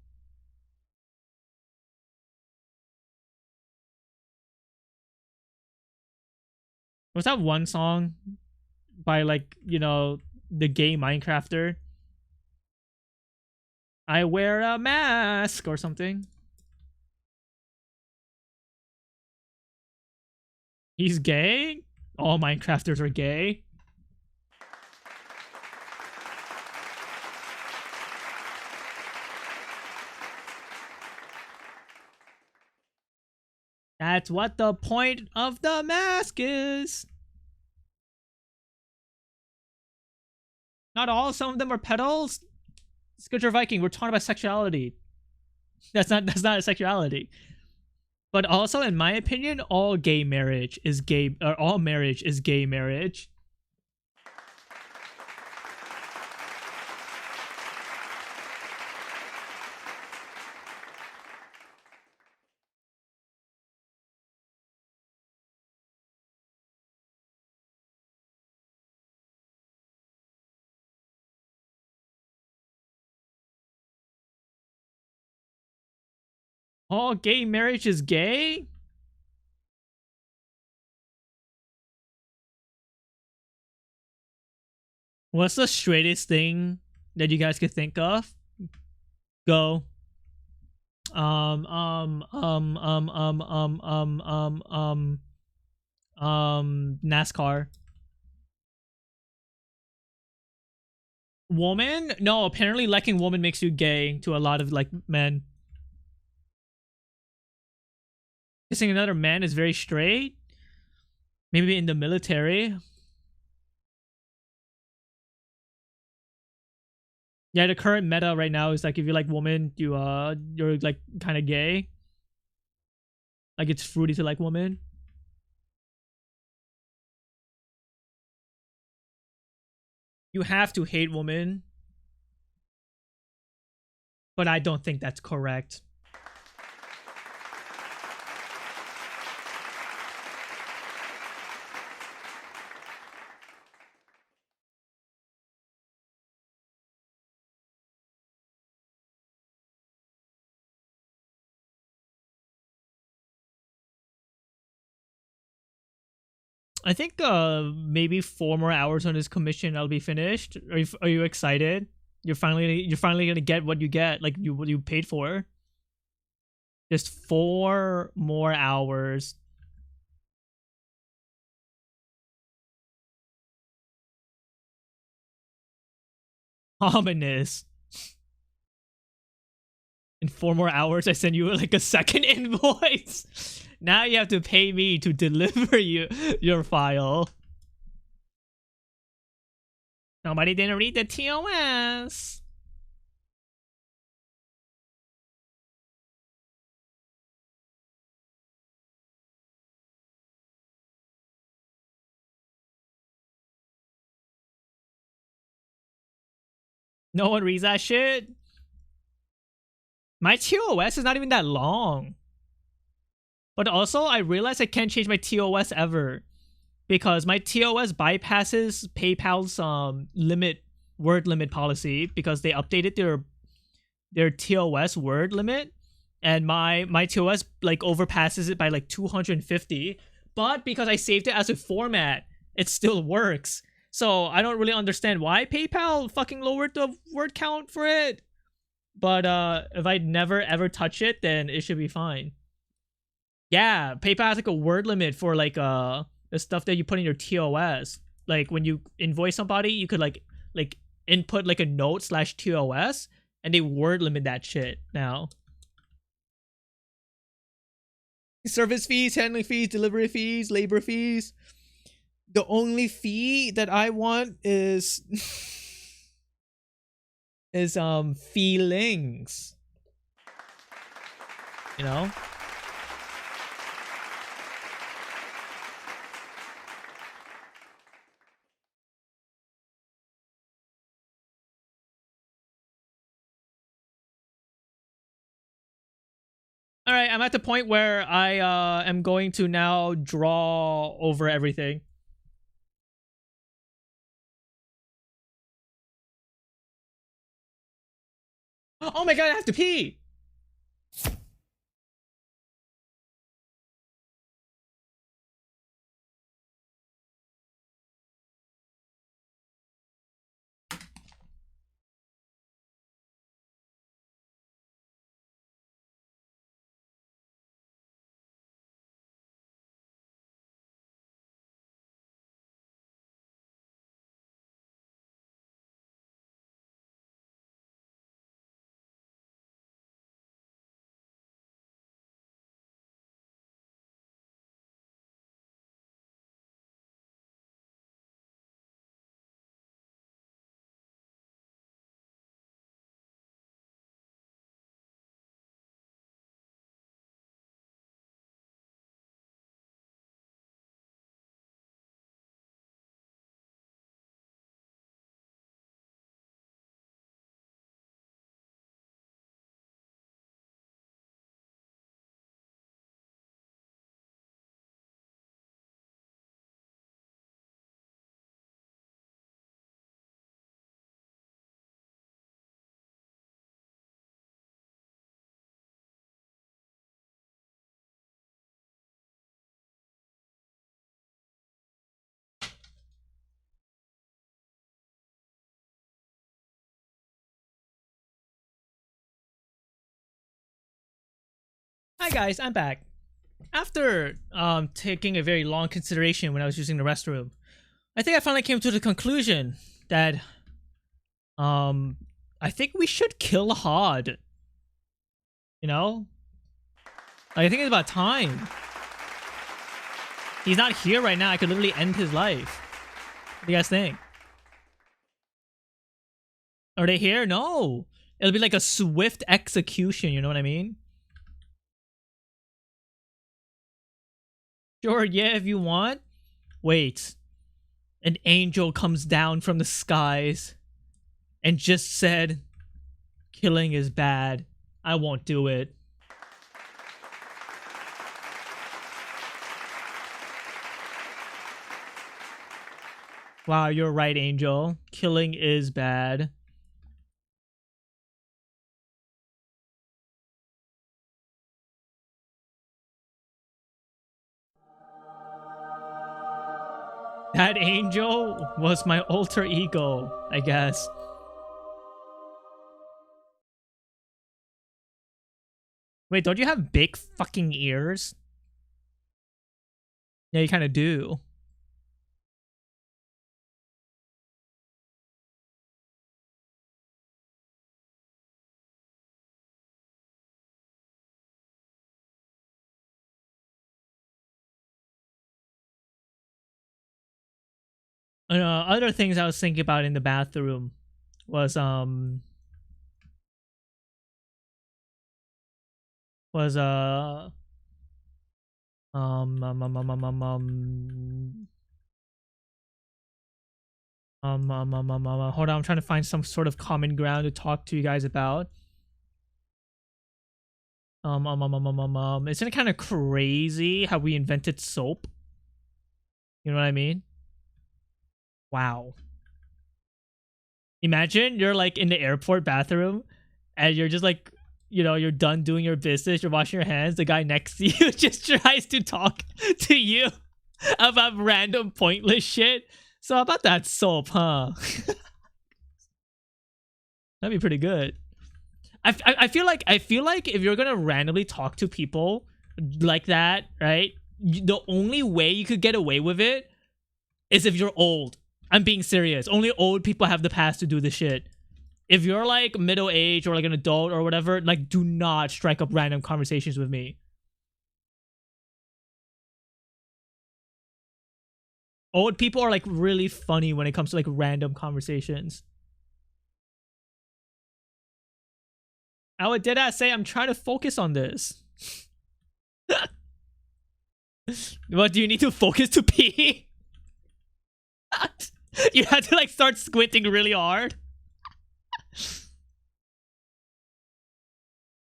Was that one song by like, you know, the gay Minecrafter? I wear a mask or something. He's gay? All Minecrafters are gay? That's what the point of the mask is. Not all, some of them are petals. Scripture Viking, we're talking about sexuality. That's not a sexuality. But also, in my opinion, all gay marriage is gay, or all marriage is gay marriage. All gay marriage is gay? What's the straightest thing that you guys could think of? Go. NASCAR. Woman? No, apparently liking woman makes you gay to a lot of like men. Kissing another man is very straight. Maybe in the military. Yeah, the current meta right now is like if you like woman, you're like kind of gay. Like it's fruity to like woman. You have to hate woman, but I don't think that's correct. I think maybe 4 more hours on this commission I'll be finished. Are you excited? You're finally gonna get what you get, like what you paid for. Just 4 more hours. Ominous. In 4 more hours, I send you like a second invoice. Now you have to pay me to deliver your file. Nobody didn't read the TOS. No one reads that shit. My TOS is not even that long. But also, I realized I can't change my TOS ever because my TOS bypasses PayPal's word limit policy because they updated their TOS word limit, and my TOS like overpasses it by like 250. But because I saved it as a format, it still works. So I don't really understand why PayPal fucking lowered the word count for it. But if I never ever touch it, then it should be fine. Yeah, PayPal has like a word limit for like the stuff that you put in your TOS. Like when you invoice somebody, you could like input like a note / TOS, and they word limit that shit now. Service fees, handling fees, delivery fees, labor fees. The only fee that I want is feelings. You know? All right, I'm at the point where I am going to now draw over everything. Oh my god, I have to pee. Hi guys, I'm back. After taking a very long consideration when I was using the restroom, I think I finally came to the conclusion that I think we should kill Hod. You know? Like, I think it's about time. He's not here right now. I could literally end his life. What do you guys think? Are they here? No. It'll be like a swift execution, you know what I mean? Sure, yeah, if you want. Wait. An angel comes down from the skies and just said, killing is bad. I won't do it. Wow, you're right, Angel. Killing is bad. That angel was my alter ego, I guess. Wait, don't you have big fucking ears? Yeah, you kind of do. Other things I was thinking about in the bathroom was was um um um um um um hold on, I'm trying to find some sort of common ground to talk to you guys about. Isn't it kind of crazy how we invented soap? You know what I mean? Wow. Imagine you're like in the airport bathroom and you're just like, you know, you're done doing your business, you're washing your hands, the guy next to you just tries to talk to you about random pointless shit. So how about that soap, huh? That'd be pretty good. I feel like if you're gonna randomly talk to people like that, right? The only way you could get away with it is if you're old. I'm being serious. Only old people have the pass to do this shit. If you're like middle age or like an adult or whatever, like do not strike up random conversations with me. Old people are like really funny when it comes to like random conversations. What did I say? I'm trying to focus on this. What, do you need to focus to pee? You had to like start squinting really hard.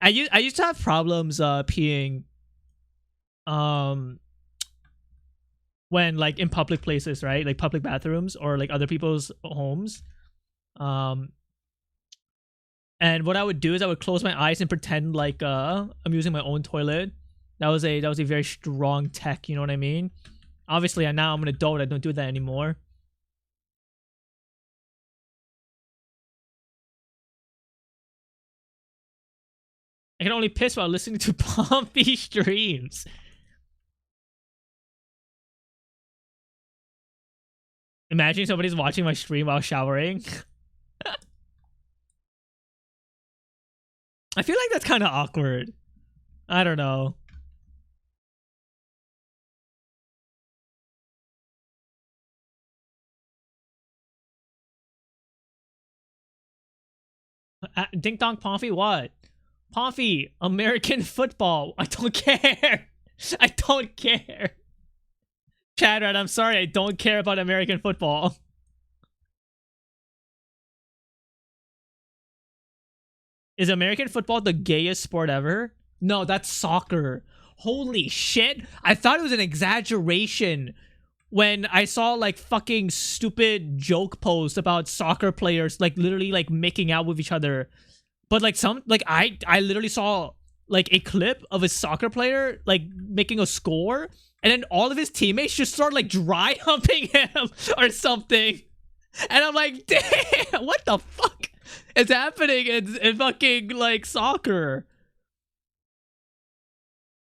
I used to have problems peeing when like in public places, right? Like public bathrooms or like other people's homes. And what I would do is I would close my eyes and pretend like I'm using my own toilet. That was a very strong tech, you know what I mean? Obviously, now I'm an adult, I don't do that anymore. I can only piss while listening to Pompey streams. Imagine somebody's watching my stream while showering. I feel like that's kind of awkward. I don't know. Ding dong Pompey, what? Pompey, American football. I don't care. I don't care. Chadrat, I'm sorry, I don't care about American football. Is American football the gayest sport ever? No, that's soccer. Holy shit. I thought it was an exaggeration when I saw like fucking stupid joke posts about soccer players like literally like making out with each other. But like I literally saw like a clip of a soccer player like making a score, and then all of his teammates just start like dry humping him or something. And I'm like, damn, what the fuck is happening in fucking like soccer?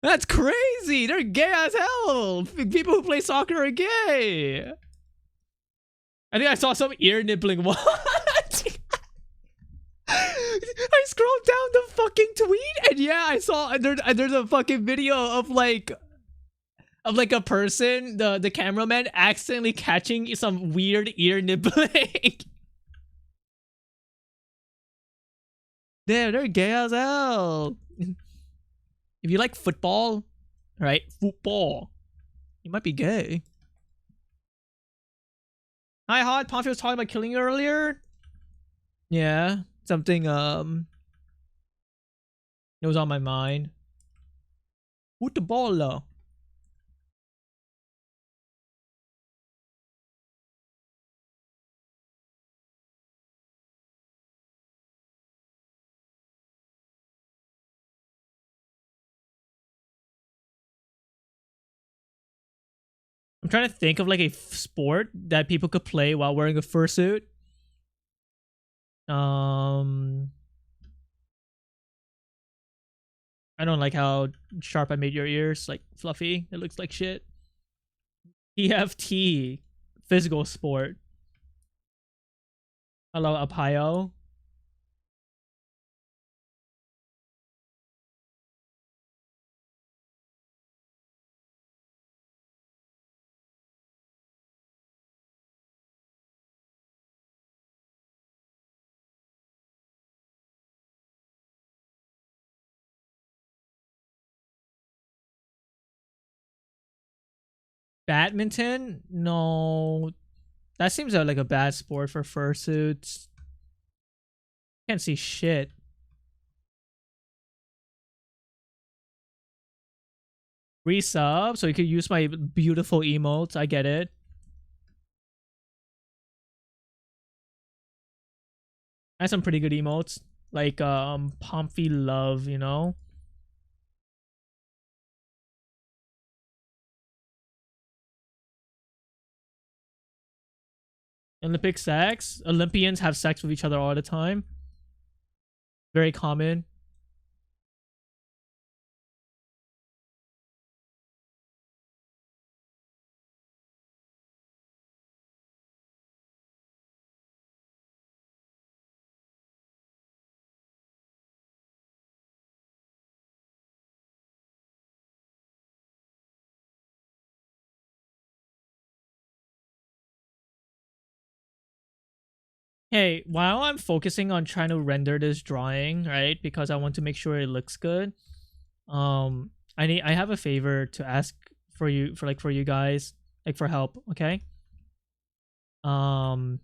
That's crazy. They're gay as hell. People who play soccer are gay. I think I saw some ear nibbling. What? I scrolled down the fucking tweet and yeah, I saw there's a fucking video of like a person, the cameraman accidentally catching some weird ear nibbling. Damn, they're gay as hell. If you like football, right? Football, you might be gay. Hi, Hot. Pomfrey was talking about killing you earlier. Yeah, something it was on my mind. Football. I'm trying to think of like a sport that people could play while wearing a fursuit. I don't like how sharp I made your ears, like fluffy. It looks like shit. TFT, physical sport. Hello, Apio. Badminton? No. That seems like a bad sport for fursuits. Can't see shit. Resub, so you could use my beautiful emotes. I get it. I have some pretty good emotes. Like Pomfy Love, you know? Olympic sex. Olympians have sex with each other all the time. Very common. Hey, while I'm focusing on trying to render this drawing, right? Because I want to make sure it looks good. I have a favor to ask for you guys, like for help, okay? I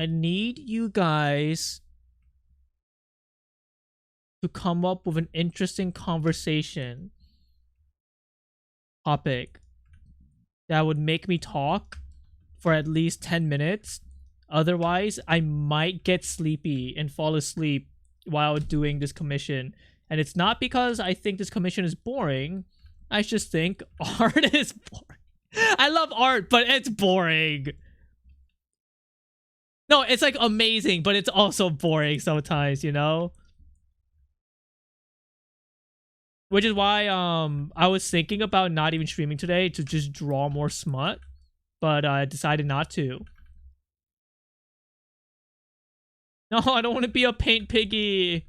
need you guys to come up with an interesting conversation topic that would make me talk for at least 10 minutes. Otherwise, I might get sleepy and fall asleep while doing this commission. And it's not because I think this commission is boring. I just think art is boring. I love art, but it's boring. No, it's like amazing, but it's also boring sometimes, you know? Which is why I was thinking about not even streaming today to just draw more smut, but I decided not to. No, I don't want to be a paint piggy.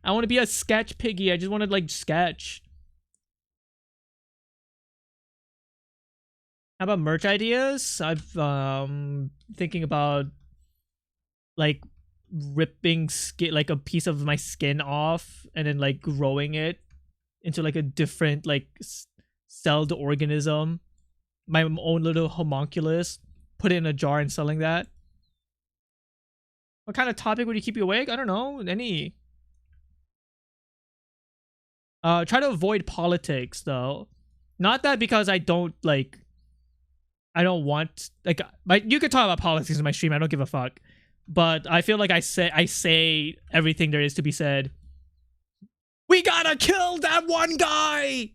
I want to be a sketch piggy. I just want to like sketch. How about merch ideas? I've thinking about like ripping skin, like a piece of my skin off and then like growing it into like a different like celled organism, my own little homunculus, put it in a jar and selling that. What kind of topic would you keep you awake? I don't know, any. Try to avoid politics though. Not that because I don't like, I don't want like you could talk about politics in my stream. I don't give a fuck. But I feel like I say everything there is to be said. We gotta kill that one guy.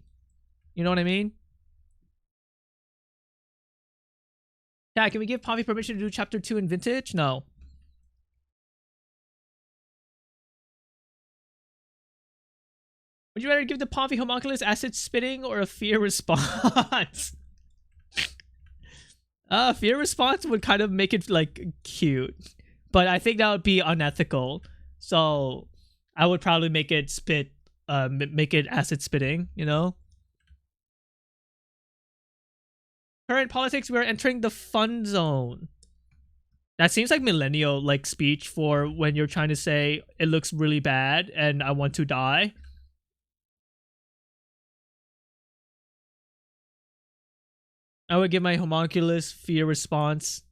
You know what I mean? Yeah, can we give Poppy permission to do chapter 2 in Vintage? No. Would you rather give the Pomfrey homunculus acid spitting or a fear response? Fear response would kind of make it like cute, but I think that would be unethical. So I would probably make it spit, make it acid spitting. You know. Current politics, we're entering the fun zone. That seems like millennial like speech for when you're trying to say it looks really bad and I want to die. I would give my homunculus fear response.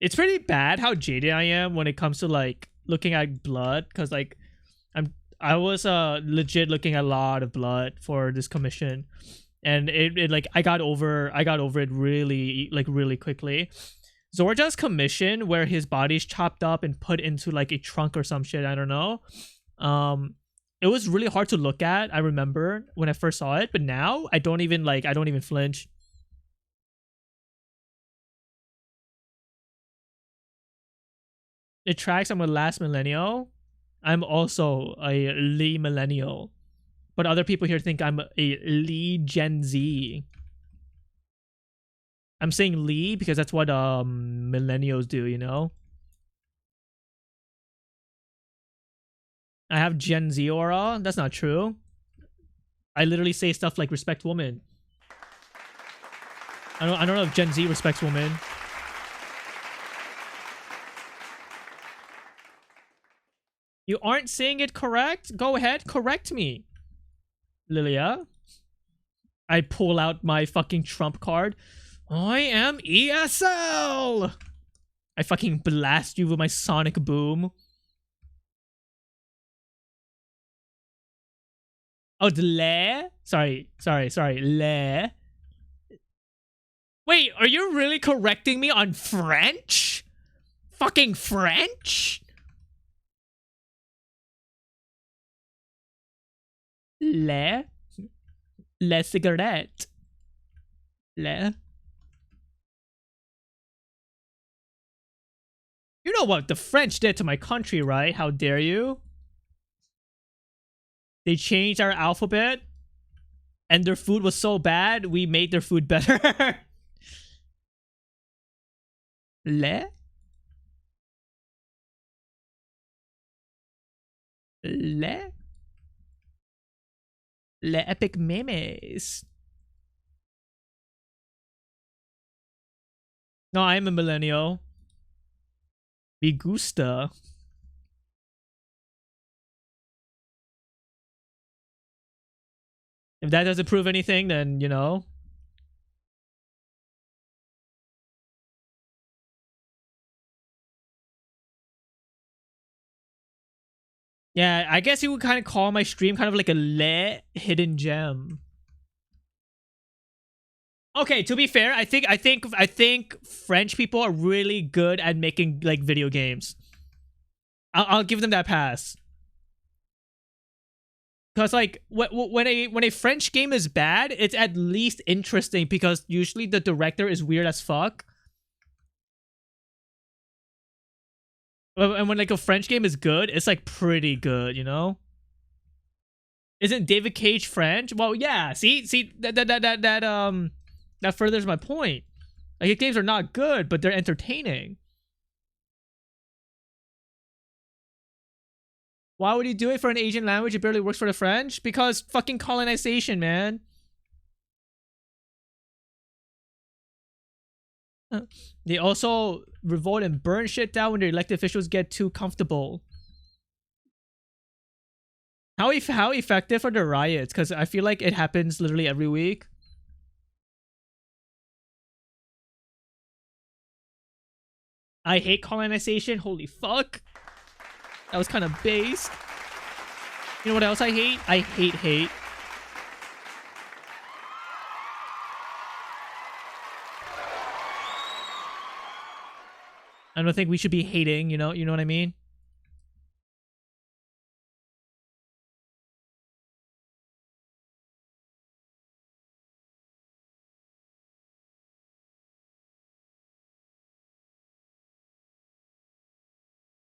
It's pretty bad how jaded I am when it comes to like looking at blood, because like I was legit looking at a lot of blood for this commission, and it like I got over it really like really quickly. Zorja's commission where his body's chopped up and put into like a trunk or some shit, I don't know. It was really hard to look at, I remember when I first saw it, but now I don't even flinch. It tracks I'm a last millennial. I'm also a Lee millennial, but other people here think I'm a Lee Gen Z. I'm saying Lee because that's what millennials do, you know. I have Gen Z aura. That's not true. I literally say stuff like respect women. I don't know if Gen Z respects women. You aren't saying it correct? Go ahead, correct me. Lilia. I pull out my fucking trump card. I am ESL. I fucking blast you with my sonic boom. Oh, le? Sorry. Le. Wait, are you really correcting me on French? Fucking French? Le? Le cigarette. Le? You know what the French did to my country, right? How dare you? They changed our alphabet, and their food was so bad, we made their food better. Le? Le? Le epic memes. No, I am a millennial. Me gusta. If that doesn't prove anything, then, you know. Yeah, I guess you would kind of call my stream kind of like a le hidden gem. Okay, to be fair, I think French people are really good at making like video games. I'll give them that pass. Because like when a French game is bad, it's at least interesting because usually the director is weird as fuck. And when like a French game is good, it's like pretty good, you know? Isn't David Cage French? Well, yeah. See that furthers my point. Like his games are not good, but they're entertaining. Why would you do it for an Asian language? It barely works for the French? Because fucking colonization, man. They also revolt and burn shit down when their elected officials get too comfortable. How effective are the riots? Because I feel like it happens literally every week. I hate colonization. Holy fuck. That was kind of based. You know what else I hate? I hate hate. I don't think we should be hating, you know what I mean?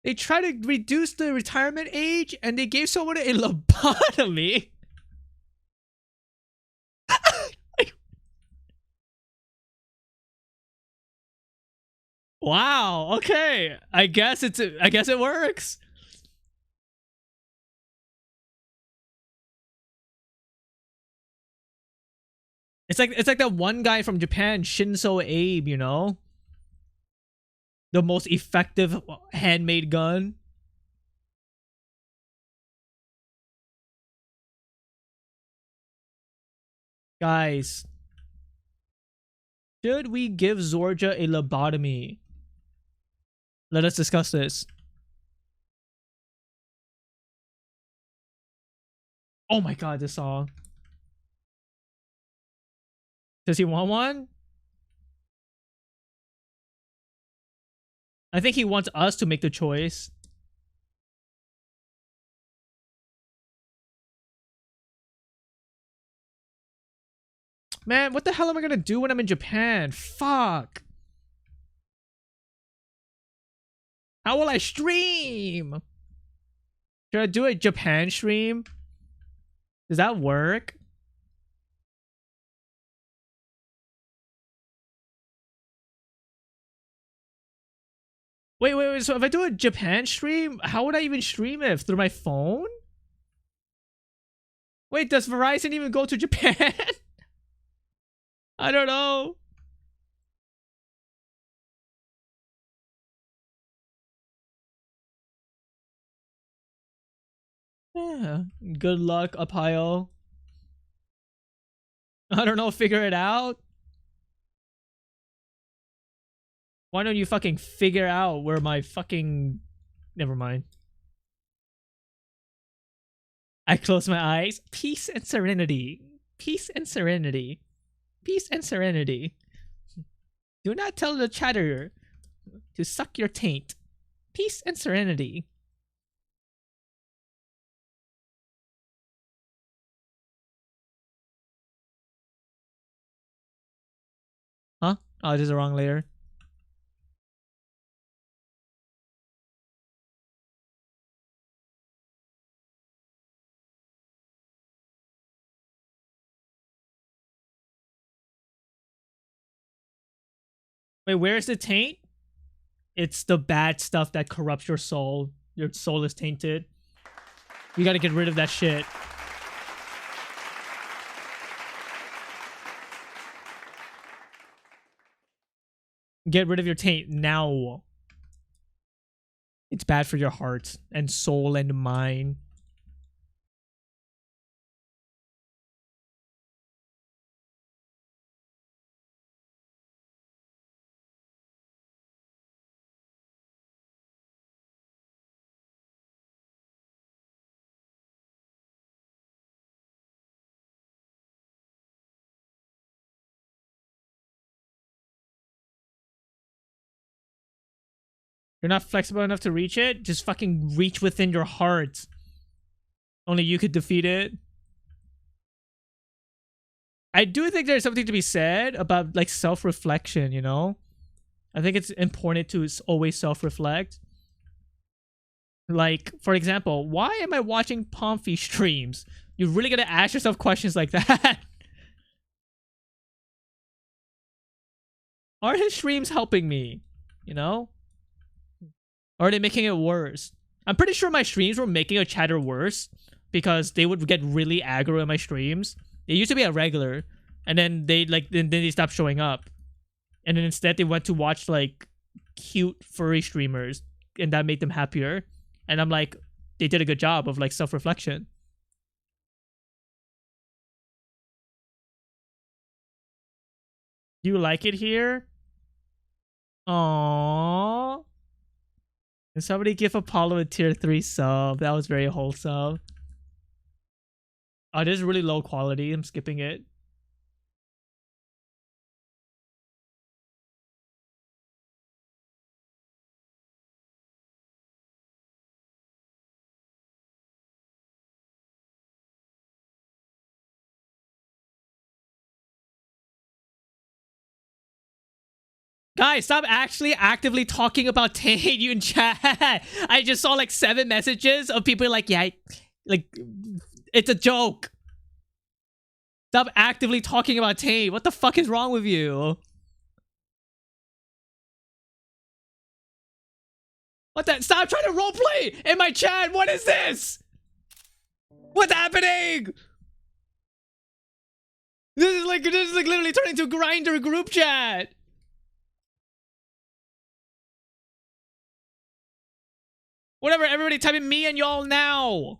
They try to reduce the retirement age and they gave someone a lobotomy. Wow. Okay. I guess it works. It's like that one guy from Japan, Shinzo Abe, you know? The most effective handmade gun. Guys, should we give Zorja a lobotomy? Let us discuss this. Oh my god, this song. Does he want one? I think he wants us to make the choice. Man, what the hell am I gonna do when I'm in Japan? Fuck. How will I stream? Should I do a Japan stream? Does that work? Wait. So if I do a Japan stream, how would I even stream it? Through my phone? Wait, does Verizon even go to Japan? I don't know. Yeah. Good luck, Apio. I don't know, figure it out. Why don't you fucking figure out where my fucking... Never mind. I close my eyes. Peace and serenity. Peace and serenity. Peace and serenity. Do not tell the chatterer to suck your taint. Peace and serenity. Huh? Oh, this is the wrong layer. Wait, where's the taint? It's the bad stuff that corrupts your soul. Your soul is tainted. You gotta get rid of that shit. Get rid of your taint now. It's bad for your heart and soul and mind. You're not flexible enough to reach it? Just fucking reach within your heart. Only you could defeat it. I do think there's something to be said about like self-reflection, you know? I think it's important to always self-reflect. Like, for example, why am I watching Pomfy streams? You really gotta ask yourself questions like that. Are his streams helping me? You know? Or are they making it worse? I'm pretty sure my streams were making a chatter worse because they would get really aggro in my streams. They used to be a regular, and then then they stopped showing up, and then instead they went to watch like cute furry streamers, and that made them happier. And I'm like, they did a good job of like self-reflection. Do you like it here? Aww. Can somebody give Apollo a tier 3 sub? That was very wholesome. Oh, this is really low quality. I'm skipping it. Guys, stop actually actively talking about Tate, you in chat. I just saw like 7 messages of people like, yeah, like, it's a joke. Stop actively talking about Tate. What the fuck is wrong with you? What the? Stop trying to roleplay in my chat. What is this? What's happening? This is like literally turning into a Grindr group chat. Whatever, everybody type in me and y'all now.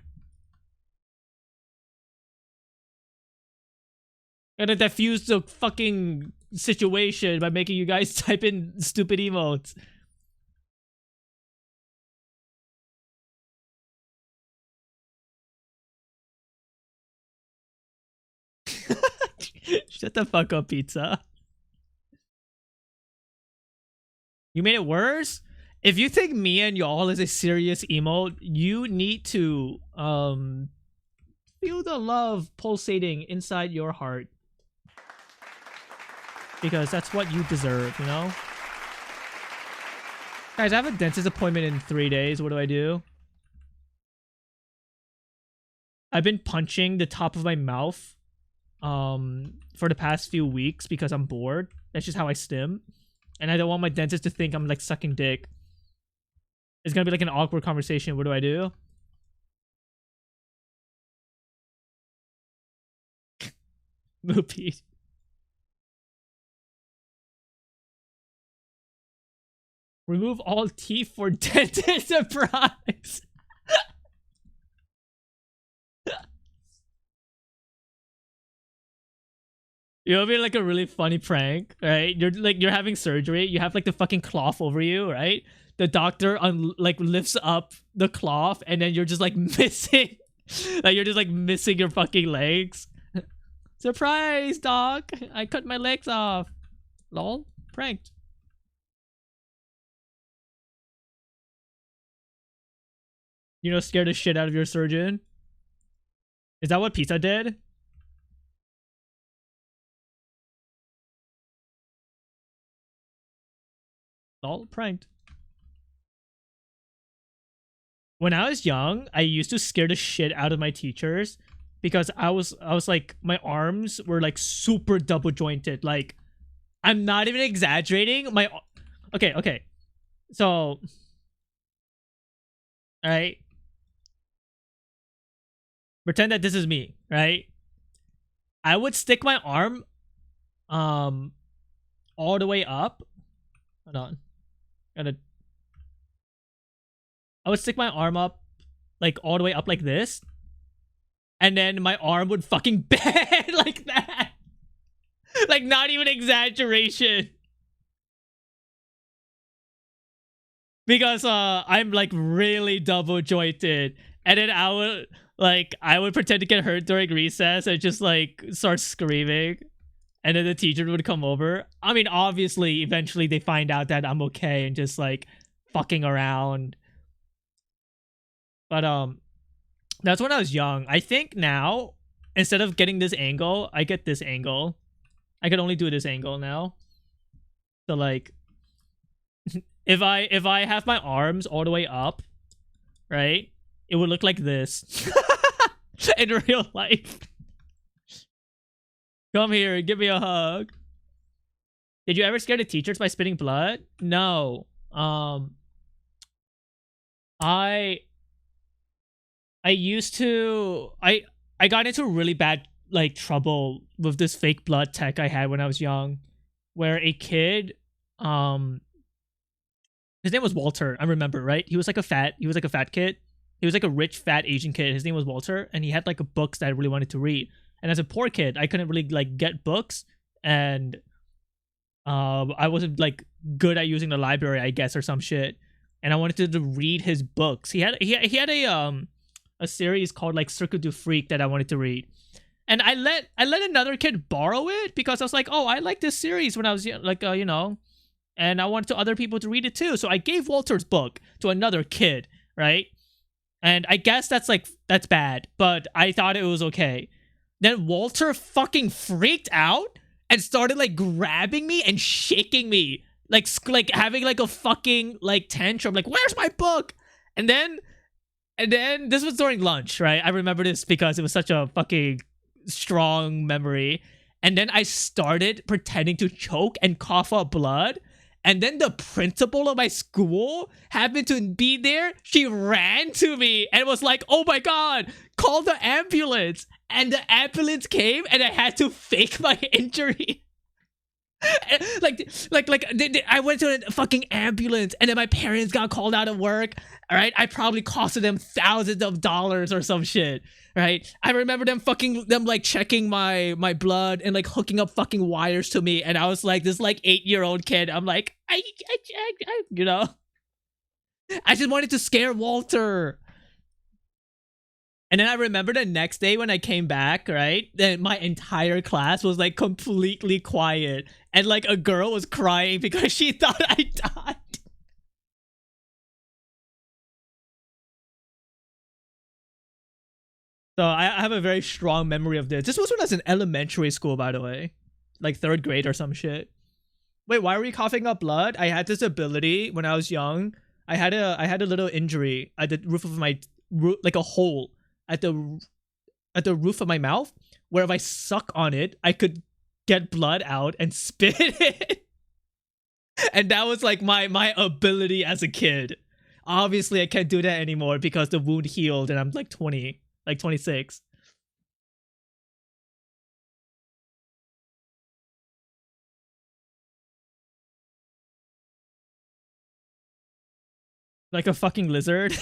Gotta defuse the fucking situation by making you guys type in stupid emotes. Shut the fuck up, pizza. You made it worse? If you think me and y'all is a serious emote, you need to feel the love pulsating inside your heart. Because that's what you deserve, you know? Guys, I have a dentist appointment in 3 days. What do I do? I've been punching the top of my mouth for the past few weeks because I'm bored. That's just how I stim. And I don't want my dentist to think I'm like sucking dick. It's gonna be like an awkward conversation. What do I do? Moopy. Remove all teeth for dentist surprise. You know, it'd be like a really funny prank, right? You're having surgery. You have like the fucking cloth over you, right? The doctor like lifts up the cloth, and then you're just like missing, like you're just like missing your fucking legs. Surprise, doc! I cut my legs off. Lol, pranked. You know, scare the shit out of your surgeon. Is that what pizza did? All pranked. When I was young, I used to scare the shit out of my teachers because I was like, my arms were like super double jointed. Like, I'm not even exaggerating. Okay. So, all right. Pretend that this is me, right? I would stick my arm all the way up. Hold on. I would stick my arm up, like all the way up like this, and then my arm would fucking bend like that. Like, not even exaggeration. Because I'm like really double jointed, and then I would pretend to get hurt during recess and just like start screaming. And then the teacher would come over. I mean, obviously, eventually they find out that I'm okay and just like fucking around. But that's when I was young. I think now, instead of getting this angle, I get this angle. I can only do this angle now. So like, if I have my arms all the way up, right, it would look like this in real life. Come here, give me a hug. Did you ever scare the teachers by spitting blood? No. I used to. I got into really bad like trouble with this fake blood tech I had when I was young, where a kid, his name was Walter. I remember, right? He was like a fat kid. He was like a rich fat Asian kid. His name was Walter, and he had like books that I really wanted to read. And as a poor kid, I couldn't really like get books, and I wasn't like good at using the library, I guess, or some shit. And I wanted to read his books. He had a series called like Circuit du Freak that I wanted to read, and I let another kid borrow it because I was like, oh, I like this series when I was like you know, and I wanted other people to read it too. So I gave Walter's book to another kid, right? And I guess that's bad, but I thought it was okay. Then Walter fucking freaked out and started like grabbing me and shaking me like having like a fucking like tantrum, like where's my book? And then this was during lunch, right? I remember this because it was such a fucking strong memory. And then I started pretending to choke and cough up blood. And then the principal of my school happened to be there. She ran to me and was like, "Oh my god, call the ambulance." And the ambulance came and I had to fake my injury. I went to a fucking ambulance and then my parents got called out of work. All right, I probably costed them thousands of dollars or some shit. Right, I remember them like checking my blood and like hooking up fucking wires to me, and I was like this like 8-year-old kid. I'm like, I you know, I just wanted to scare Walter. And then I remember the next day when I came back, right? Then my entire class was like completely quiet. And like a girl was crying because she thought I died. So I have a very strong memory of this. This was when I was in elementary school, by the way. Like 3rd grade or some shit. Wait, why were you coughing up blood? I had this ability when I was young. I had a little injury at the roof of my like a hole at the roof of my mouth, where if I suck on it, I could get blood out and spit it. And that was like my ability as a kid. Obviously, I can't do that anymore because the wound healed and I'm like 20, like 26. Like a fucking lizard.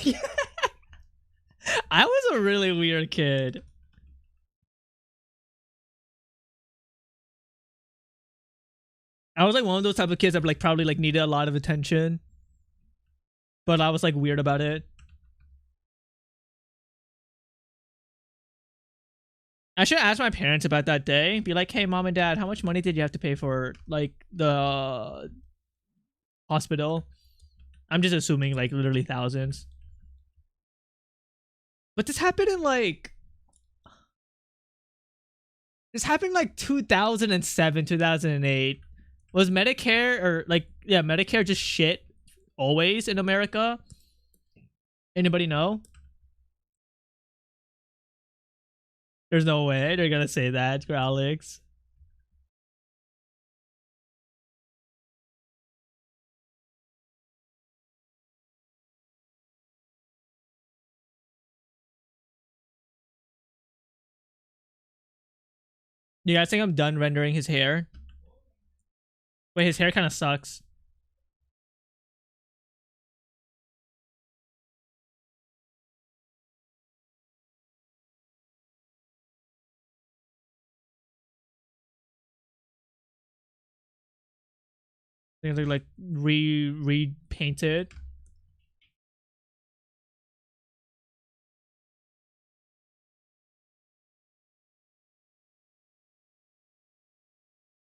I was a really weird kid. I was like one of those type of kids that like probably like needed a lot of attention, but I was like weird about it. I should ask my parents about that day. Be like, "Hey, mom and dad, how much money did you have to pay for like the hospital?" I'm just assuming like literally thousands. But this happened like 2007, 2008. Was Medicare or like yeah, Medicare just shit always in America? Anybody know? There's no way they're gonna say that for Alex. You guys think I'm done rendering his hair? Wait, his hair kind of sucks. They look like repainted.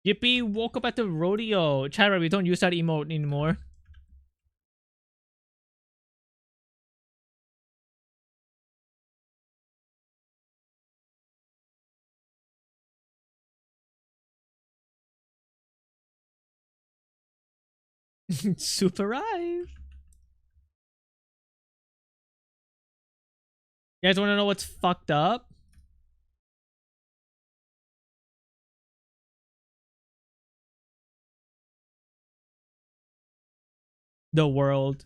Yippee woke up at the rodeo. Chat, we don't use that emote anymore. Super Rive. You guys want to know what's fucked up? The world.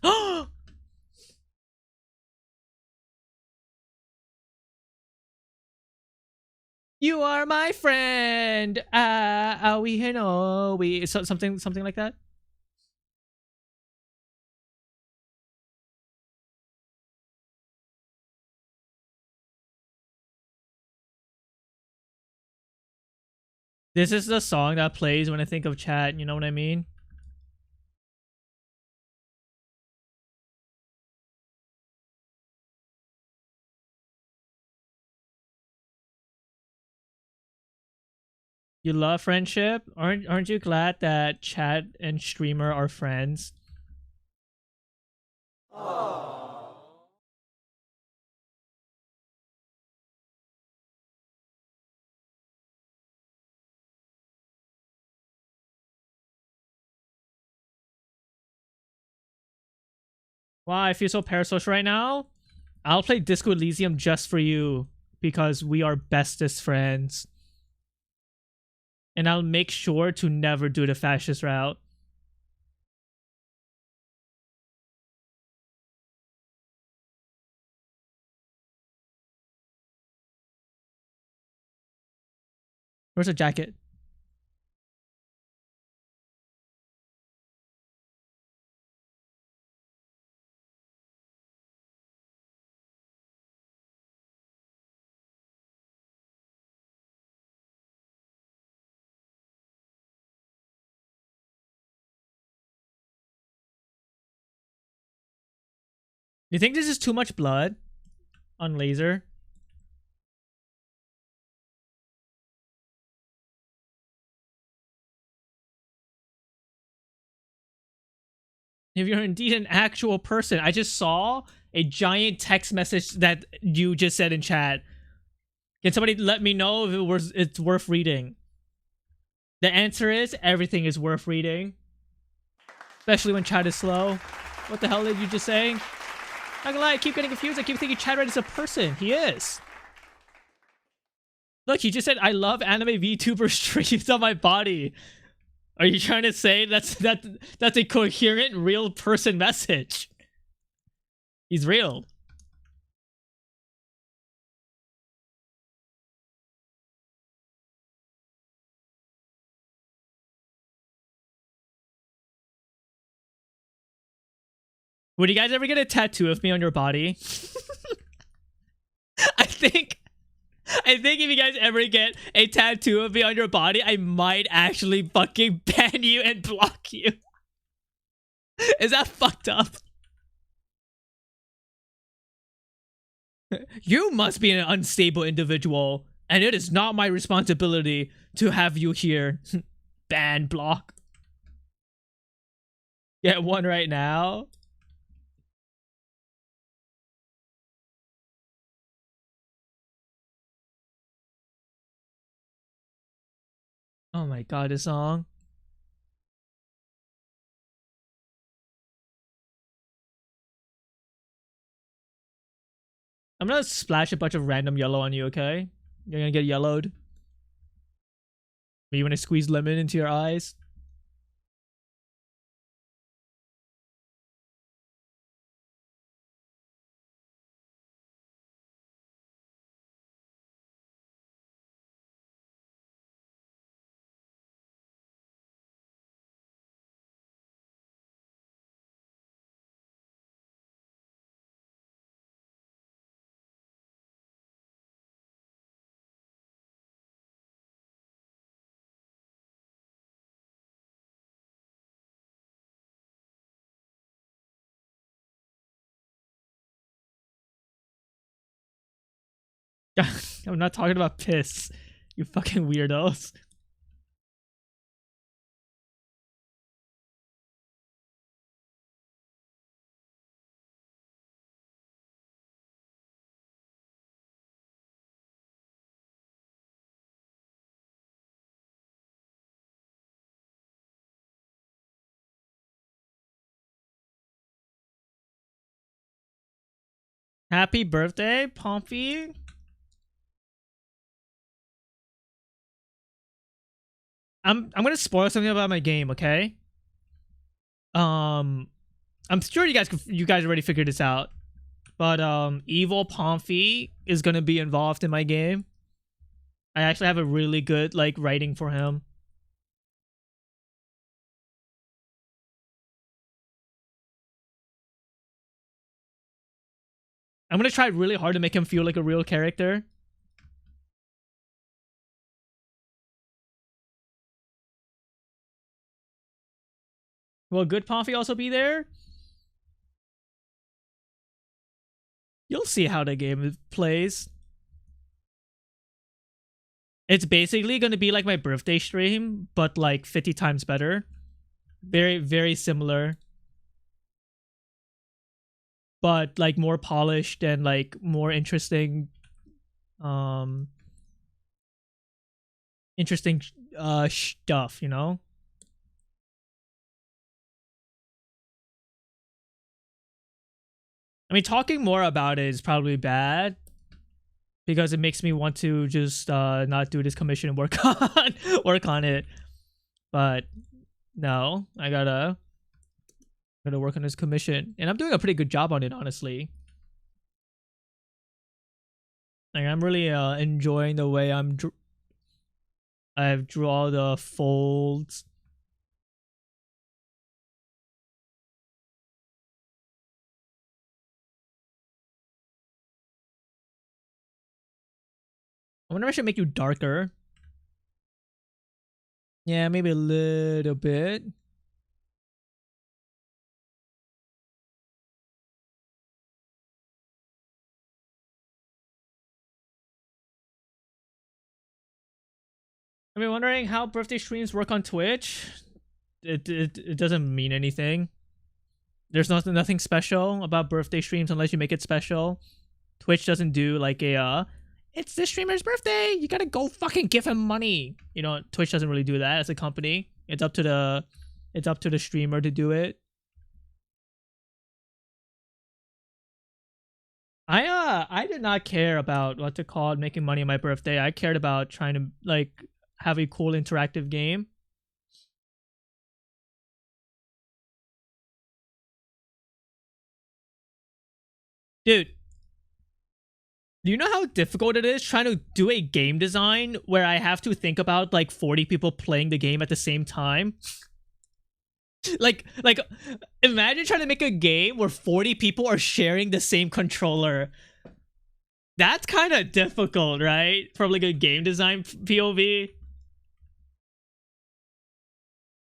You are my friend. We know we something like that. This is the song that plays when I think of chat. You know what I mean? You love friendship? Aren't you glad that chat and streamer are friends? Wow, I feel so parasocial right now. I'll play Disco Elysium just for you because we are bestest friends. And I'll make sure to never do the fascist route. Where's the jacket? You think this is too much blood on laser? If you're indeed an actual person, I just saw a giant text message that you just said in chat. Can somebody let me know if it's worth reading? The answer is everything is worth reading, especially when chat is slow. What the hell did you just say? Not gonna lie, I keep getting confused. I keep thinking Chadred is a person. He is. Look, he just said, I love anime VTuber streams on my body. Are you trying to say that's a coherent, real person message? He's real. Would you guys ever get a tattoo of me on your body? I think if you guys ever get a tattoo of me on your body, I might actually fucking ban you and block you. Is that fucked up? You must be an unstable individual, and it is not my responsibility to have you here. Ban, block. Get one right now. Oh my god, this song. I'm gonna splash a bunch of random yellow on you, okay? You're gonna get yellowed. But you wanna squeeze lemon into your eyes? I'm not talking about piss. You fucking weirdos. Happy birthday, Pompey. I'm gonna spoil something about my game, okay? I'm sure you guys already figured this out. But evil Pompey is gonna be involved in my game. I actually have a really good like writing for him. I'm gonna try really hard to make him feel like a real character. Will good Pompey also be there? You'll see how the game plays. It's basically gonna be like my birthday stream, but like 50 times better. Very, very similar. But like more polished and like more interesting interesting stuff, you know? I mean, talking more about it is probably bad because it makes me want to just not do this commission and work on it. But no, I gotta work on this commission, and I'm doing a pretty good job on it, honestly. Like, I'm really enjoying the way I've draw the folds. I wonder if I should make you darker. Yeah, maybe a little bit. I've been wondering how birthday streams work on Twitch. It doesn't mean anything. There's nothing special about birthday streams unless you make it special. Twitch doesn't do like a it's this streamer's birthday, you gotta go fucking give him money. You know, Twitch doesn't really do that as a company. It's up to the streamer to do it. I did not care about what to call it, making money on my birthday. I cared about trying to like have a cool interactive game. Dude, do you know how difficult it is trying to do a game design where I have to think about like 40 people playing the game at the same time? like imagine trying to make a game where 40 people are sharing the same controller. That's kind of difficult, right? From like a game design POV.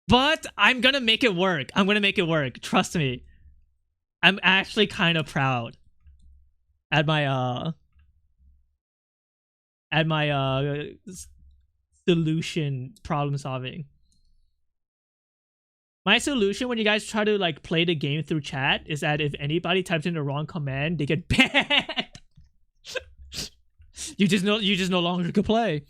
But I'm gonna make it work. I'm gonna make it work. Trust me. I'm actually kind of proud at my solution problem solving. My solution when you guys try to like play the game through chat is that if anybody types in the wrong command, they get banned. you just no longer can play.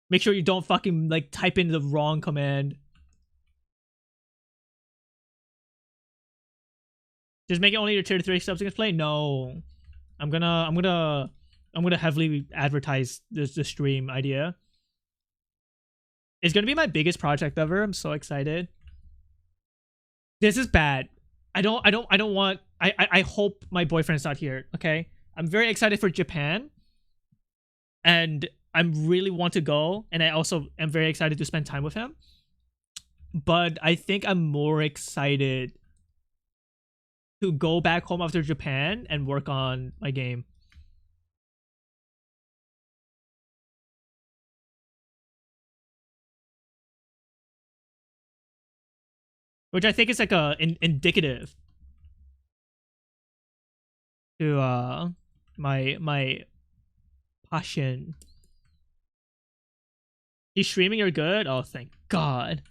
Make sure you don't fucking like type in the wrong command. Just make it only your tier 3 subs can play? No. I'm gonna heavily advertise this stream idea. It's gonna be my biggest project ever. I'm so excited. This is bad. I don't want I hope my boyfriend's not here, okay? I'm very excited for Japan. And I really want to go, and I also am very excited to spend time with him. But I think I'm more excited to go back home after Japan and work on my game. Which I think is like a indicative to my passion. He's streaming, you're good? Oh, thank God.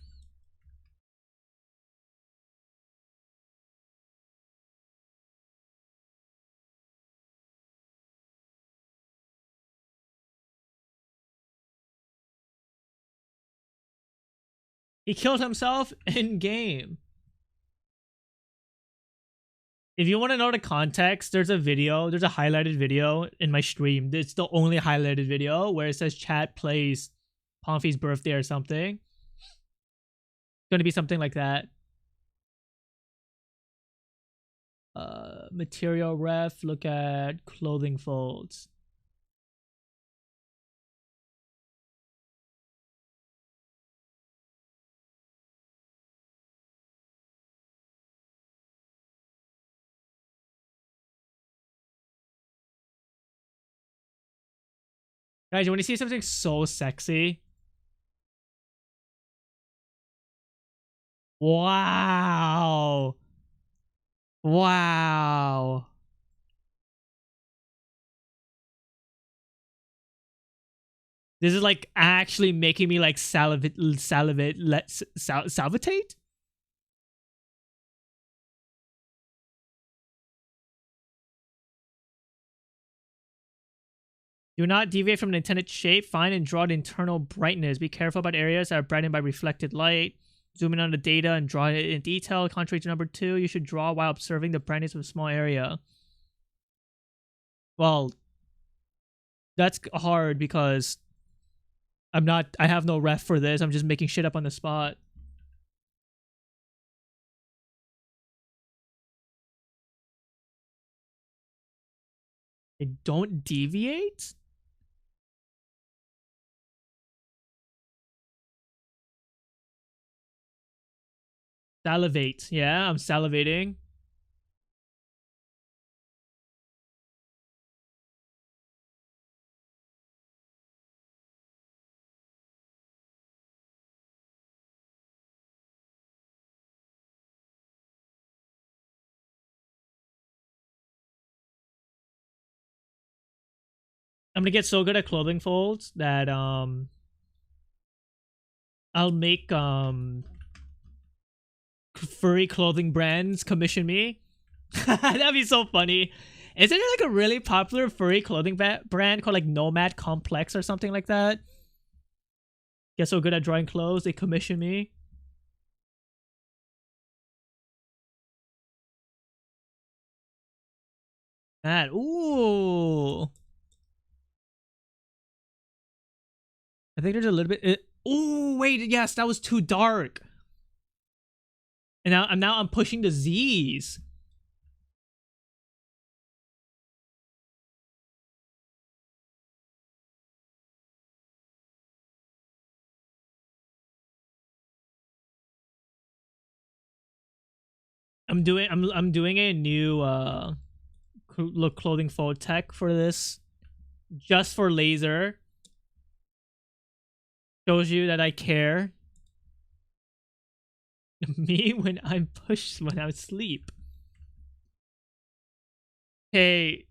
He killed himself in game. If you want to know the context, there's a highlighted video in my stream. It's the only highlighted video where it says chat plays Pomfy's birthday or something. It's going to be something like that. Material ref, look at clothing folds. Guys, you want to see something so sexy? Wow. Wow. This is like actually making me like salivate, salivate? Do not deviate from the intended shape. Find and draw the internal brightness. Be careful about areas that are brightened by reflected light. Zoom in on the data and draw it in detail. Contrary to number 2, you should draw while observing the brightness of a small area. Well, that's hard because I have no ref for this. I'm just making shit up on the spot. They don't deviate? Salivate. Yeah, I'm salivating. I'm gonna get so good at clothing folds that I'll make furry clothing brands commission me. That'd be so funny. Isn't there like a really popular furry clothing brand called like Nomad Complex or something like that? Get so good at drawing clothes, they commission me. That, ooh. I think there's a little bit. Oh wait, yes, that was too dark. And now I'm pushing the Z's. I'm doing a new look clothing fold tech for this, just for laser. Shows you that I care. Me when I'm pushed when I sleep. Hey,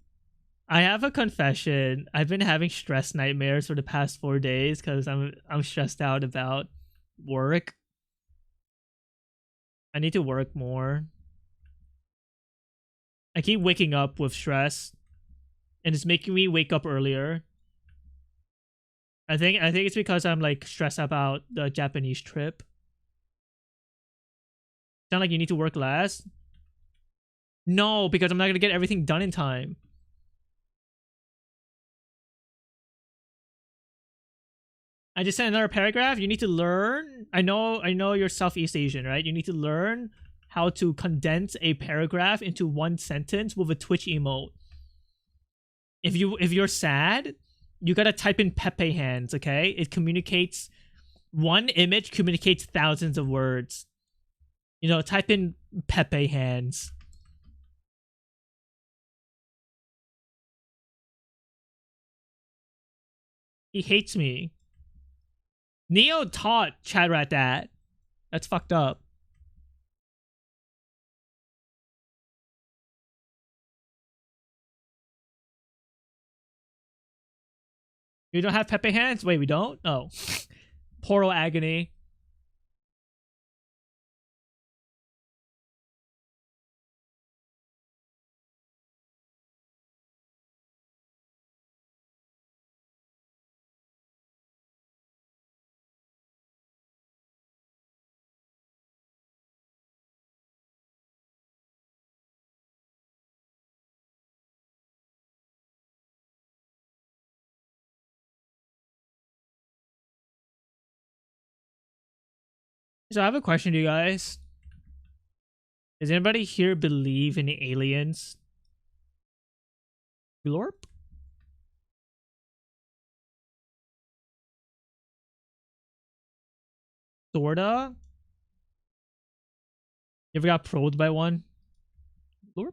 I have a confession. I've been having stress nightmares for the past 4 days because I'm stressed out about work. I need to work more. I keep waking up with stress, and it's making me wake up earlier. I think it's because I'm like stressed about the Japanese trip. Sound like you need to work less? No, because I'm not gonna get everything done in time. I just sent another paragraph. You need to learn. I know you're Southeast Asian, right? You need to learn how to condense a paragraph into one sentence with a Twitch emote. If you're sad, you gotta type in Pepe hands, okay? It communicates, one image communicates thousands of words. You know, type in Pepe hands. He hates me. Neo taught Chadrat that. That's fucked up. You don't have Pepe hands? Wait, we don't? Oh. Portal agony. So I have a question to you guys. Does anybody here believe in aliens? Glorp? Sorta? You ever got probed by one? Glorp?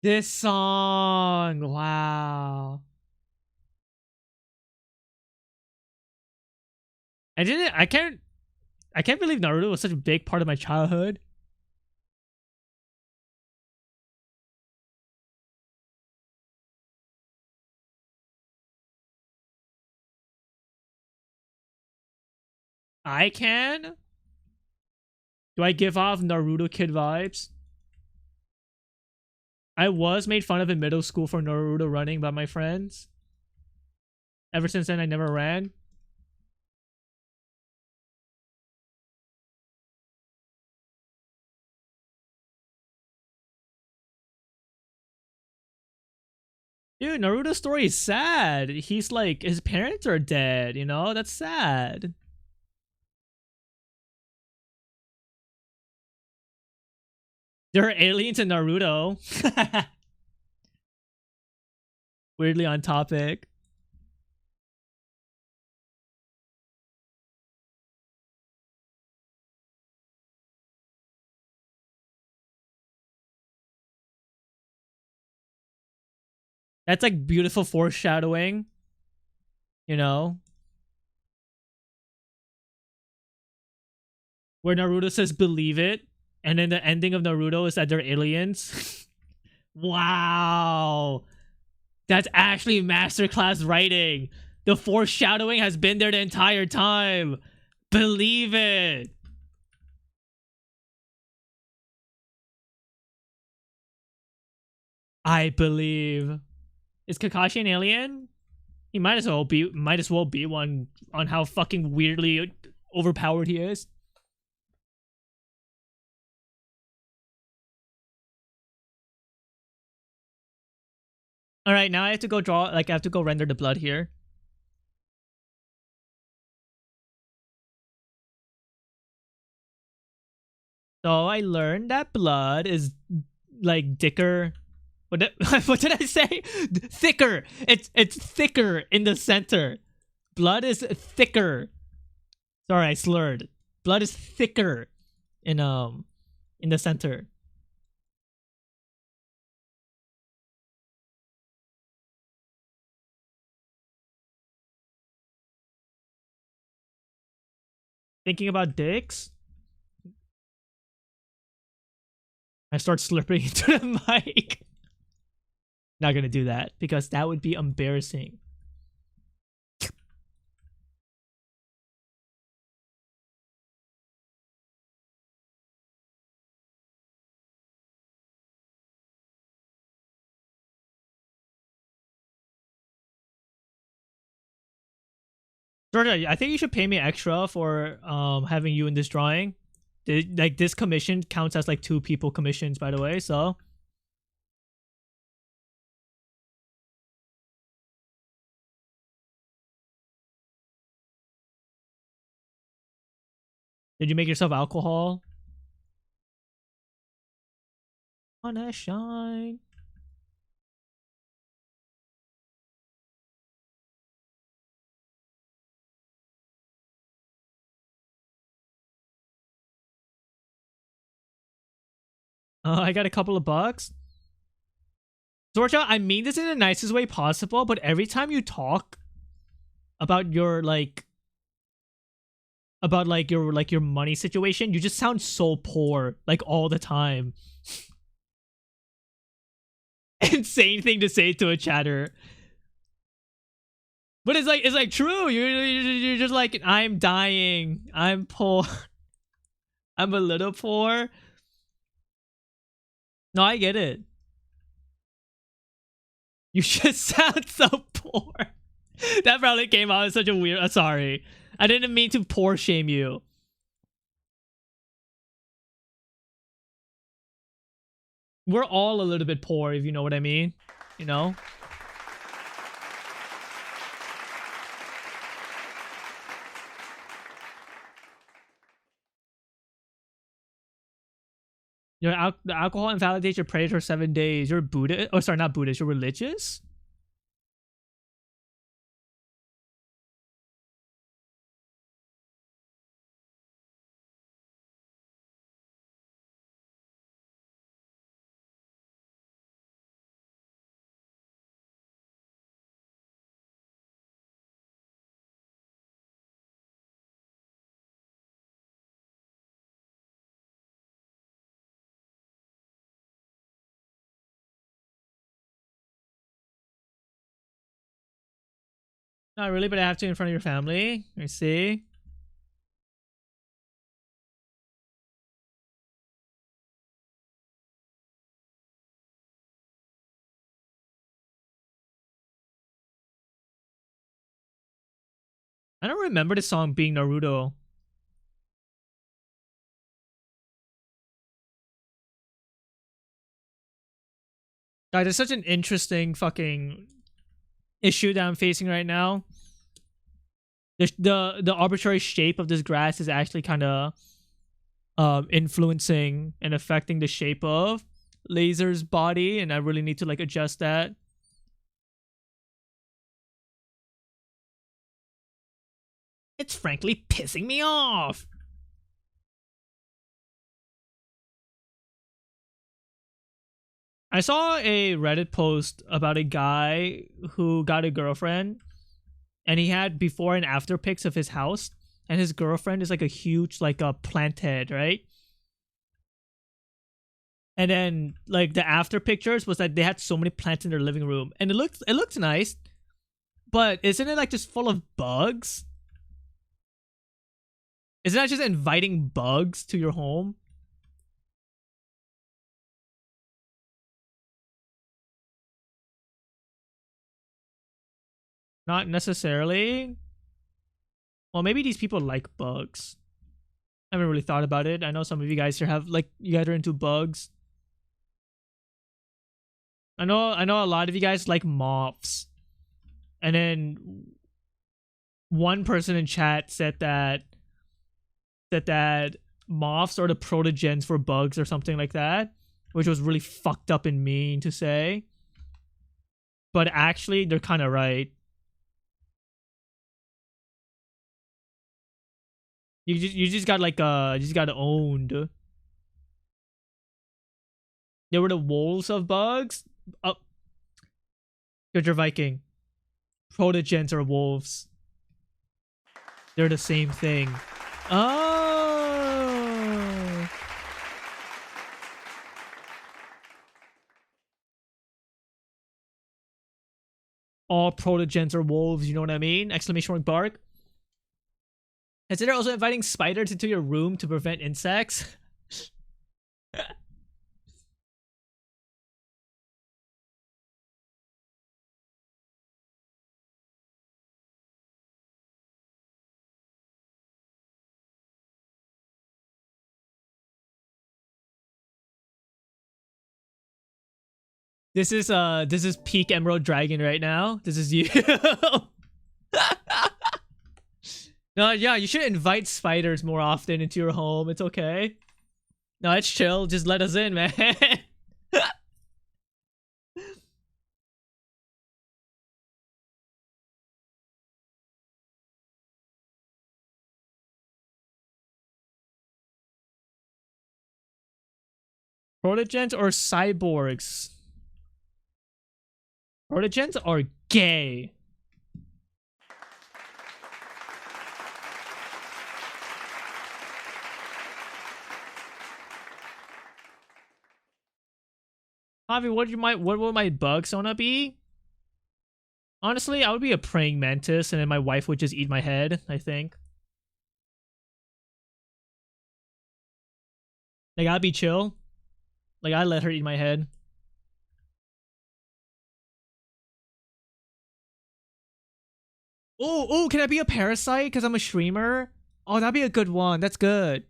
This song! Wow. I can't believe Naruto was such a big part of my childhood. I can? Do I give off Naruto kid vibes? I was made fun of in middle school for Naruto running by my friends. Ever since then, I never ran. Dude, Naruto's story is sad. He's like, his parents are dead, you know? That's sad. There are aliens in Naruto. Weirdly on topic. That's like beautiful foreshadowing, you know? Where Naruto says believe it, and then the ending of Naruto is that they're aliens. Wow. That's actually masterclass writing. The foreshadowing has been there the entire time. Believe it. I believe. Is Kakashi an alien? He might as well be one on how fucking weirdly overpowered he is. All right, now I have to go draw. Like I have to go render the blood here. So I learned that blood is like dicker. What did I say? Thicker. It's thicker in the center. Blood is thicker. Sorry, I slurred. Blood is thicker in the center. Thinking about dicks? I start slurping into the mic. Not gonna do that because that would be embarrassing. Georgia, I think you should pay me extra for having you in this drawing. Like this commission counts as like 2 people commissions, by the way. So did you make yourself alcohol? Wanna shine? I got a couple of bucks. Georgia, I mean this in the nicest way possible, but every time you talk about your your money situation, you just sound so poor like all the time. Insane thing to say to a chatter. But it's like true. You're just like, I'm dying. I'm poor. I'm a little poor. No, I get it. You just sound so poor. That probably came out as such a weird. Sorry, I didn't mean to poor shame you. We're all a little bit poor, if you know what I mean. You know. The alcohol invalidates your prayer for 7 days. You're Buddhist. Oh, sorry, not Buddhist. You're religious. Not really, but I have to in front of your family. I see. I don't remember the song being Naruto. Guys, it's such an interesting fucking issue that I'm facing right now. The arbitrary shape of this grass is actually kind of influencing and affecting the shape of Laser's body, and I really need to like adjust that. It's frankly pissing me off. I saw a Reddit post about a guy who got a girlfriend, and he had before and after pics of his house, and his girlfriend is like a huge like a plant head, right? And then like the after pictures was that they had so many plants in their living room, and it looked nice, but isn't it like just full of bugs? Isn't that just inviting bugs to your home? Not necessarily. Well, maybe these people like bugs. I haven't really thought about it. I know some of you guys here have like you guys are into bugs. I know a lot of you guys like moths. And then one person in chat said that moths are the protogens for bugs or something like that, which was really fucked up and mean to say. But actually, they're kind of right. You just got like you just got owned. They were the wolves of bugs. Oh, good, you're Viking. Protogens are wolves. They're the same thing. Oh. All protogens are wolves, you know what I mean? Exclamation mark bark. Consider also inviting spiders into your room to prevent insects. This is peak Emerald Dragon right now. This is you. No, yeah, you should invite spiders more often into your home. It's okay. No, it's chill. Just let us in, man. Protogens or cyborgs? Protogens are gay. Javi, what would my bug sona be? Honestly, I would be a praying mantis, and then my wife would just eat my head, I think. Like, I'd be chill. Like, I'd let her eat my head. Oh, can I be a parasite because I'm a streamer? Oh, that'd be a good one. That's good.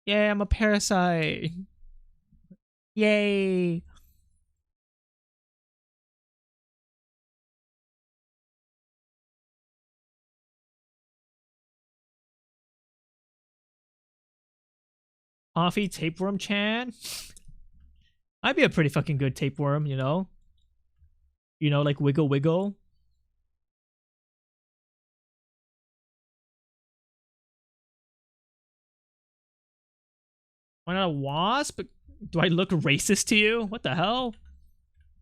Yeah, I'm a parasite. Yay. Coffee tapeworm Chan? I'd be a pretty fucking good tapeworm, you know? You know, like wiggle wiggle. Why not a wasp? Do I look racist to you? What the hell?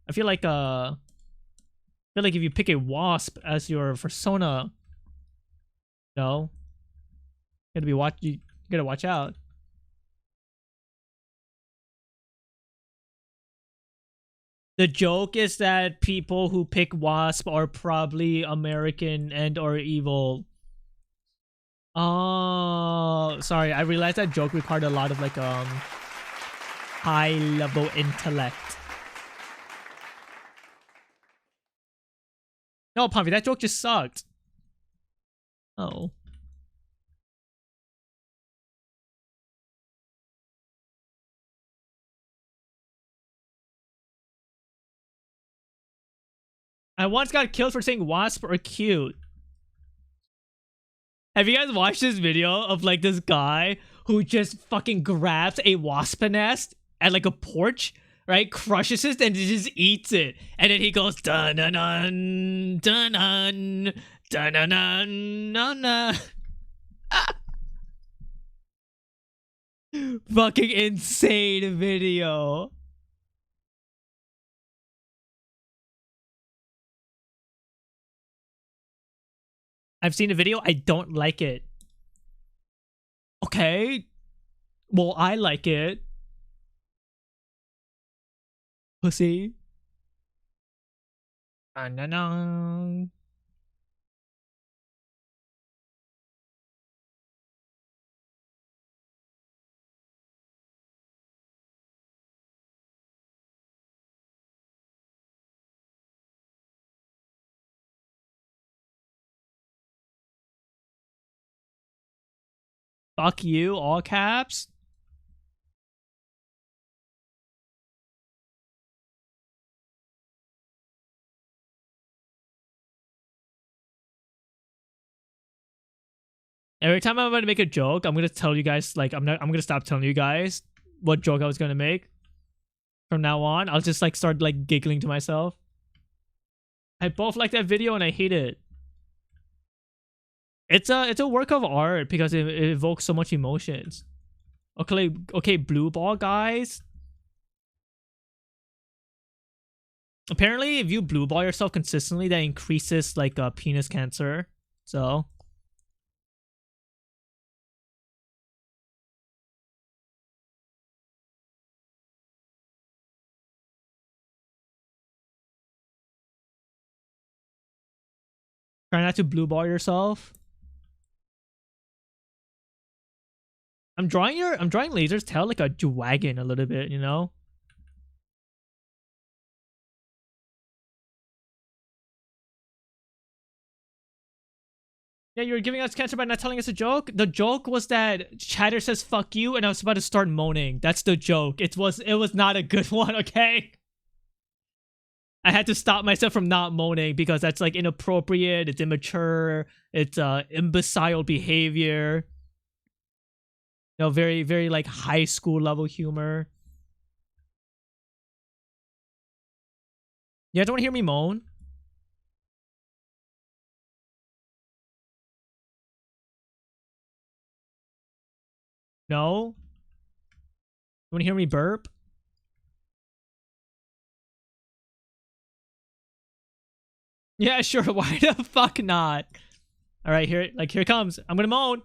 I feel like if you pick a wasp as your persona, no, you gotta watch out. The joke is that people who pick wasp are probably American and or evil. Oh, sorry. I realized that joke required a lot of like high level intellect. No, Pumpy, that joke just sucked. Oh. I once got killed for saying wasp are cute. Have you guys watched this video of like this guy who just fucking grabs a wasp nest at like a porch, right? Crushes it and just eats it. And then he goes dun dun dun dun dun dun dun dun dun dun. Fucking insane video. I've seen the video. I don't like it. Okay. Well, I like it. Pussy. Dun, dun, dun. Fuck you, all caps. Every time I'm gonna make a joke, I'm gonna tell you guys like I'm gonna stop telling you guys what joke I was gonna make. From now on, I'll just like start like giggling to myself. I both like that video and I hate it. It's a work of art because it evokes so much emotions. Okay, blue ball guys. Apparently, if you blue ball yourself consistently, that increases like penis cancer. So try not to blue ball yourself. I'm drawing Laser's tail like a dragon a little bit, you know? Yeah, you were giving us cancer by not telling us a joke. The joke was that Chatter says fuck you and I was about to start moaning. That's the joke. It was not a good one, okay? I had to stop myself from not moaning because that's like inappropriate, it's immature, it's imbecile behavior. You know, very, very like high school level humor. You guys don't want to hear me moan? No? You want to hear me burp? Yeah, sure. Why the fuck not? All right, here it comes. I'm gonna moan.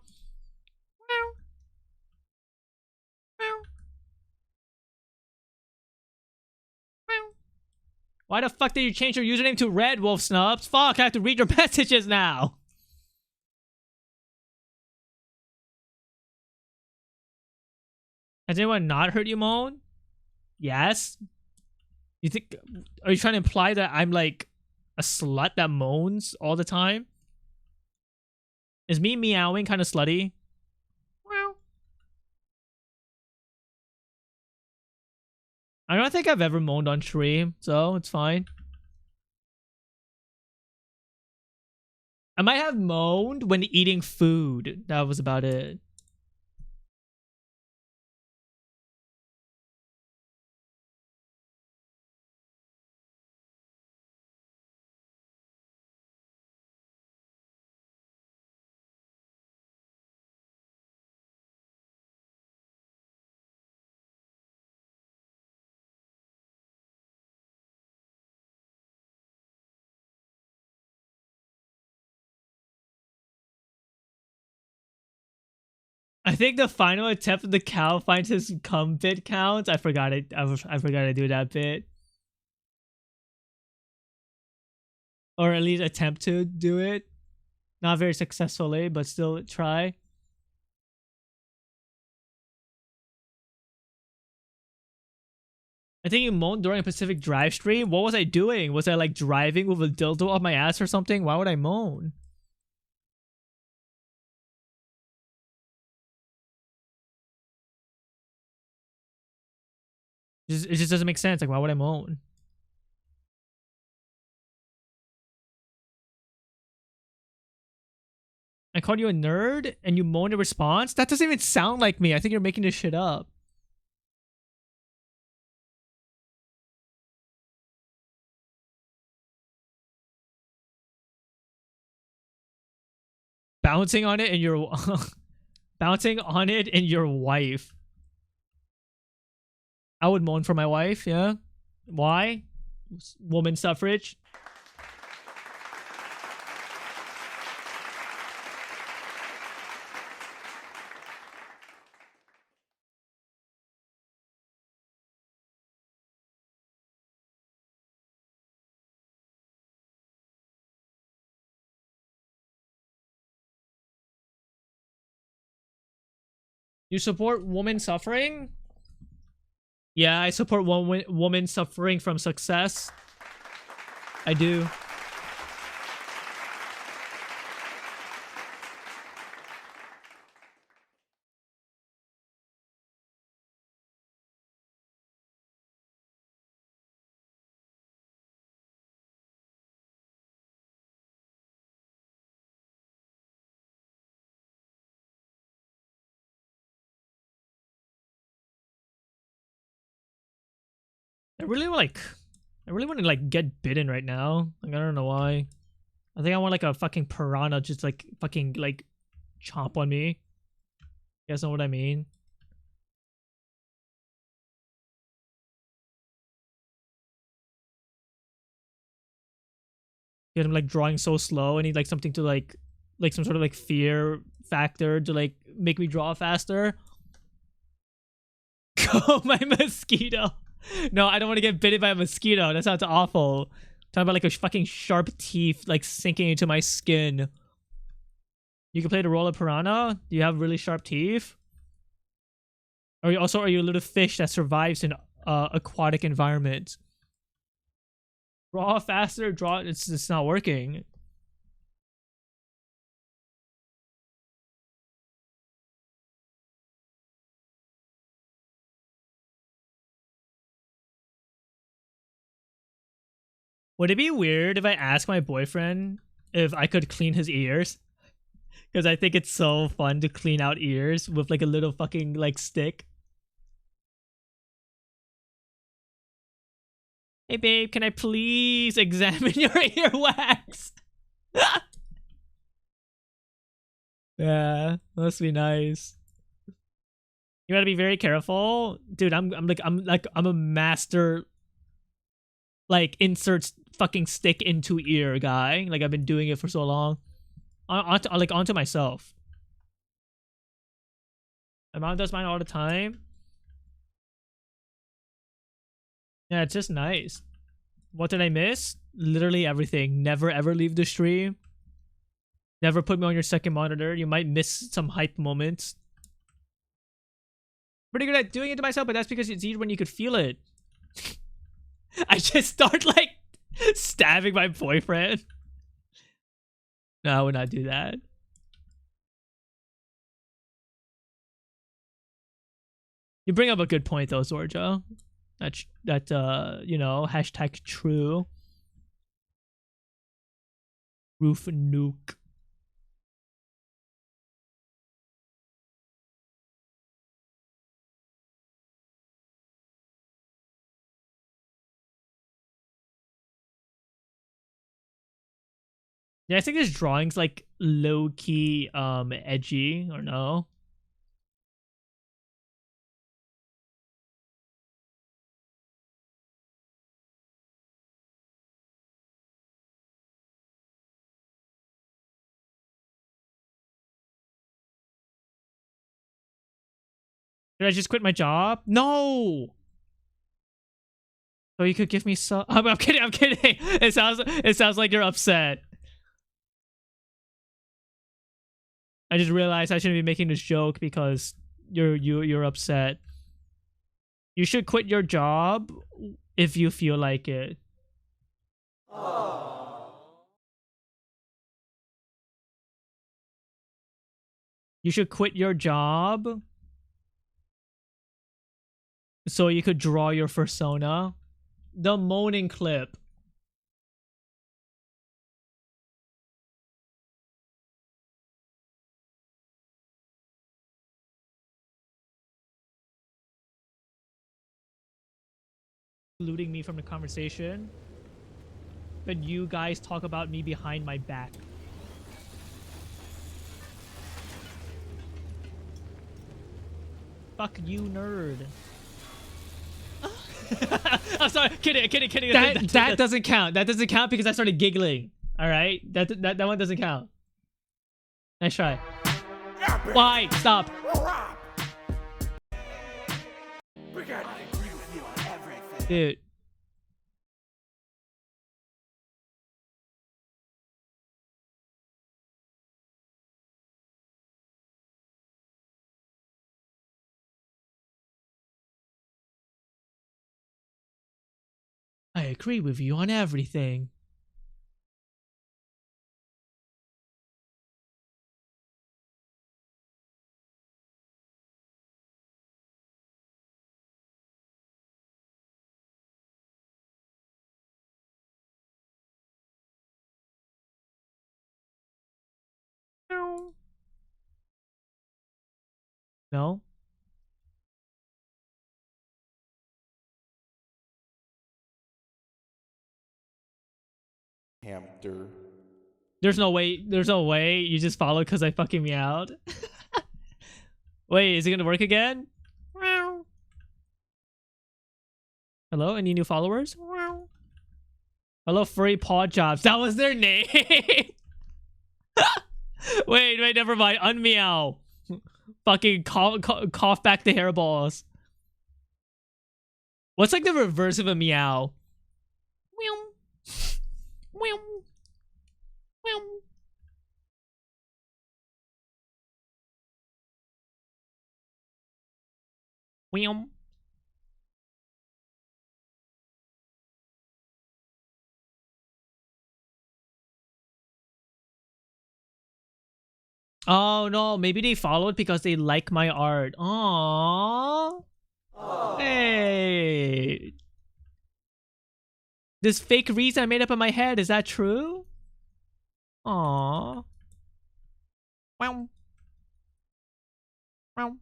Why the fuck did you change your username to Red Wolf Snubs? Fuck, I have to read your messages now. Has anyone not heard you moan? Yes. You think? Are you trying to imply that I'm like a slut that moans all the time? Is me meowing kind of slutty? I don't think I've ever moaned on stream, so it's fine. I might have moaned when eating food. That was about it. I think the final attempt of the cow finds his cum bit counts. I forgot it. I forgot to do that bit. Or at least attempt to do it. Not very successfully, but still try. I think you moaned during a Pacific Drive stream. What was I doing? Was I like driving with a dildo up my ass or something? Why would I moan? It just doesn't make sense. Like, why would I moan? I called you a nerd and you moaned in response? That doesn't even sound like me. I think you're making this shit up. Bouncing on it and your bouncing on it and your wife. I would moan for my wife, yeah. Why? Woman suffrage. You support woman suffering? Yeah, I support woman suffering from success. I do. I really want to like get bitten right now. Like, I don't know why. I think I want like a fucking piranha just like fucking like chomp on me. You guys know what I mean? Get him like drawing so slow. I need like something to like some sort of like fear factor to like make me draw faster. Go my mosquito. No, I don't want to get bitten by a mosquito. That sounds awful. Talking about like a fucking sharp teeth like sinking into my skin. You can play the role of piranha? Do you have really sharp teeth? Are you a little fish that survives in aquatic environments? Draw faster, draw it's not working. Would it be weird if I asked my boyfriend if I could clean his ears? Because I think it's so fun to clean out ears with like a little fucking like stick. Hey babe, can I please examine your earwax? Yeah, must be nice. You gotta be very careful, dude. I'm a master. Like inserts fucking stick into ear guy. Like I've been doing it for so long. Onto myself. My mom does mine all the time. Yeah, it's just nice. What did I miss? Literally everything. Never ever leave the stream. Never put me on your second monitor. You might miss some hype moments. Pretty good at doing it to myself, but that's because it's easier when you could feel it. I just start like stabbing my boyfriend. No, I would not do that. You bring up a good point though, Zorja. That you know, hashtag true. Roof nuke. Yeah, I think this drawing's like low key edgy or no. Did I just quit my job? No. So you could give me some. I'm kidding. I'm kidding. It sounds like you're upset. I just realized I shouldn't be making this joke because you're upset. You should quit your job if you feel like it. You should quit your job so you could draw your persona. The moaning clip. Excluding me from the conversation. But you guys talk about me behind my back. Fuck you, nerd. I'm sorry, kidding. That doesn't count. That doesn't count because I started giggling. All right, that one doesn't count. Nice try. Why? Stop. Dude. I agree with you on everything. No? Hamster. There's no way. There's no way you just follow because I fucking meowed. Wait, is it gonna work again? Hello, any new followers? Hello, furry paw jobs. That was their name. wait, never mind. Unmeow. Fucking cough back the hairballs. What's like the reverse of a meow? Meow. Meow. Meow. Meow. Oh no, maybe they followed because they like my art. Aww. Hey. This fake reason I made up in my head, is that true? Aww. Wow. Wow.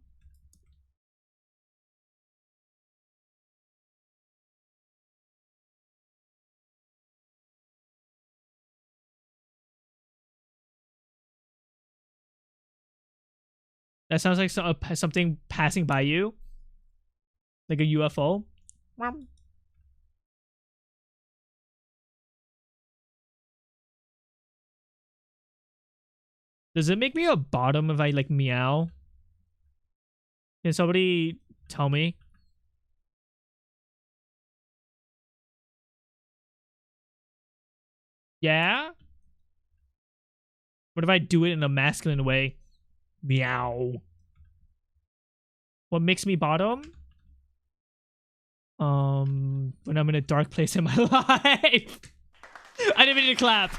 That sounds like something passing by you. Like a UFO. Wow. Does it make me a bottom if I like meow? Can somebody tell me? Yeah? What if I do it in a masculine way? Meow. What makes me bottom? When I'm in a dark place in my life. I didn't mean to clap.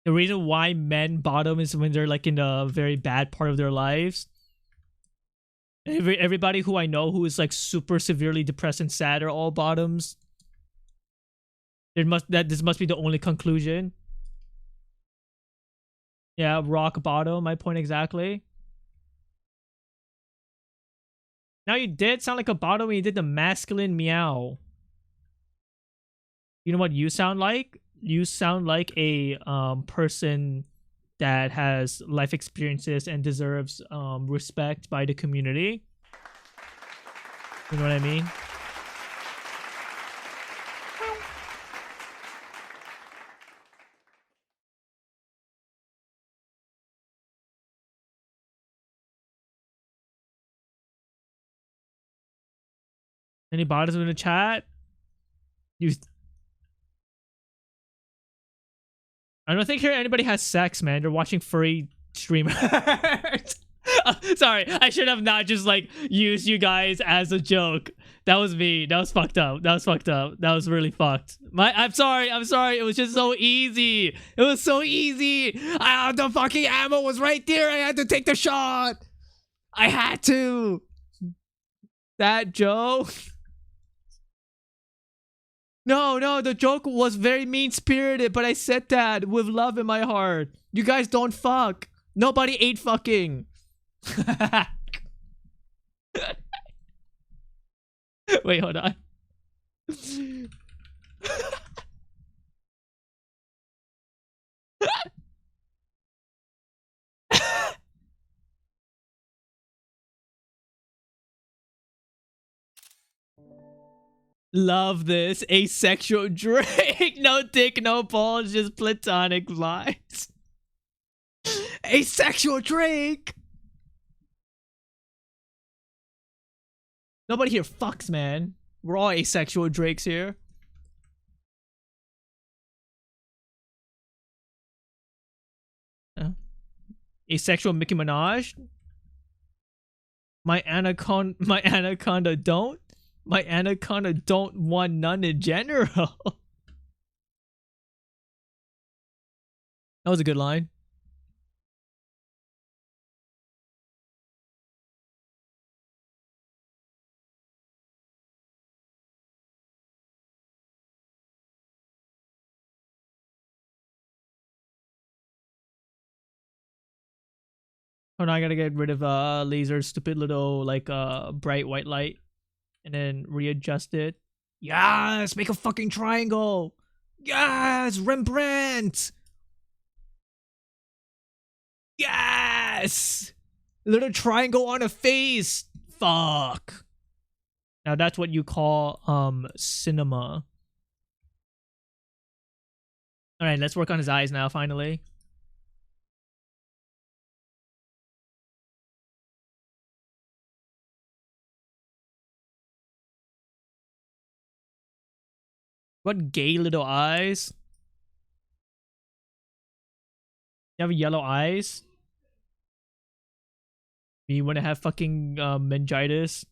The reason why men bottom is when they're like in a very bad part of their lives. Everybody who I know who is like super severely depressed and sad are all bottoms. This must be the only conclusion. Yeah, rock bottom, my point exactly. Now you did sound like a bottom when you did the masculine meow. You know what you sound like? You sound like a person that has life experiences and deserves respect by the community. You know what I mean? Any bottoms in the chat? You I don't think here anybody has sex, man. They're watching furry streamers. Sorry, I should have not just like used you guys as a joke. That was me. That was fucked up. That was fucked up. That was really fucked. I'm sorry. I'm sorry. It was just so easy. It was so easy. The fucking ammo was right there. I had to take the shot. I had to. That joke. No, the joke was very mean-spirited, but I said that with love in my heart. You guys don't fuck. Nobody ate fucking. Wait, hold on. Love this. Asexual Drake. No dick, no balls, just platonic vibes. Asexual Drake. Nobody here fucks, man. We're all asexual Drakes here. Asexual Mickey Minaj. My anaconda don't. My anaconda don't want none in general. That was a good line. Oh no, I gotta get rid of laser's stupid little like bright white light and then readjust it. Yes, make a fucking triangle. Yes, Rembrandt. Yes, little triangle on a face. Fuck. Now that's what you call cinema. All right, let's work on his eyes now. Finally. What gay little eyes? You have yellow eyes? You wanna have fucking meningitis?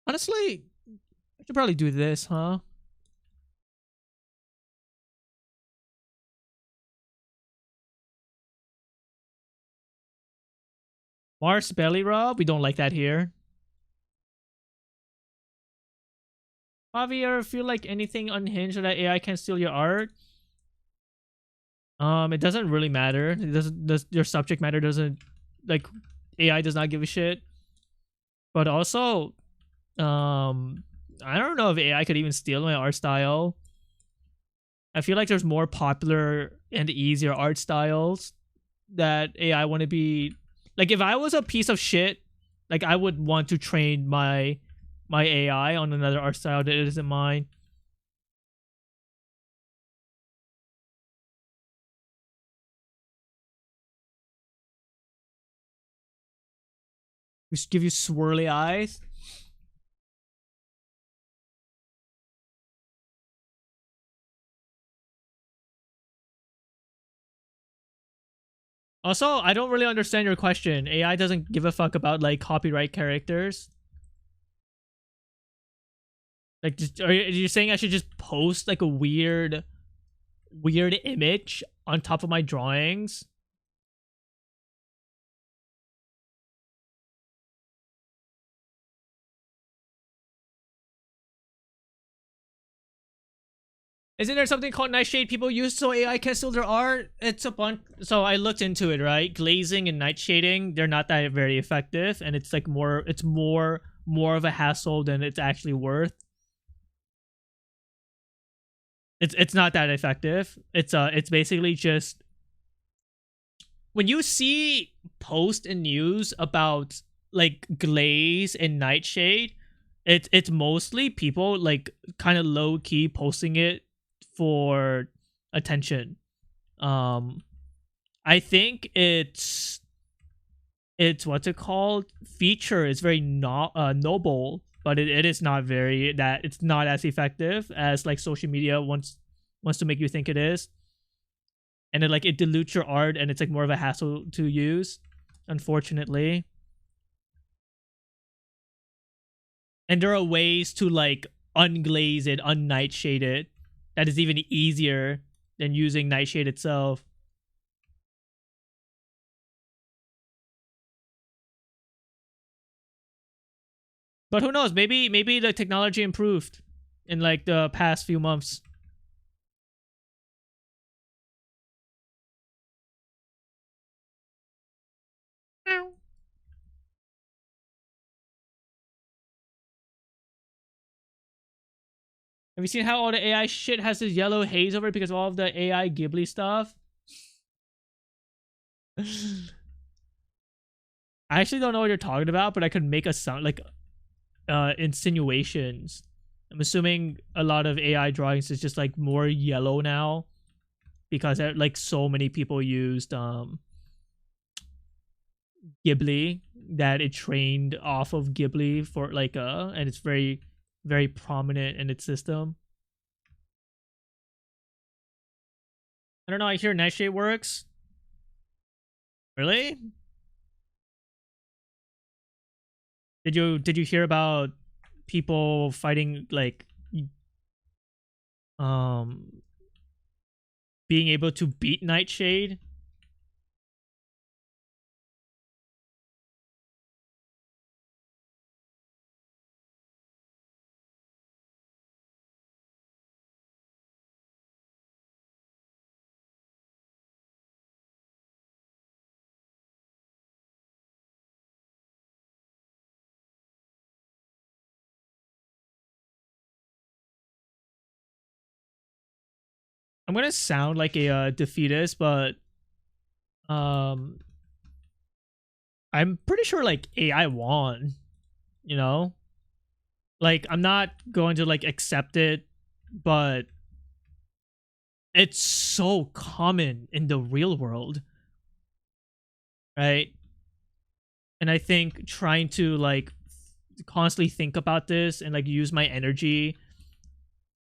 Honestly, I should probably do this, huh? Mars belly rub? We don't like that here. Javier, feel like anything unhinged or that AI can steal your art? It doesn't really matter. It doesn't. Your subject matter doesn't, like, AI does not give a shit. But also, I don't know if AI could even steal my art style. I feel like there's more popular and easier art styles that AI want to be. Like, if I was a piece of shit, like, I would want to train my AI on another art style that isn't mine. Just give you swirly eyes. Also, I don't really understand your question. AI doesn't give a fuck about like copyright characters. Like, are you saying I should just post like a weird image on top of my drawings? Isn't there something called Nightshade people use so AI can steal their art? It's a bunch. So I looked into it, right? Glazing and night shading, they're not that very effective, and it's like more of a hassle than it's actually worth. It's not that effective. It's basically just when you see posts and news about like glaze and nightshade, it's mostly people like kind of low key posting it for attention. I think it's what's it called, feature is very noble, but it is not very, that it's not as effective as like social media wants to make you think it is. And it like it dilutes your art, and it's like more of a hassle to use, unfortunately. And there are ways to like unglaze it, unnightshade it, that is even easier than using nightshade itself. But who knows? Maybe the technology improved in like the past few months. Have you seen how all the AI shit has this yellow haze over it because of all of the AI Ghibli stuff? I actually don't know what you're talking about, but I could make a sound like insinuations. I'm assuming a lot of AI drawings is just like more yellow now because like so many people used Ghibli that it trained off of Ghibli for like and it's very very prominent in its system. I don't know, I hear Nightshade works. Really? Did you hear about people fighting like um being able to beat Nightshade? I'm gonna sound like a defeatist, but um I'm pretty sure like AI won, you know? Like I'm not going to like accept it, but it's so common in the real world, right? And I think trying to like constantly think about this and like use my energy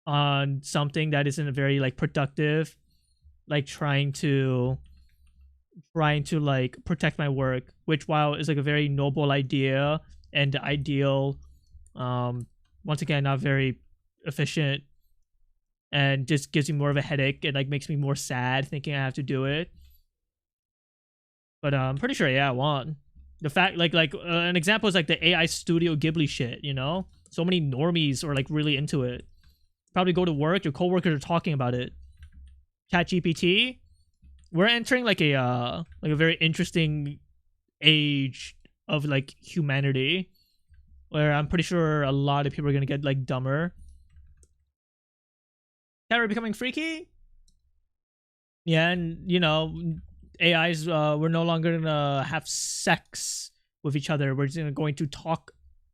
on something that isn't very like productive, like trying to like protect my work, which while is like a very noble idea and ideal, um once again not very efficient, and just gives me more of a headache and like makes me more sad thinking I have to do it. But I'm pretty sure, yeah, I won. The fact, like an example is like the AI Studio Ghibli shit. You know, so many normies are like really into it. Probably go to work, your coworkers are talking about it. Chat GPT. We're entering like a very interesting age of like humanity, where I'm pretty sure a lot of people are gonna get like dumber. That we're becoming freaky. Yeah, and you know, AIs, we're no longer gonna have sex with each other. We're just going to talk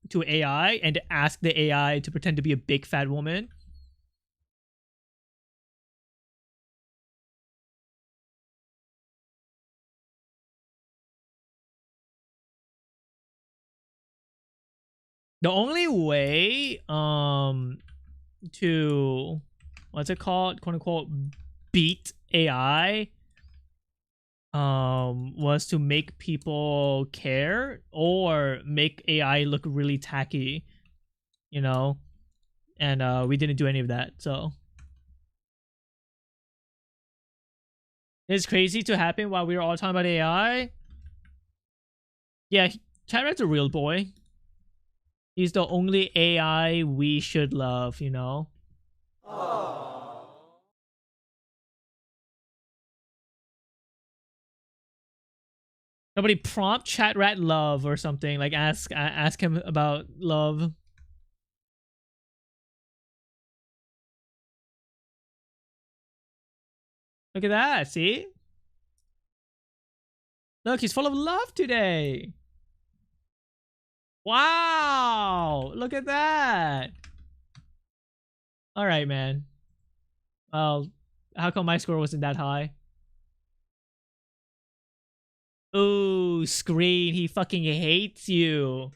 to AI and ask the AI to pretend to be a big fat woman. The only way to, what's it called, quote unquote, beat AI was to make people care or make AI look really tacky, you know. And we didn't do any of that. So it's crazy to happen while we were all talking about AI. Yeah, Chadrad's a real boy. He's the only AI we should love, you know. Nobody prompt chat rat love or something, like ask him about love. Look at that, see? Look, he's full of love today. Wow, look at that. All right, man. Well, how come my score wasn't that high? Oh, screen. He fucking hates you.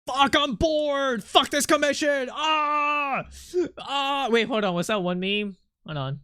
Fuck, I'm bored. Fuck this commission. Ah! Ah! Wait, hold on. Was that one meme? Hold on.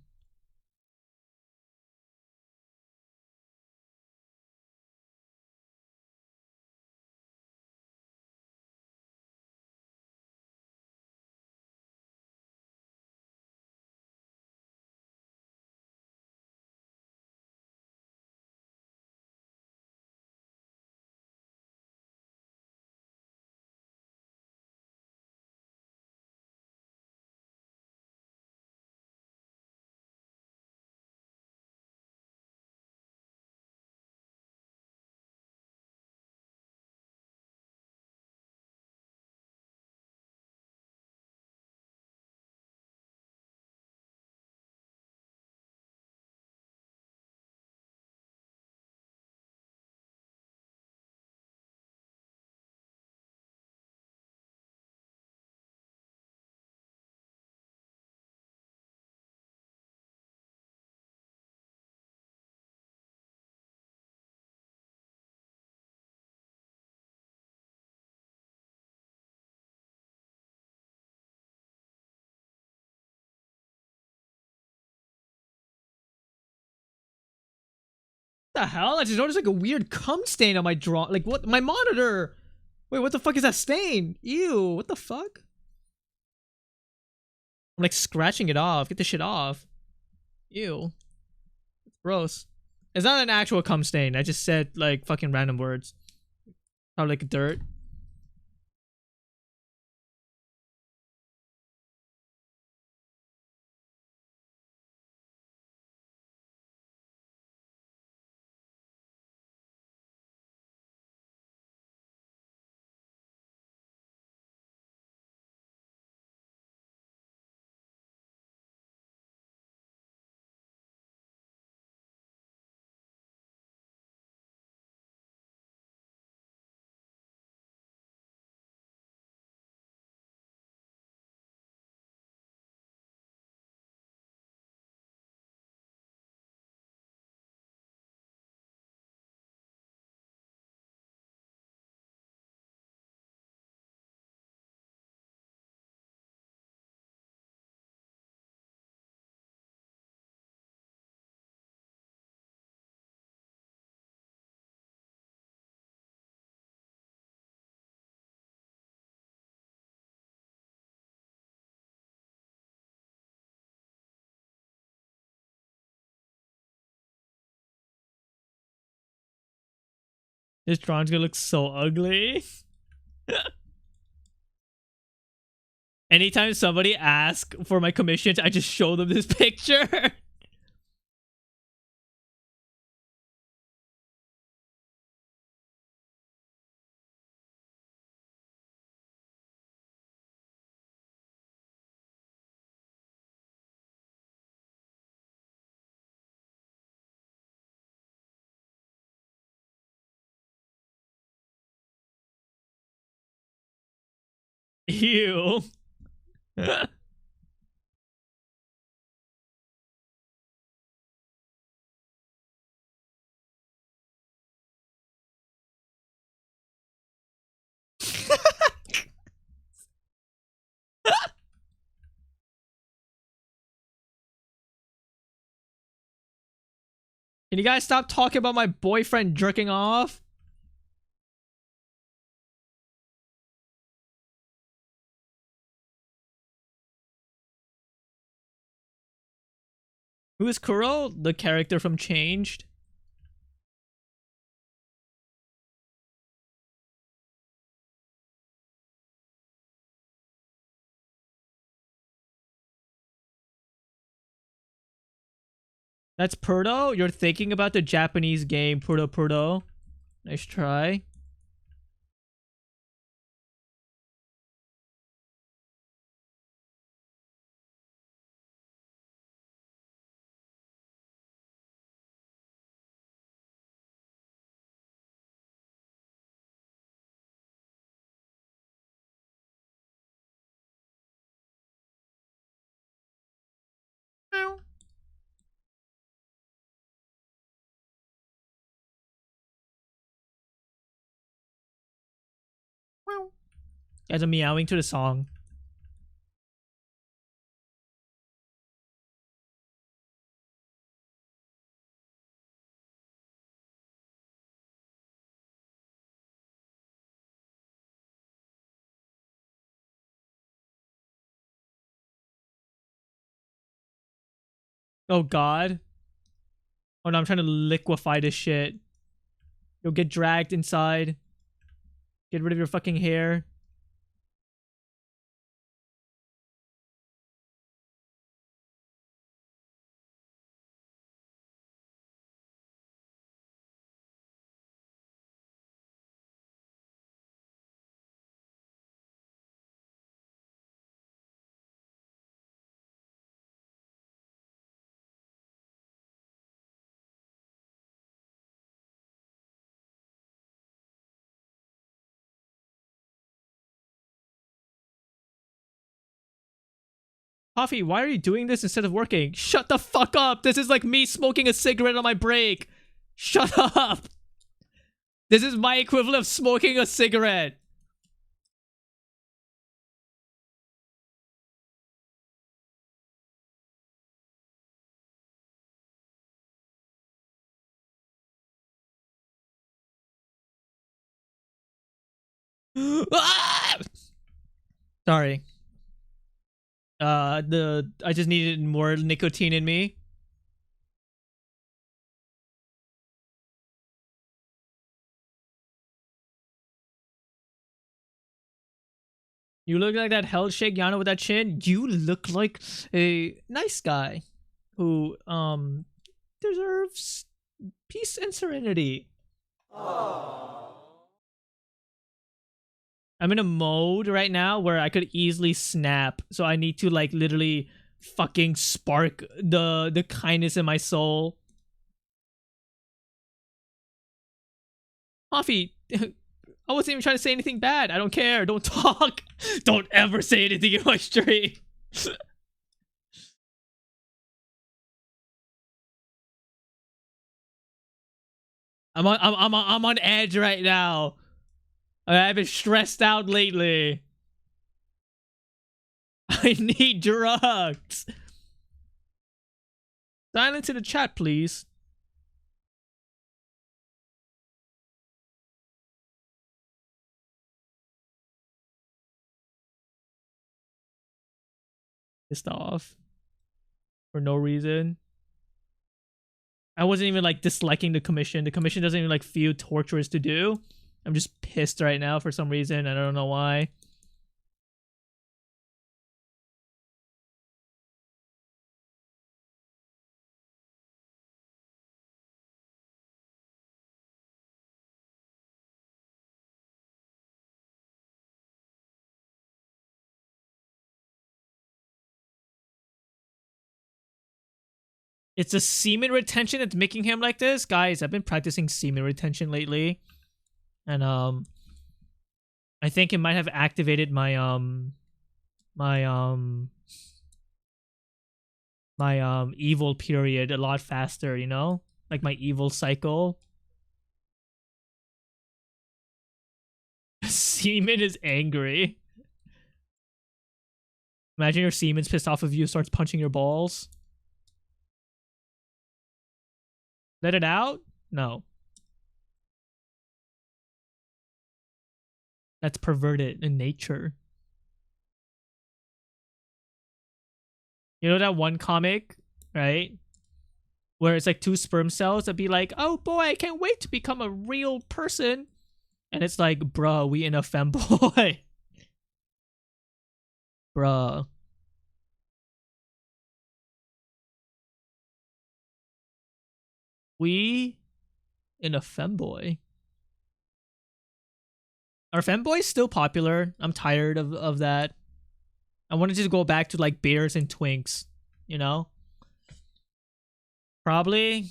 What the hell? I just noticed like a weird cum stain on my draw. Like what? My monitor. Wait, what the fuck is that stain? Ew, what the fuck? I'm like scratching it off. Get this shit off. Ew. It's gross. It's not an actual cum stain. I just said like fucking random words. Probably like dirt. This drawing's gonna look so ugly. Anytime somebody asks for my commissions, I just show them this picture. Ew. Can you guys stop talking about my boyfriend jerking off? Who is Kuro? The character from Changed. That's Purdo? You're thinking about the Japanese game Purdo Purdo. Nice try. Guys are meowing to the song. Oh god. Oh no, I'm trying to liquefy this shit. You'll get dragged inside. Get rid of your fucking hair. Coffee, why are you doing this instead of working? Shut the fuck up! This is like me smoking a cigarette on my break! Shut up! This is my equivalent of smoking a cigarette! Ah! Sorry. I just needed more nicotine in me. You look like that hell shake Yano with that chin. You look like a nice guy who deserves peace and serenity. I'm in a mode right now where I could easily snap, so I need to like literally fucking spark the kindness in my soul. Coffee, I wasn't even trying to say anything bad. I don't care. Don't talk. Don't ever say anything in my stream. I'm on edge right now. I've been stressed out lately. I need drugs. Silence in the chat, please. Pissed off for no reason. I wasn't even like disliking the commission. The commission doesn't even like feel torturous to do. I'm just pissed right now for some reason. I don't know why. It's a semen retention that's making him like this. Guys, I've been practicing semen retention lately. And I think it might have activated my evil period a lot faster, you know? Like my evil cycle. Semen is angry. Imagine your semen's pissed off of you, starts punching your balls. Let it out? No. That's perverted in nature. You know that one comic, right? where it's like two sperm cells that be like, oh boy, I can't wait to become a real person. And it's like, bruh, we in a femboy. Bruh. We in a femboy. Are femboys still popular? I'm tired of that. I wanted to go back to like bears and twinks, you know? Probably.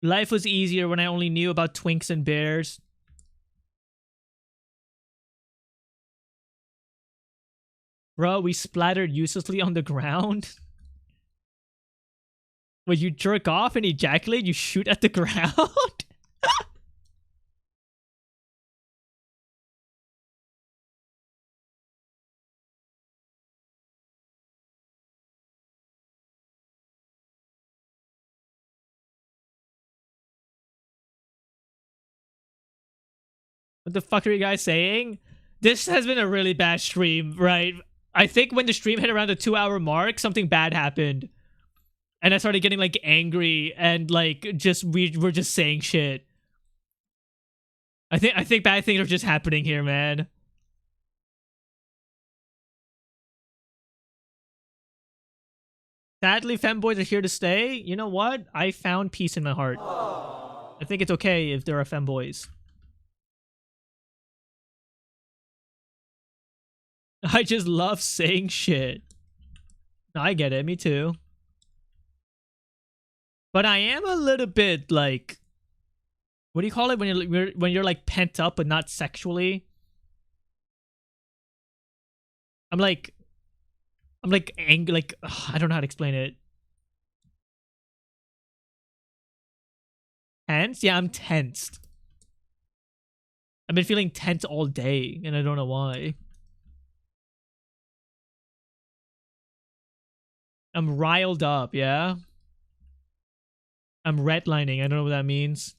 Life was easier when I only knew about twinks and bears. Bro, we splattered uselessly on the ground. When you jerk off and ejaculate, you shoot at the ground? What the fuck are you guys saying? This has been a really bad stream, right? I think when the stream hit around the 2-hour mark, something bad happened. And I started getting like angry and like just we were just saying shit. I think bad things are just happening here, man. Sadly, femboys are here to stay. You know what? I found peace in my heart. I think it's okay if there are femboys. I just love saying shit. I get it, me too. But I am a little bit like, what do you call it when you're like pent up but not sexually? I'm like angry, like ugh, I don't know how to explain it. Tense? Yeah, I'm tensed. I've been feeling tense all day, and I don't know why. I'm riled up, yeah? I'm redlining, I don't know what that means.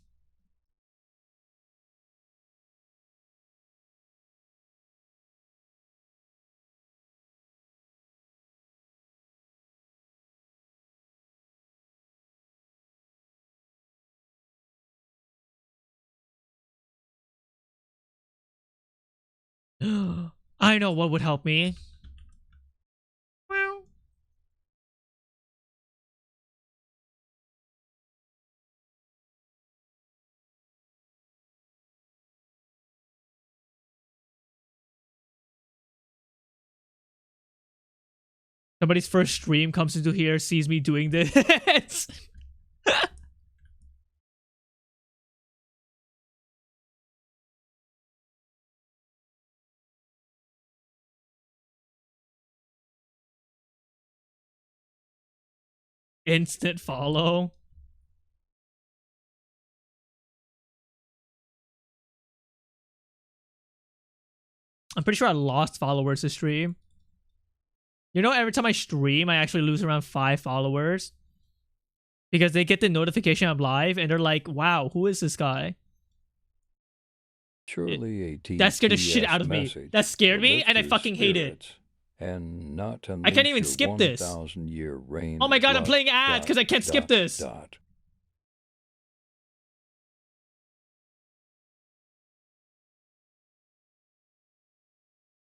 I know what would help me. Somebody's first stream comes into here, sees me doing this. Instant follow. I'm pretty sure I lost followers this stream. You know, every time I stream, I actually lose around 5 followers. Because they get the notification I'm live and they're like, wow, who is this guy? Surely a That scared the shit out of me. That scared me and I fucking hate it. And not I can't even skip this. Year reign Oh my god, I'm playing ads because I can't skip this.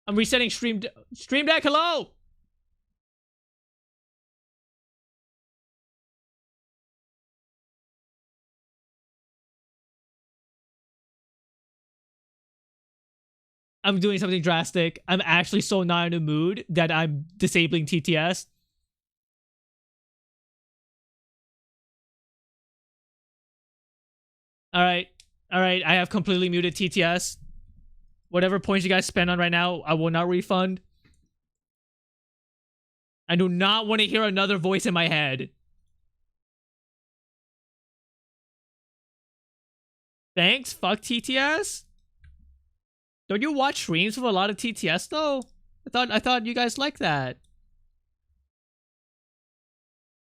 I'm resetting stream deck. Hello. I'm doing something drastic. I'm actually so not in the mood that I'm disabling TTS. All right. I have completely muted TTS. Whatever points you guys spend on right now, I will not refund. I do not want to hear another voice in my head. Thanks. Fuck TTS. Don't you watch streams with a lot of TTS though? I thought you guys liked that.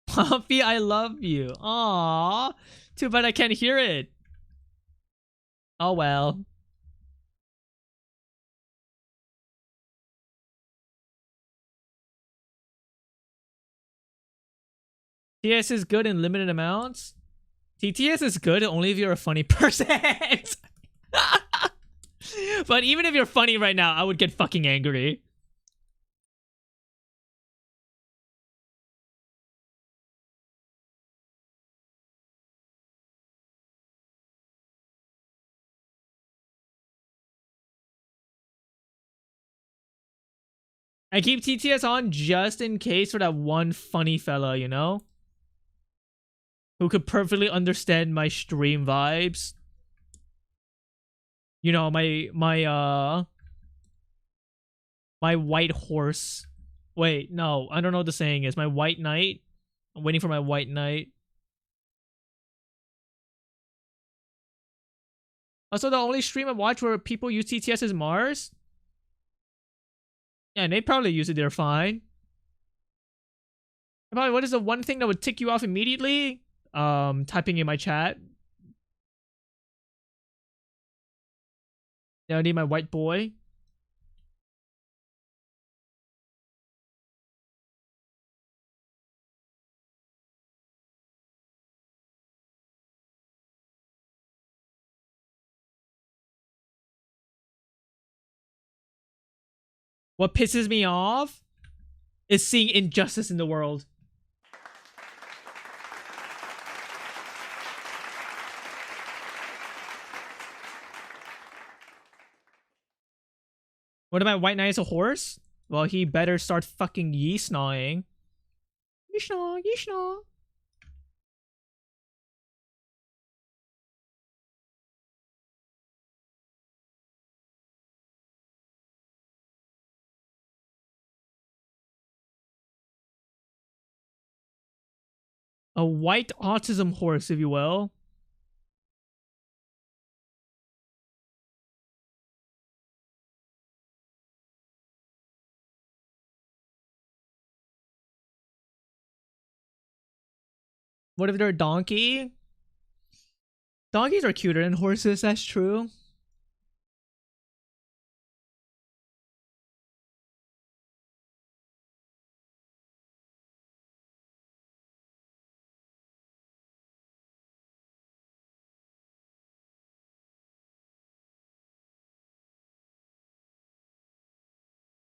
Puffy, I love you. Aww. Too bad I can't hear it. Oh well. TS is good in limited amounts. TTS is good only if you're a funny person. But even if you're funny right now, I would get fucking angry. I keep TTS on just in case for that one funny fella, you know? Who could perfectly understand my stream vibes. You know, my white horse. Wait, no, I don't know what the saying is. My white knight. I'm waiting for my white knight. Also, the only stream I watch where people use TTS is Mars. Yeah, and they probably use it. They're fine. Probably, what is the one thing that would tick you off immediately? Typing in my chat. Yeah, I need my white boy. What pisses me off is seeing injustice in the world. What about White Knight is a horse? Well, he better start fucking yeesnawing. Yeesnaw, yeesnaw. A white autism horse, if you will. What if they're a donkey? Donkeys are cuter than horses, that's true.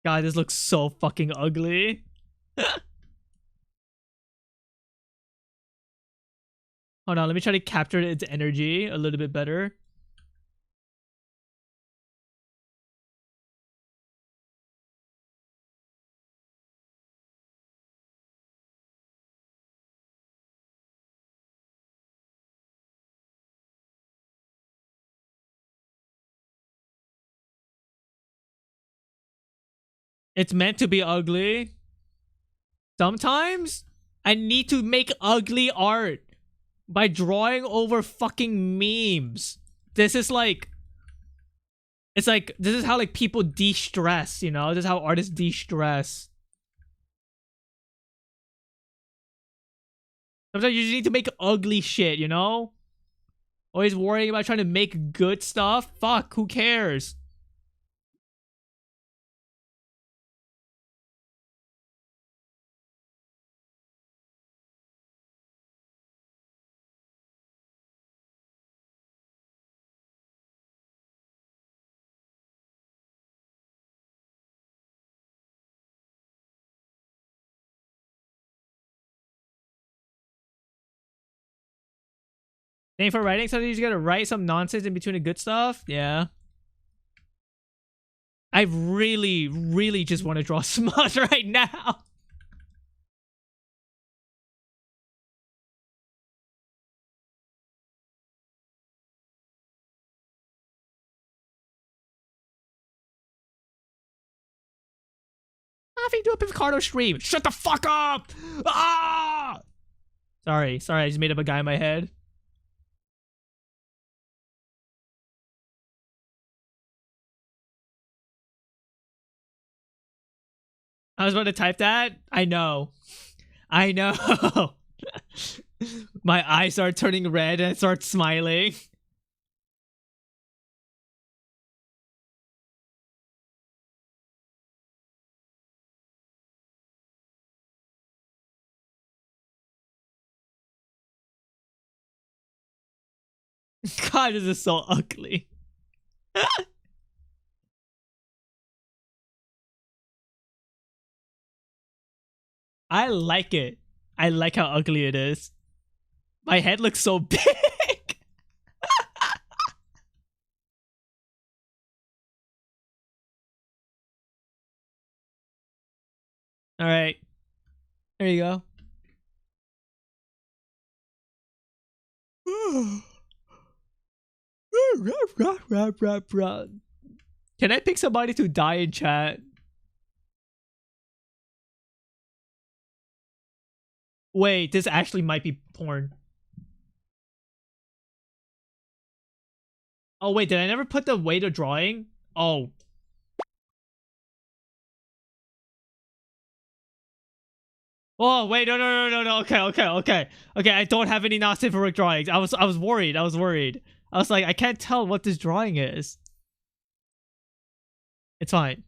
God, this looks so fucking ugly. Hold on, let me try to capture its energy a little bit better. It's meant to be ugly. Sometimes I need to make ugly art by drawing over fucking memes. This is like, it's like, this is how like people de-stress, you know? This is how artists de-stress. Sometimes you just need to make ugly shit, you know? Always worrying about trying to make good stuff. Fuck, who cares? Same for writing. Sometimes you just gotta write some nonsense in between the good stuff. Yeah. I really, really just want to draw smut right now. Having to do a Picardo stream. Shut the fuck up! Ah! Sorry, I just made up a guy in my head. I was about to type that. I know. My eyes start turning red and I start smiling. God, this is so ugly. I like it. I like how ugly it is. My head looks so big. All right. There you go. Can I pick somebody to die in chat? Wait, this actually might be porn. Oh wait, did I never put the weighted drawing? Oh. Oh wait, no. Okay. I don't have any non-civic drawings. I was worried. I was like, I can't tell what this drawing is. It's fine.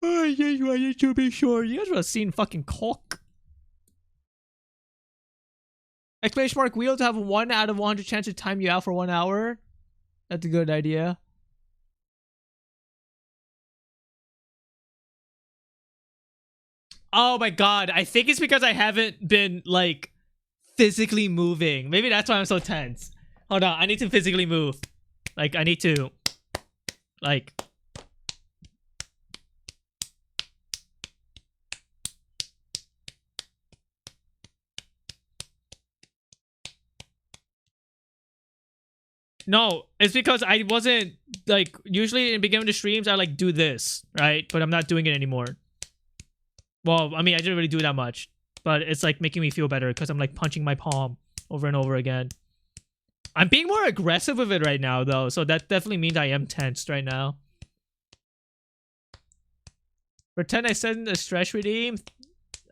I just wanted to be sure. You guys would have seen fucking cock. Exclamation mark wheel to have 1 out of 100 chance to time you out for 1 hour. That's a good idea. Oh my god, I think it's because I haven't been like physically moving. Maybe that's why I'm so tense. Hold on, I need to physically move. Like I need to like no, it's because I wasn't like usually in the beginning of the streams I like do this, right? But I'm not doing it anymore. Well, I mean, I didn't really do that much, but it's like making me feel better because I'm like punching my palm over and over again. I'm being more aggressive with it right now though, so that definitely means I am tensed right now. Pretend I sent a stretch redeem.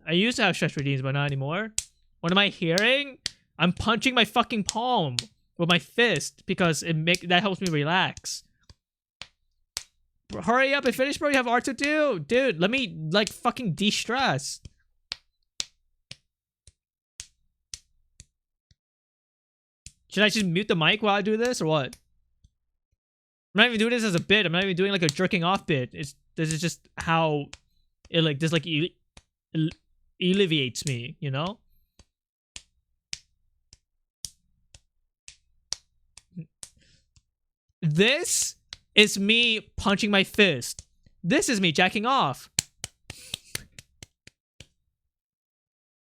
I used to have stretch redeems, but not anymore. What am I hearing? I'm punching my fucking palm with my fist because that helps me relax. Hurry up and finish, bro. You have art to do. Dude, let me like fucking de-stress. Should I just mute the mic while I do this or what? I'm not even doing this as a bit. I'm not even doing like a jerking off bit. This is just how it like this like alleviates me, you know? This is me punching my fist. This is me jacking off.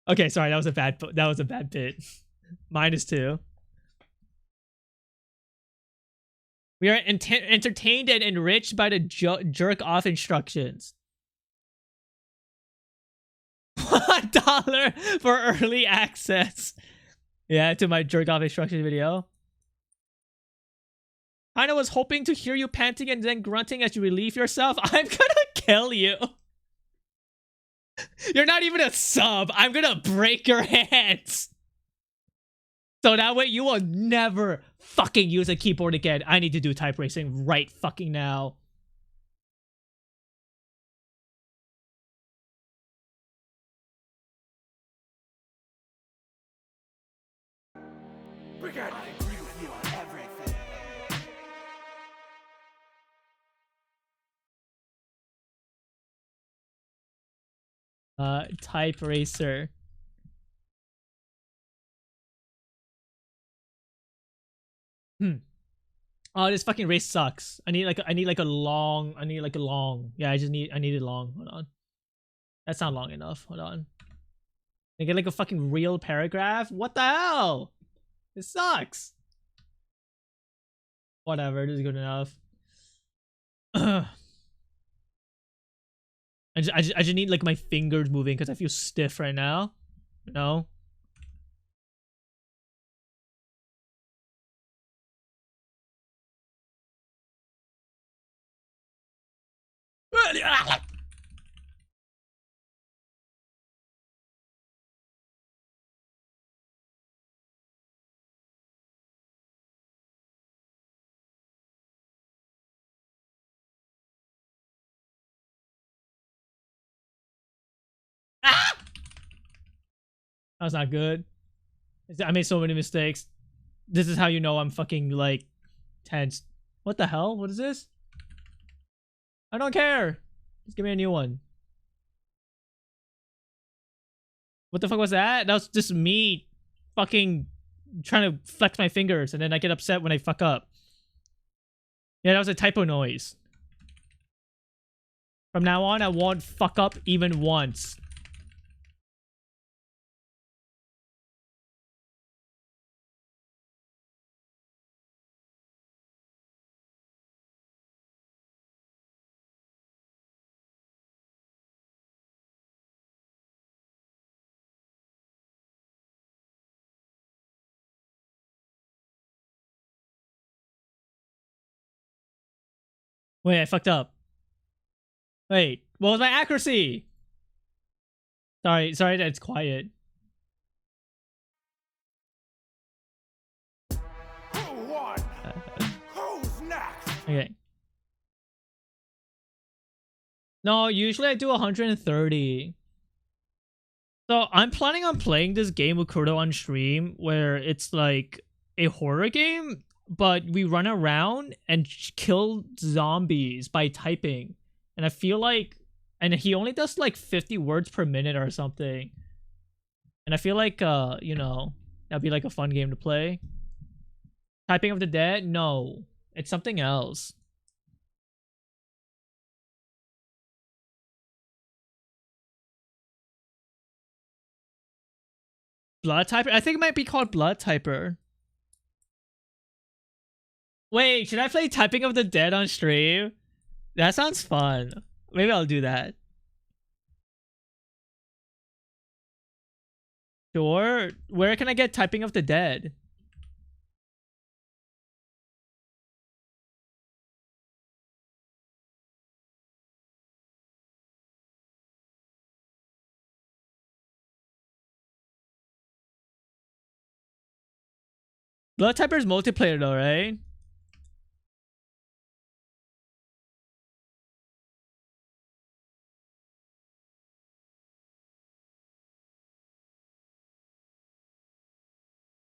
Okay, sorry, that was a bad bit. -2. We are entertained and enriched by the jerk off instructions. $1 for early access. Yeah, to my jerk off instruction video. I was hoping to hear you panting and then grunting as you relieve yourself. I'm gonna kill you. You're not even a sub. I'm gonna break your hands. So that way you will never fucking use a keyboard again. I need to do type racing right fucking now. I agree with you on everything. Type racer. Oh, this fucking race sucks. I need like a long. Yeah, I need it long. Hold on. That's not long enough. Hold on. I get like a fucking real paragraph? What the hell? This sucks. Whatever, this is good enough. I just need like my fingers moving because I feel stiff right now. No. That's not good. I made so many mistakes. This is how you know I'm fucking like tense. What the hell? What is this? I don't care. Just give me a new one. What the fuck was that? That was just me fucking trying to flex my fingers, and then I get upset when I fuck up. Yeah, that was a typo noise. From now on, I won't fuck up even once. Wait, I fucked up. Wait, what was my accuracy? Sorry that it's quiet. Who won? Who's next? Okay. No, usually I do 130. So I'm planning on playing this game with Kurdo on stream where it's like a horror game, but we run around and kill zombies by typing. And I feel like, and he only does like 50 words per minute or something. And I feel like, you know, that'd be like a fun game to play. Typing of the Dead? No, it's something else. Blood Typer? I think it might be called Blood Typer. Wait, should I play Typing of the Dead on stream? That sounds fun. Maybe I'll do that. Sure. Where can I get Typing of the Dead? Blood Typer is multiplayer though, right?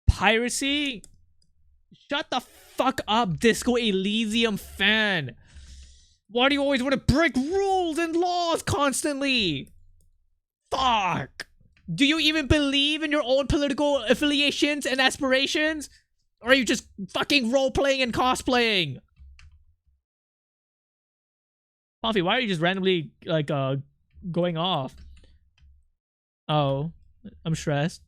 Piracy? Shut the fuck up, Disco Elysium fan. Why do you always want to break rules and laws constantly? Fuck. Do you even believe in your own political affiliations and aspirations? Or are you just fucking role-playing and cosplaying? Puffy, why are you just randomly, like, going off? Oh, I'm stressed.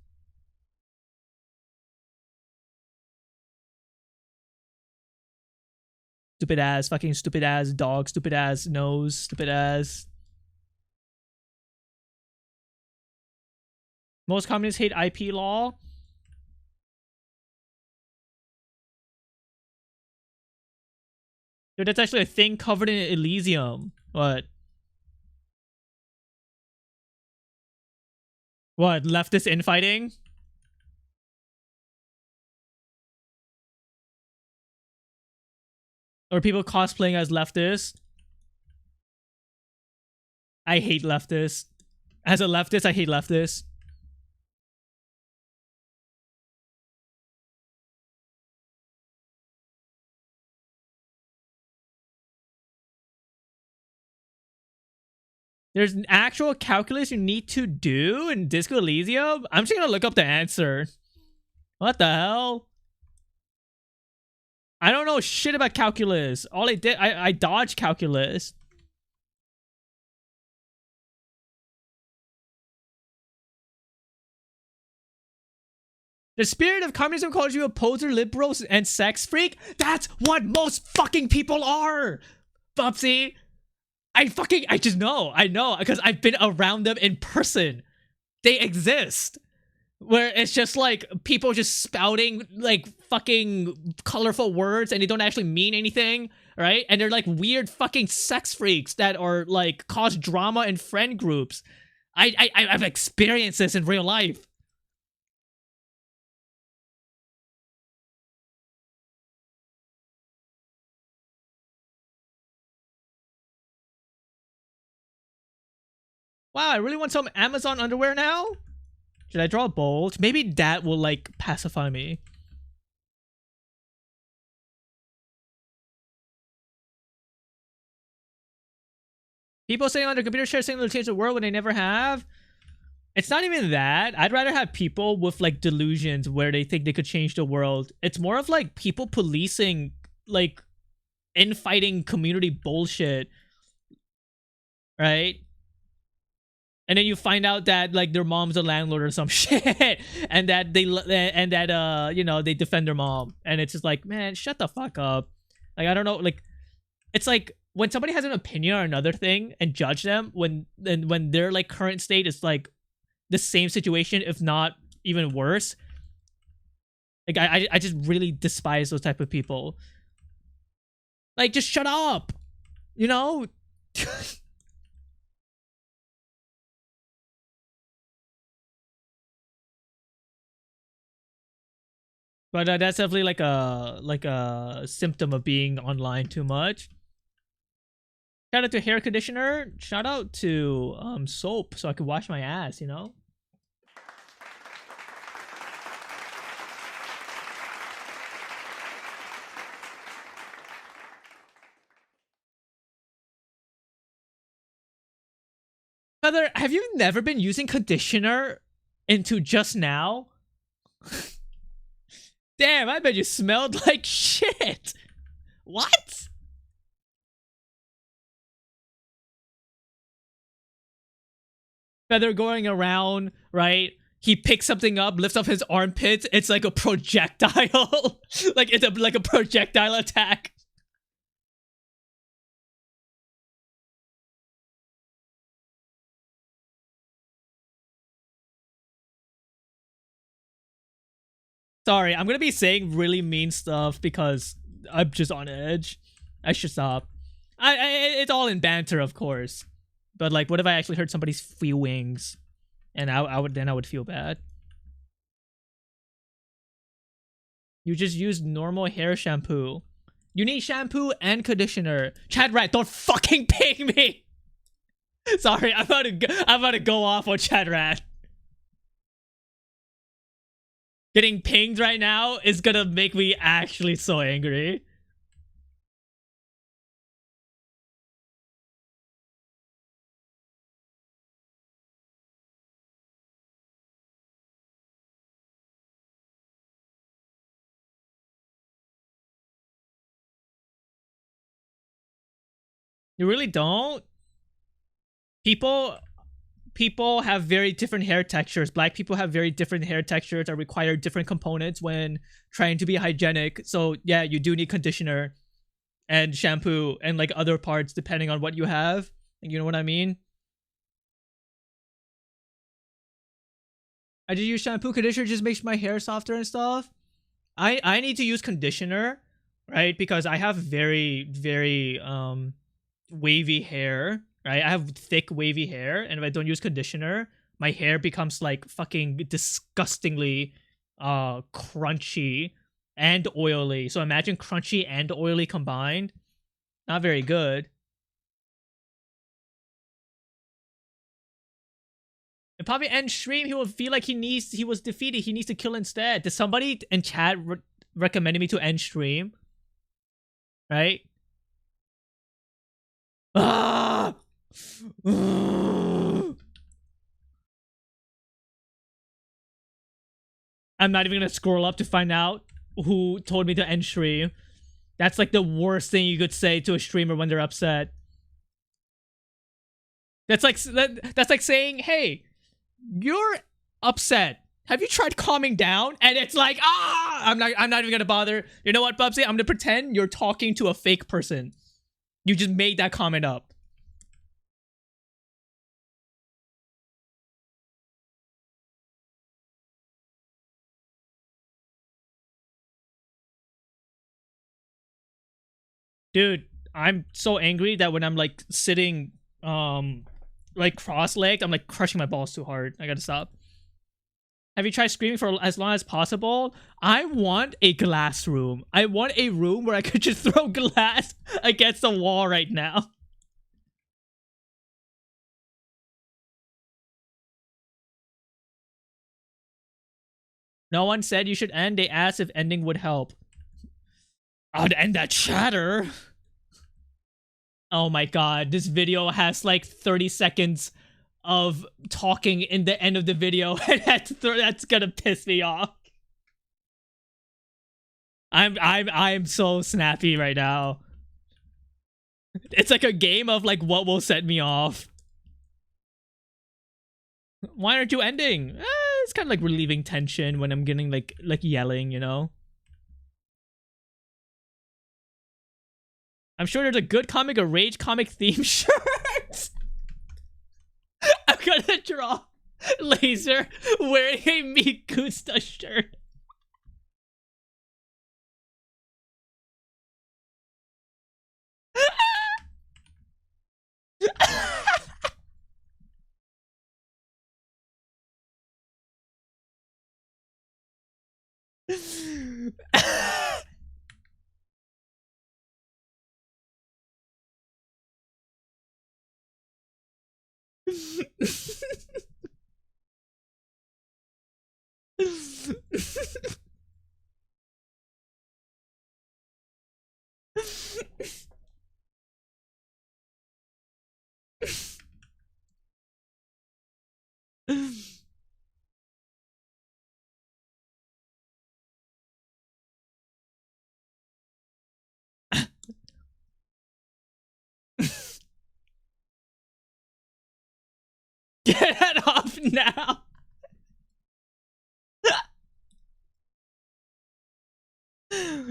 Stupid ass, fucking stupid ass dog, stupid ass nose, stupid ass. Most communists hate IP law. Dude, that's actually a thing covered in Elysium. What? What? Leftist infighting? Or people cosplaying as leftists? I hate leftists. As a leftist, I hate leftists. There's an actual calculus you need to do in Disco Elysium? I'm just gonna look up the answer. What the hell? I don't know shit about calculus. All I did, I dodged calculus. The spirit of communism calls you a poser, liberal, and sex freak? That's what most fucking people are! Bubsy! I just know. I know, because I've been around them in person. They exist. Where it's just like people just spouting like fucking colorful words and they don't actually mean anything, right? And they're like weird fucking sex freaks that are like cause drama in friend groups. I've experienced this in real life. Wow, I really want some Amazon underwear now? Should I draw bold? Maybe that will like pacify me. People sitting on their computer chairs saying they'll change the world when they never have. It's not even that. I'd rather have people with like delusions where they think they could change the world. It's more of like people policing like infighting community bullshit, right? And then you find out that like their mom's a landlord or some shit, and that you know, they defend their mom, and it's just like, man, shut the fuck up. Like, I don't know, like, it's like when somebody has an opinion on another thing and judge them when their like current state is like the same situation, if not even worse. Like, I just really despise those type of people. Like, just shut up, you know. But that's definitely like a symptom of being online too much. Shout out to hair conditioner. Shout out to soap so I could wash my ass, you know? Heather, have you never been using conditioner into just now? Damn, I bet you smelled like shit. What? Feather going around, right? He picks something up, lifts up his armpits. It's like a projectile. Like it's like a projectile attack. Sorry, I'm gonna be saying really mean stuff because I'm just on edge. I should stop. It's all in banter, of course. But like, what if I actually hurt somebody's feelings? And I would feel bad. You just use normal hair shampoo. You need shampoo and conditioner. Chad Rat, don't fucking ping me. Sorry, I'm about to go off on Chad Rat. Getting pinged right now is gonna make me actually so angry. You really don't? People have very different hair textures. Black people have very different hair textures that require different components when trying to be hygienic. So yeah, you do need conditioner and shampoo and like other parts depending on what you have. You know what I mean? I just use shampoo. Conditioner just makes my hair softer and stuff. I need to use conditioner, right? Because I have very wavy hair, right? I have thick wavy hair, and if I don't use conditioner, my hair becomes like fucking disgustingly crunchy and oily. So imagine crunchy and oily combined. Not very good. And probably end stream, he will feel like he was defeated. He needs to kill instead. Did somebody in chat recommended me to end stream? Right? Ah! I'm not even gonna scroll up to find out who told me to end stream. That's like the worst thing you could say to a streamer when they're upset. That's like saying, "Hey, you're upset. Have you tried calming down?" And it's like, I'm not even gonna bother. You know what, Bubsy? I'm gonna pretend you're talking to a fake person. You just made that comment up. Dude, I'm so angry that when I'm like sitting like cross-legged, I'm like crushing my balls too hard. I gotta stop. Have you tried screaming for as long as possible? I want a glass room. I want a room where I could just throw glass against the wall right now. No one said you should end. They asked if ending would help. I'd end that chatter. Oh my god, this video has like 30 seconds of talking in the end of the video, and that's gonna piss me off. I'm so snappy right now. It's like a game of like what will set me off. Why aren't you ending? It's kind of like relieving tension when I'm getting like yelling, you know? I'm sure there's a good comic, a rage comic theme shirt. I'm gonna draw Laser wearing a Migusta shirt. Get that off now.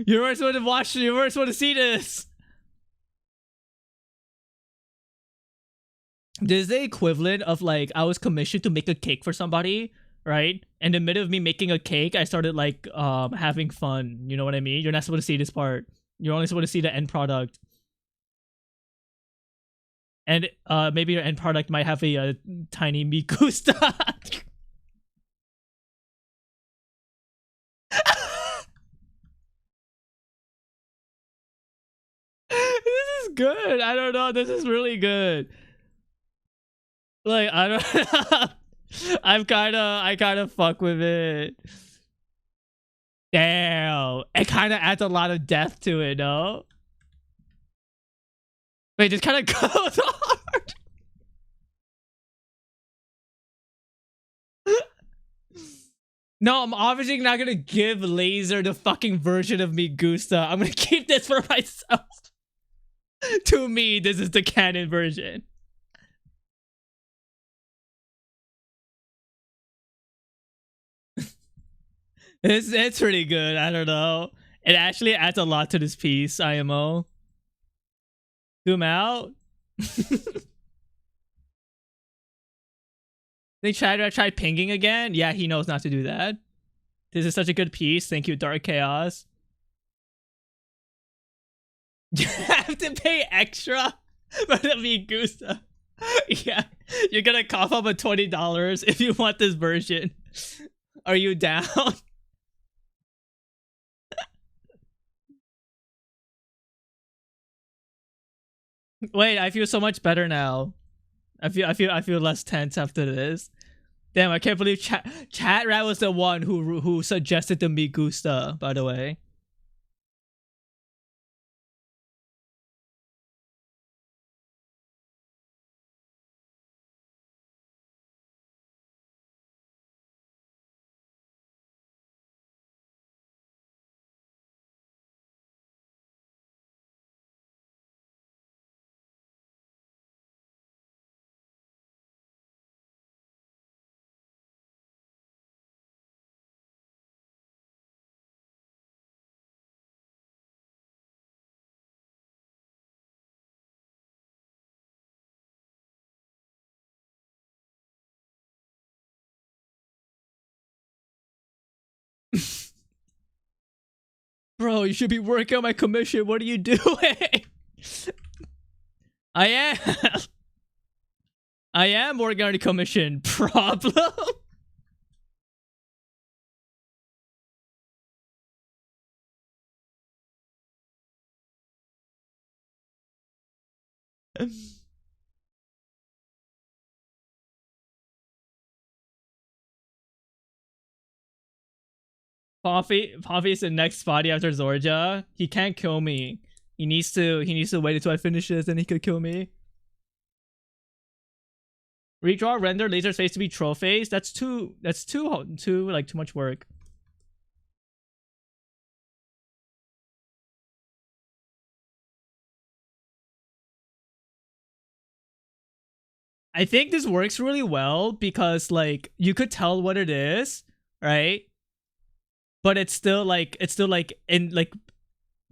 You weren't supposed to watch. You weren't supposed to see this. This is the equivalent of like I was commissioned to make a cake for somebody, right? In the middle of me making a cake, I started like having fun. You know what I mean? You're not supposed to see this part. You're only supposed to see the end product. And maybe your end product might have a tiny Mikusta. This is good. I don't know. This is really good. Like I don't. I kind of fuck with it. Damn, it kind of adds a lot of depth to it, no? Wait, this kind of goes hard. No, I'm obviously not gonna give Laser the fucking version of Migusta. I'm gonna keep this for myself. To me, this is the canon version. It's pretty good. I don't know. It actually adds a lot to this piece, IMO. Zoom out. They tried pinging again? Yeah, he knows not to do that. This is such a good piece. Thank you, Dark Chaos. You have to pay extra for the Migusta. Yeah, you're gonna cough up a $20 if you want this version. Are you down? Wait, I feel so much better now. I feel less tense after this. Damn, I can't believe Chat Rat was the one who suggested the Migusta, by the way. Bro, you should be working on my commission. What are you doing? I am. I am working on the commission. Problem? Poppy is the next body after Zorja. He can't kill me. He needs to wait until I finish this, then he could kill me. Redraw render laser face to be trophies. That's too much work. I think this works really well because like you could tell what it is, right? But it's still like in like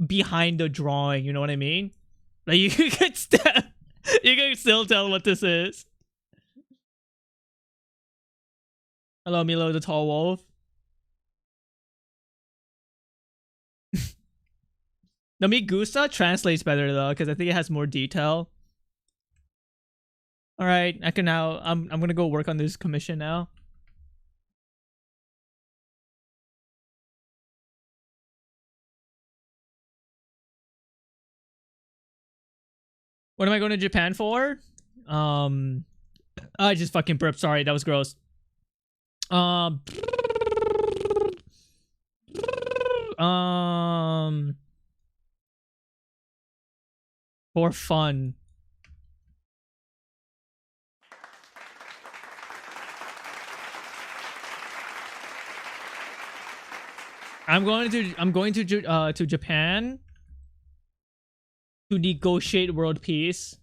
behind the drawing, you know what I mean? Like you could still tell what this is. Hello, Milo the tall wolf. The Migusa translates better though, because I think it has more detail. All right, I can now. I'm gonna go work on this commission now. What am I going to Japan for? I just fucking burped. Sorry, that was gross. Um, for fun. I'm going to Japan to negotiate world peace.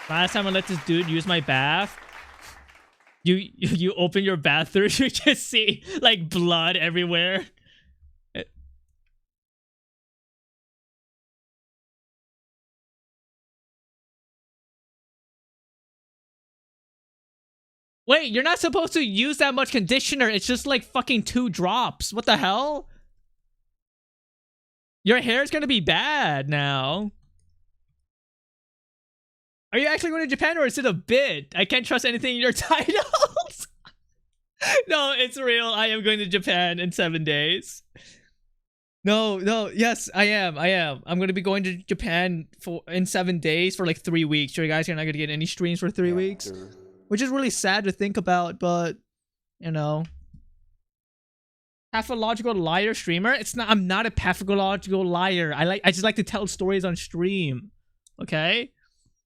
Last time I let this dude use my bath, you open your bathroom, you just see like blood everywhere. Wait, you're not supposed to use that much conditioner. It's just like fucking 2 drops. What the hell? Your hair's gonna be bad now. Are you actually going to Japan or is it a bit? I can't trust anything in your titles. No, it's real. I am going to Japan in 7 days. No, yes, I am. I'm going to be going to Japan in 7 days for like 3 weeks. You guys are not going to get any streams for 3 weeks. Which is really sad to think about, but, you know. Pathological liar streamer? It's not. I'm not a pathological liar. I just like to tell stories on stream. Okay?